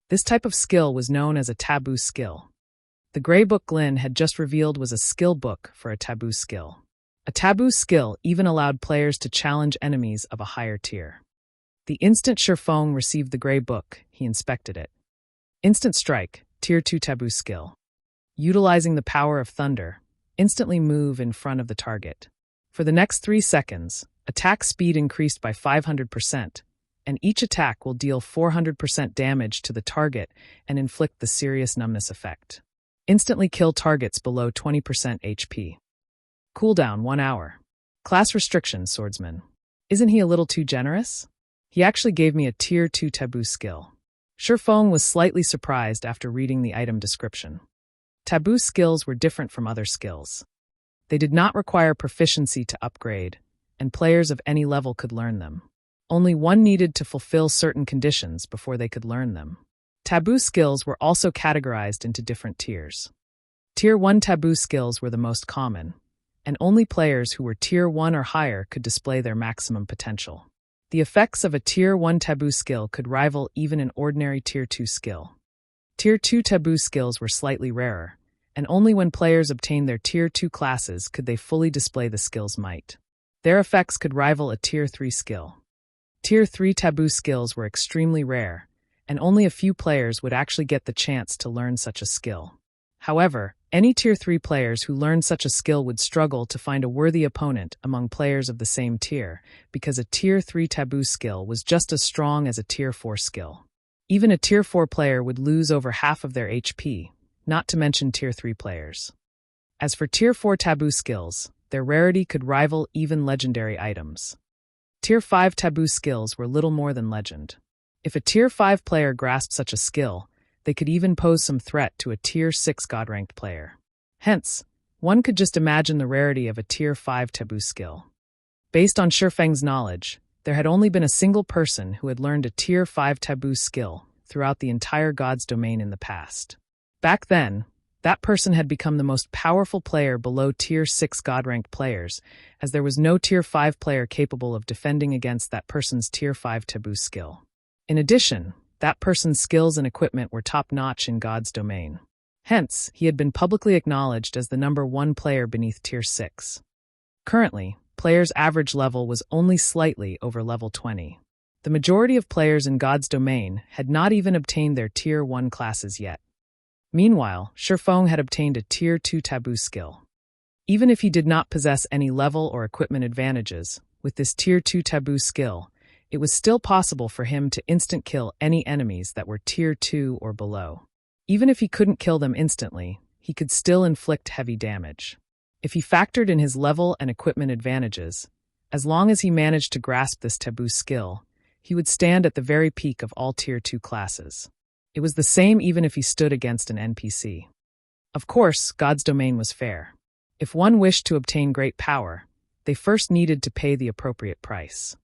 This type of skill was known as a Taboo skill. The gray book Glynn had just revealed was a skill book for a Taboo skill. A Taboo skill even allowed players to challenge enemies of a higher tier. The instant Sherfong received the gray book, he inspected it. Instant Strike, Tier 2 Taboo skill. Utilizing the power of thunder, instantly move in front of the target. For the next 3 seconds, attack speed increased by 500%, and each attack will deal 400% damage to the target and inflict the serious numbness effect. Instantly kill targets below 20% HP. Cooldown 1 hour. Class restriction, Swordsman. Isn't he a little too generous? He actually gave me a Tier 2 Taboo skill. Sherfong was slightly surprised after reading the item description. Taboo skills were different from other skills. They did not require proficiency to upgrade, and players of any level could learn them. Only one needed to fulfill certain conditions before they could learn them. Taboo skills were also categorized into different tiers. Tier 1 Taboo skills were the most common, and only players who were Tier 1 or higher could display their maximum potential. The effects of a Tier 1 Taboo skill could rival even an ordinary Tier 2 skill. Tier 2 Taboo skills were slightly rarer, and only when players obtained their Tier 2 classes could they fully display the skill's might. Their effects could rival a Tier 3 skill. Tier 3 Taboo skills were extremely rare, and only a few players would actually get the chance to learn such a skill. However, any Tier 3 players who learned such a skill would struggle to find a worthy opponent among players of the same tier, because a Tier 3 Taboo skill was just as strong as a Tier 4 skill. Even a Tier 4 player would lose over half of their HP, not to mention Tier 3 players. As for Tier 4 Taboo skills, their rarity could rival even legendary items. Tier 5 Taboo skills were little more than legend. If a Tier 5 player grasped such a skill, they could even pose some threat to a Tier 6 God-ranked player. Hence, one could just imagine the rarity of a Tier 5 Taboo skill. Based on Sherfeng's knowledge, there had only been a single person who had learned a Tier 5 Taboo skill throughout the entire God's domain in the past. Back then, that person had become the most powerful player below Tier 6 God-ranked players, as there was no Tier 5 player capable of defending against that person's Tier 5 Taboo skill. In addition, that person's skills and equipment were top-notch in God's domain. Hence, he had been publicly acknowledged as the #1 player beneath Tier 6. Currently, players' average level was only slightly over level 20. The majority of players in God's domain had not even obtained their Tier 1 classes yet. Meanwhile, Sherfong had obtained a Tier 2 Taboo skill. Even if he did not possess any level or equipment advantages, with this Tier 2 Taboo skill, it was still possible for him to instant kill any enemies that were Tier 2 or below. Even if he couldn't kill them instantly, he could still inflict heavy damage. If he factored in his level and equipment advantages, as long as he managed to grasp this Taboo skill, he would stand at the very peak of all Tier 2 classes. It was the same even if he stood against an NPC. Of course, God's domain was fair. If one wished to obtain great power, they first needed to pay the appropriate price.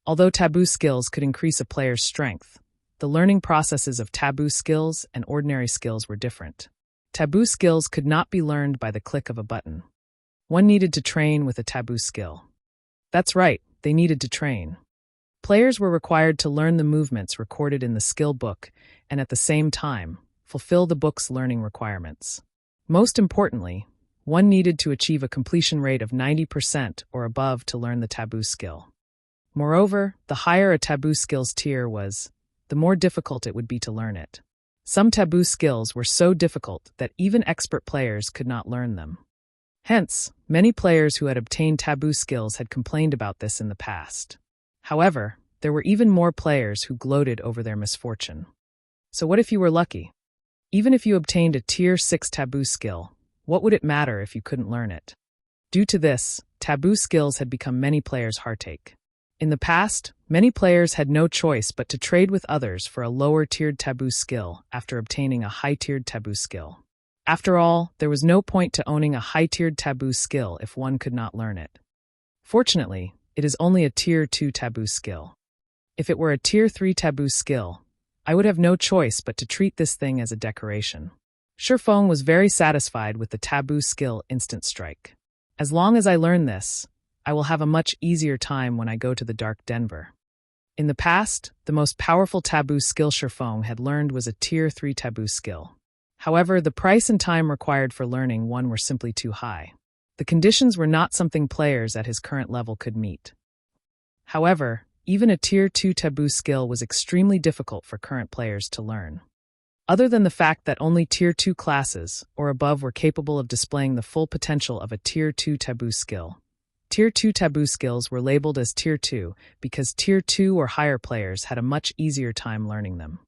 Although Taboo skills could increase a player's strength, the learning processes of Taboo skills and ordinary skills were different. Taboo skills could not be learned by the click of a button. One needed to train with a Taboo skill. That's right, they needed to train. Players were required to learn the movements recorded in the skill book and at the same time, fulfill the book's learning requirements. Most importantly, one needed to achieve a completion rate of 90% or above to learn the Taboo skill. Moreover, the higher a Taboo skills tier was, the more difficult it would be to learn it. Some taboo skills were so difficult that even expert players could not learn them. Hence, many players who had obtained taboo skills had complained about this in the past. However, there were even more players who gloated over their misfortune. So what if you were lucky? Even if you obtained a Tier 6 taboo skill, what would it matter if you couldn't learn it? Due to this, taboo skills had become many players' heartache. In the past, many players had no choice but to trade with others for a lower-tiered taboo skill after obtaining a high-tiered taboo skill. After all, there was no point to owning a high-tiered taboo skill if one could not learn it. Fortunately, it is only a Tier 2 taboo skill. If it were a Tier 3 taboo skill, I would have no choice but to treat this thing as a decoration. Shifeng was very satisfied with the taboo skill Instant Strike. As long as I learn this, I will have a much easier time when I go to the Dark Denver. In the past, the most powerful taboo skill Shifeng had learned was a Tier 3 taboo skill. However, the price and time required for learning one were simply too high. The conditions were not something players at his current level could meet. However, even a Tier 2 taboo skill was extremely difficult for current players to learn. Other than the fact that only Tier 2 classes or above were capable of displaying the full potential of a Tier 2 taboo skill, Tier 2 taboo skills were labeled as Tier 2 because Tier 2 or higher players had a much easier time learning them.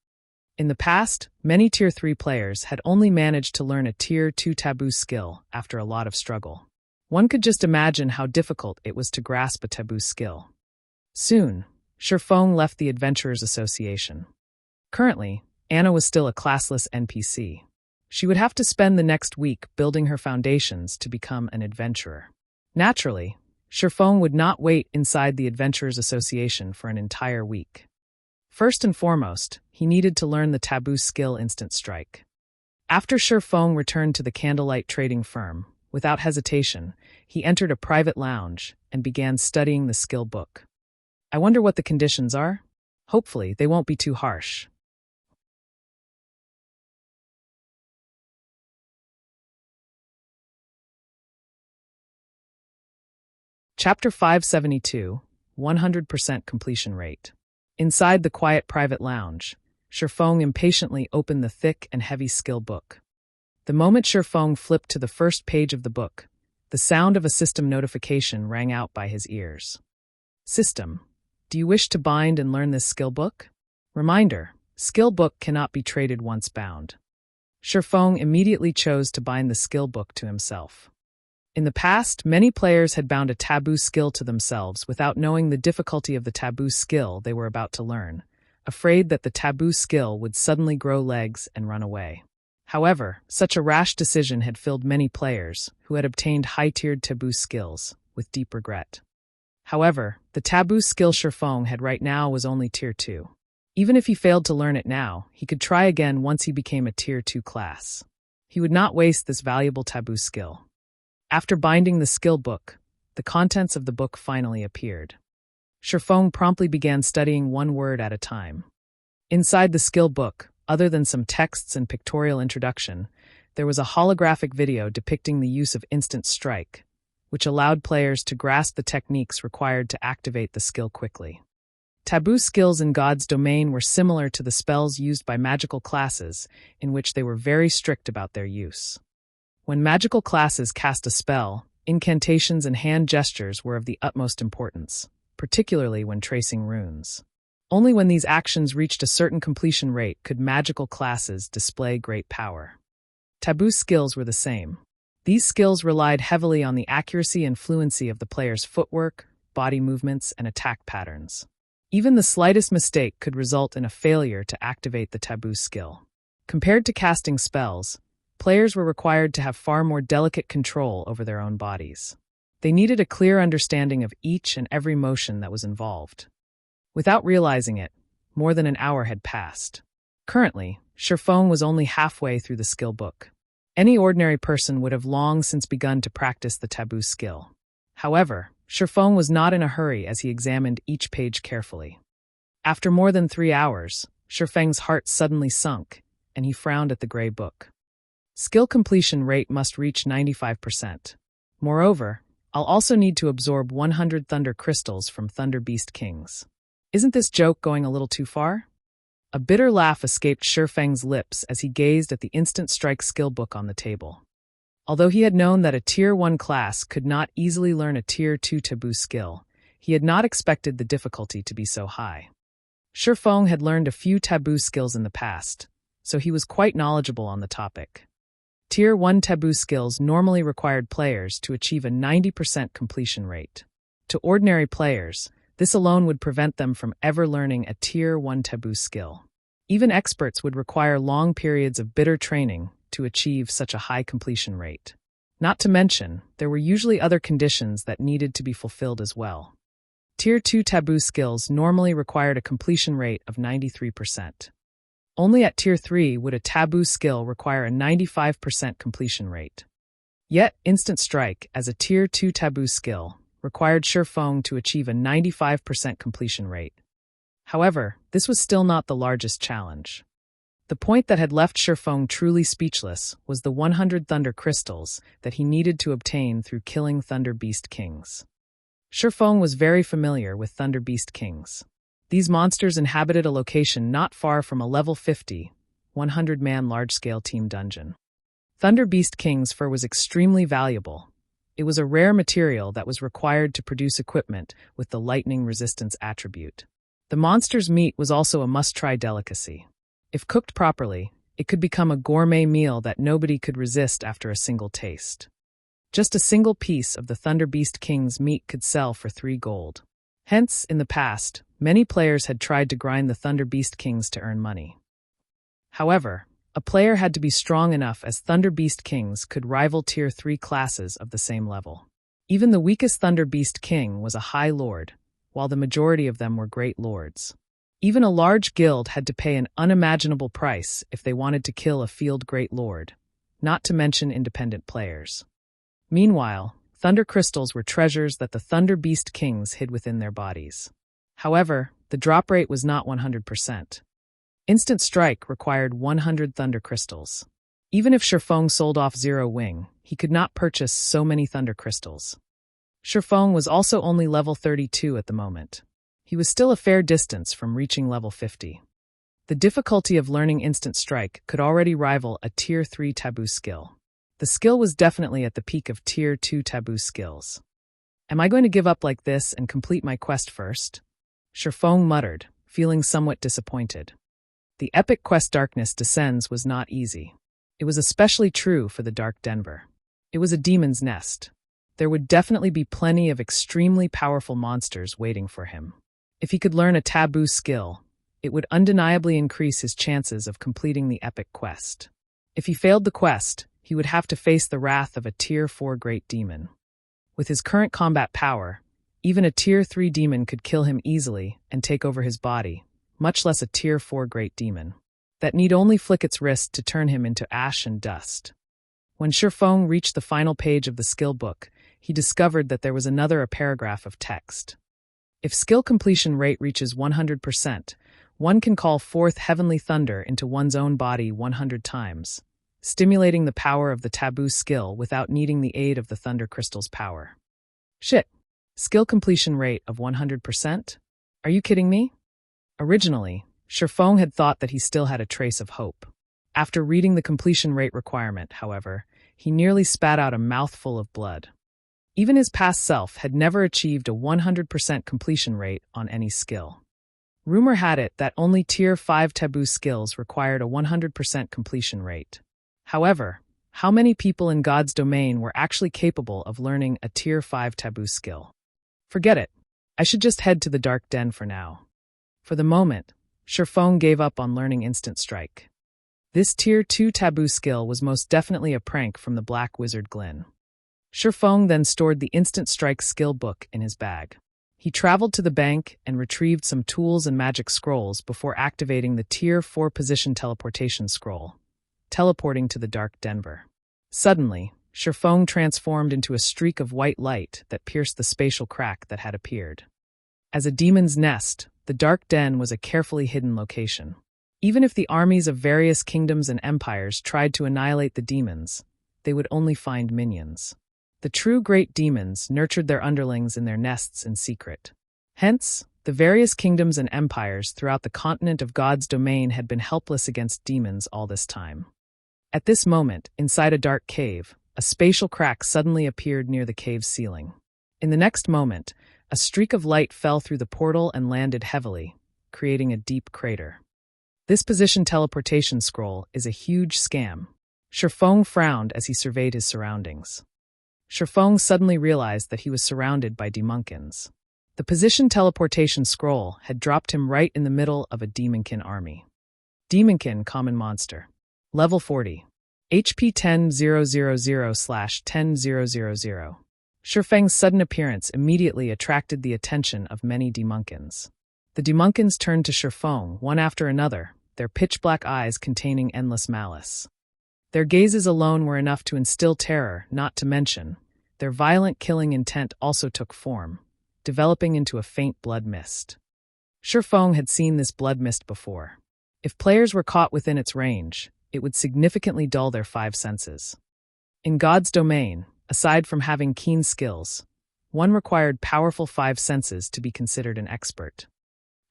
In the past, many Tier 3 players had only managed to learn a Tier 2 taboo skill after a lot of struggle. One could just imagine how difficult it was to grasp a taboo skill. Soon, Shifeng left the Adventurers Association. Currently, Anna was still a classless NPC. She would have to spend the next week building her foundations to become an adventurer. Naturally, Shifeng would not wait inside the Adventurers Association for an entire week. First and foremost, he needed to learn the taboo skill Instant Strike. After Shifeng returned to the candlelight trading firm, without hesitation, he entered a private lounge and began studying the skill book. I wonder what the conditions are? Hopefully, they won't be too harsh. Chapter 572, 100% completion rate. Inside the quiet private lounge, Shifeng impatiently opened the thick and heavy skill book. The moment Shifeng flipped to the first page of the book, the sound of a system notification rang out by his ears. System, do you wish to bind and learn this skill book? Reminder, skill book cannot be traded once bound. Shifeng immediately chose to bind the skill book to himself. In the past, many players had bound a taboo skill to themselves without knowing the difficulty of the taboo skill they were about to learn, afraid that the taboo skill would suddenly grow legs and run away. However, such a rash decision had filled many players, who had obtained high-tiered taboo skills, with deep regret. However, the taboo skill Shifeng had right now was only Tier 2. Even if he failed to learn it now, he could try again once he became a Tier 2 class. He would not waste this valuable taboo skill. After binding the skill book, the contents of the book finally appeared. Shifeng promptly began studying one word at a time. Inside the skill book, other than some texts and pictorial introduction, there was a holographic video depicting the use of Instant Strike, which allowed players to grasp the techniques required to activate the skill quickly. Taboo skills in God's domain were similar to the spells used by magical classes, in which they were very strict about their use. When magical classes cast a spell, incantations and hand gestures were of the utmost importance, particularly when tracing runes. Only when these actions reached a certain completion rate could magical classes display great power. Taboo skills were the same. These skills relied heavily on the accuracy and fluency of the player's footwork, body movements, and attack patterns. Even the slightest mistake could result in a failure to activate the taboo skill. Compared to casting spells, players were required to have far more delicate control over their own bodies. They needed a clear understanding of each and every motion that was involved. Without realizing it, more than an hour had passed. Currently, Shifeng was only halfway through the skill book. Any ordinary person would have long since begun to practice the taboo skill. However, Shifeng was not in a hurry as he examined each page carefully. After more than 3 hours, Shifeng's heart suddenly sunk, and he frowned at the gray book. Skill completion rate must reach 95%. Moreover, I'll also need to absorb 100 thunder crystals from Thunder Beast Kings. Isn't this joke going a little too far? A bitter laugh escaped Shifeng's lips as he gazed at the instant strike skill book on the table. Although he had known that a Tier 1 class could not easily learn a Tier 2 taboo skill, he had not expected the difficulty to be so high. Shifeng had learned a few taboo skills in the past, so he was quite knowledgeable on the topic. Tier 1 taboo skills normally required players to achieve a 90% completion rate. To ordinary players, this alone would prevent them from ever learning a Tier 1 taboo skill. Even experts would require long periods of bitter training to achieve such a high completion rate. Not to mention, there were usually other conditions that needed to be fulfilled as well. Tier 2 taboo skills normally required a completion rate of 93%. Only at Tier 3 would a taboo skill require a 95% completion rate. Yet, Instant Strike, as a Tier 2 taboo skill, required Shifeng to achieve a 95% completion rate. However, this was still not the largest challenge. The point that had left Shifeng truly speechless was the 100 Thunder Crystals that he needed to obtain through killing Thunder Beast Kings. Shifeng was very familiar with Thunder Beast Kings. These monsters inhabited a location not far from a level 50, 100-man large-scale team dungeon. Thunder Beast King's fur was extremely valuable. It was a rare material that was required to produce equipment with the lightning resistance attribute. The monster's meat was also a must-try delicacy. If cooked properly, it could become a gourmet meal that nobody could resist after a single taste. Just a single piece of the Thunder Beast King's meat could sell for 3 gold. Hence, in the past, many players had tried to grind the Thunder Beast Kings to earn money. However, a player had to be strong enough as Thunder Beast Kings could rival Tier 3 classes of the same level. Even the weakest Thunder Beast King was a High Lord, while the majority of them were Great Lords. Even a large guild had to pay an unimaginable price if they wanted to kill a field Great Lord, not to mention independent players. Meanwhile, Thunder Crystals were treasures that the Thunder Beast Kings hid within their bodies. However, the drop rate was not 100%. Instant Strike required 100 Thunder Crystals. Even if Shifeng sold off Zero Wing, he could not purchase so many Thunder Crystals. Shifeng was also only level 32 at the moment. He was still a fair distance from reaching level 50. The difficulty of learning Instant Strike could already rival a Tier 3 taboo skill. The skill was definitely at the peak of Tier 2 taboo skills. Am I going to give up like this and complete my quest first? Shifeng muttered, feeling somewhat disappointed. The epic quest Darkness Descends was not easy. It was especially true for the Dark Denver. It was a demon's nest. There would definitely be plenty of extremely powerful monsters waiting for him. If he could learn a taboo skill, it would undeniably increase his chances of completing the epic quest. If he failed the quest, he would have to face the wrath of a Tier 4 Great Demon. With his current combat power, even a Tier 3 demon could kill him easily and take over his body, much less a Tier 4 Great Demon. That need only flick its wrist to turn him into ash and dust. When Shifeng reached the final page of the skill book, he discovered that there was another paragraph of text. If skill completion rate reaches 100%, one can call forth heavenly thunder into one's own body 100 times, stimulating the power of the taboo skill without needing the aid of the Thunder Crystal's power. Shit! Skill completion rate of 100%? Are you kidding me? Originally, Shifeng had thought that he still had a trace of hope. After reading the completion rate requirement, however, he nearly spat out a mouthful of blood. Even his past self had never achieved a 100% completion rate on any skill. Rumor had it that only Tier 5 taboo skills required a 100% completion rate. However, how many people in God's domain were actually capable of learning a Tier 5 taboo skill? Forget it. I should just head to the Dark Den for now. For the moment, Shifeng gave up on learning Instant Strike. This Tier 2 taboo skill was most definitely a prank from the Black Wizard Glyn. Shifeng then stored the Instant Strike skill book in his bag. He traveled to the bank and retrieved some tools and magic scrolls before activating the Tier 4 position teleportation scroll, teleporting to the Dark Denver. Suddenly, Shifeng transformed into a streak of white light that pierced the spatial crack that had appeared. As a demon's nest, the Dark Den was a carefully hidden location. Even if the armies of various kingdoms and empires tried to annihilate the demons, they would only find minions. The true great demons nurtured their underlings in their nests in secret. Hence, The various kingdoms and empires throughout the continent of God's domain had been helpless against demons all this time. At this moment, inside a dark cave, a spatial crack suddenly appeared near the cave's ceiling. In the next moment, a streak of light fell through the portal and landed heavily, creating a deep crater. This position teleportation scroll is a huge scam. Shifeng frowned as he surveyed his surroundings. Shifeng suddenly realized that he was surrounded by demonkins. The position teleportation scroll had dropped him right in the middle of a demonkin army. Demonkin common monster. Level 40. HP 10,000/10,000. Shifeng's sudden appearance immediately attracted the attention of many demonkins. The demonkins turned to Shifeng one after another, their pitch-black eyes containing endless malice. Their gazes alone were enough to instill terror, not to mention, their violent killing intent also took form, developing into a faint blood mist. Shifeng had seen this blood mist before. If players were caught within its range, it would significantly dull their five senses. In God's domain, aside from having keen skills, one required powerful five senses to be considered an expert.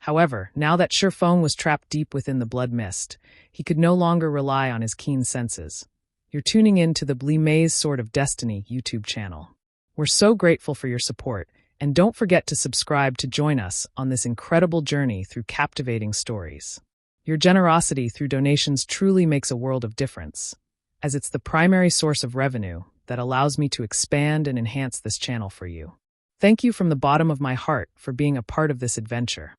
However, now that Shifeng was trapped deep within the blood mist, he could no longer rely on his keen senses. You're tuning in to the Maze Sword of Destiny YouTube channel. We're so grateful for your support, and don't forget to subscribe to join us on this incredible journey through captivating stories. Your generosity through donations truly makes a world of difference, as it's the primary source of revenue that allows me to expand and enhance this channel for you. Thank you from the bottom of my heart for being a part of this adventure.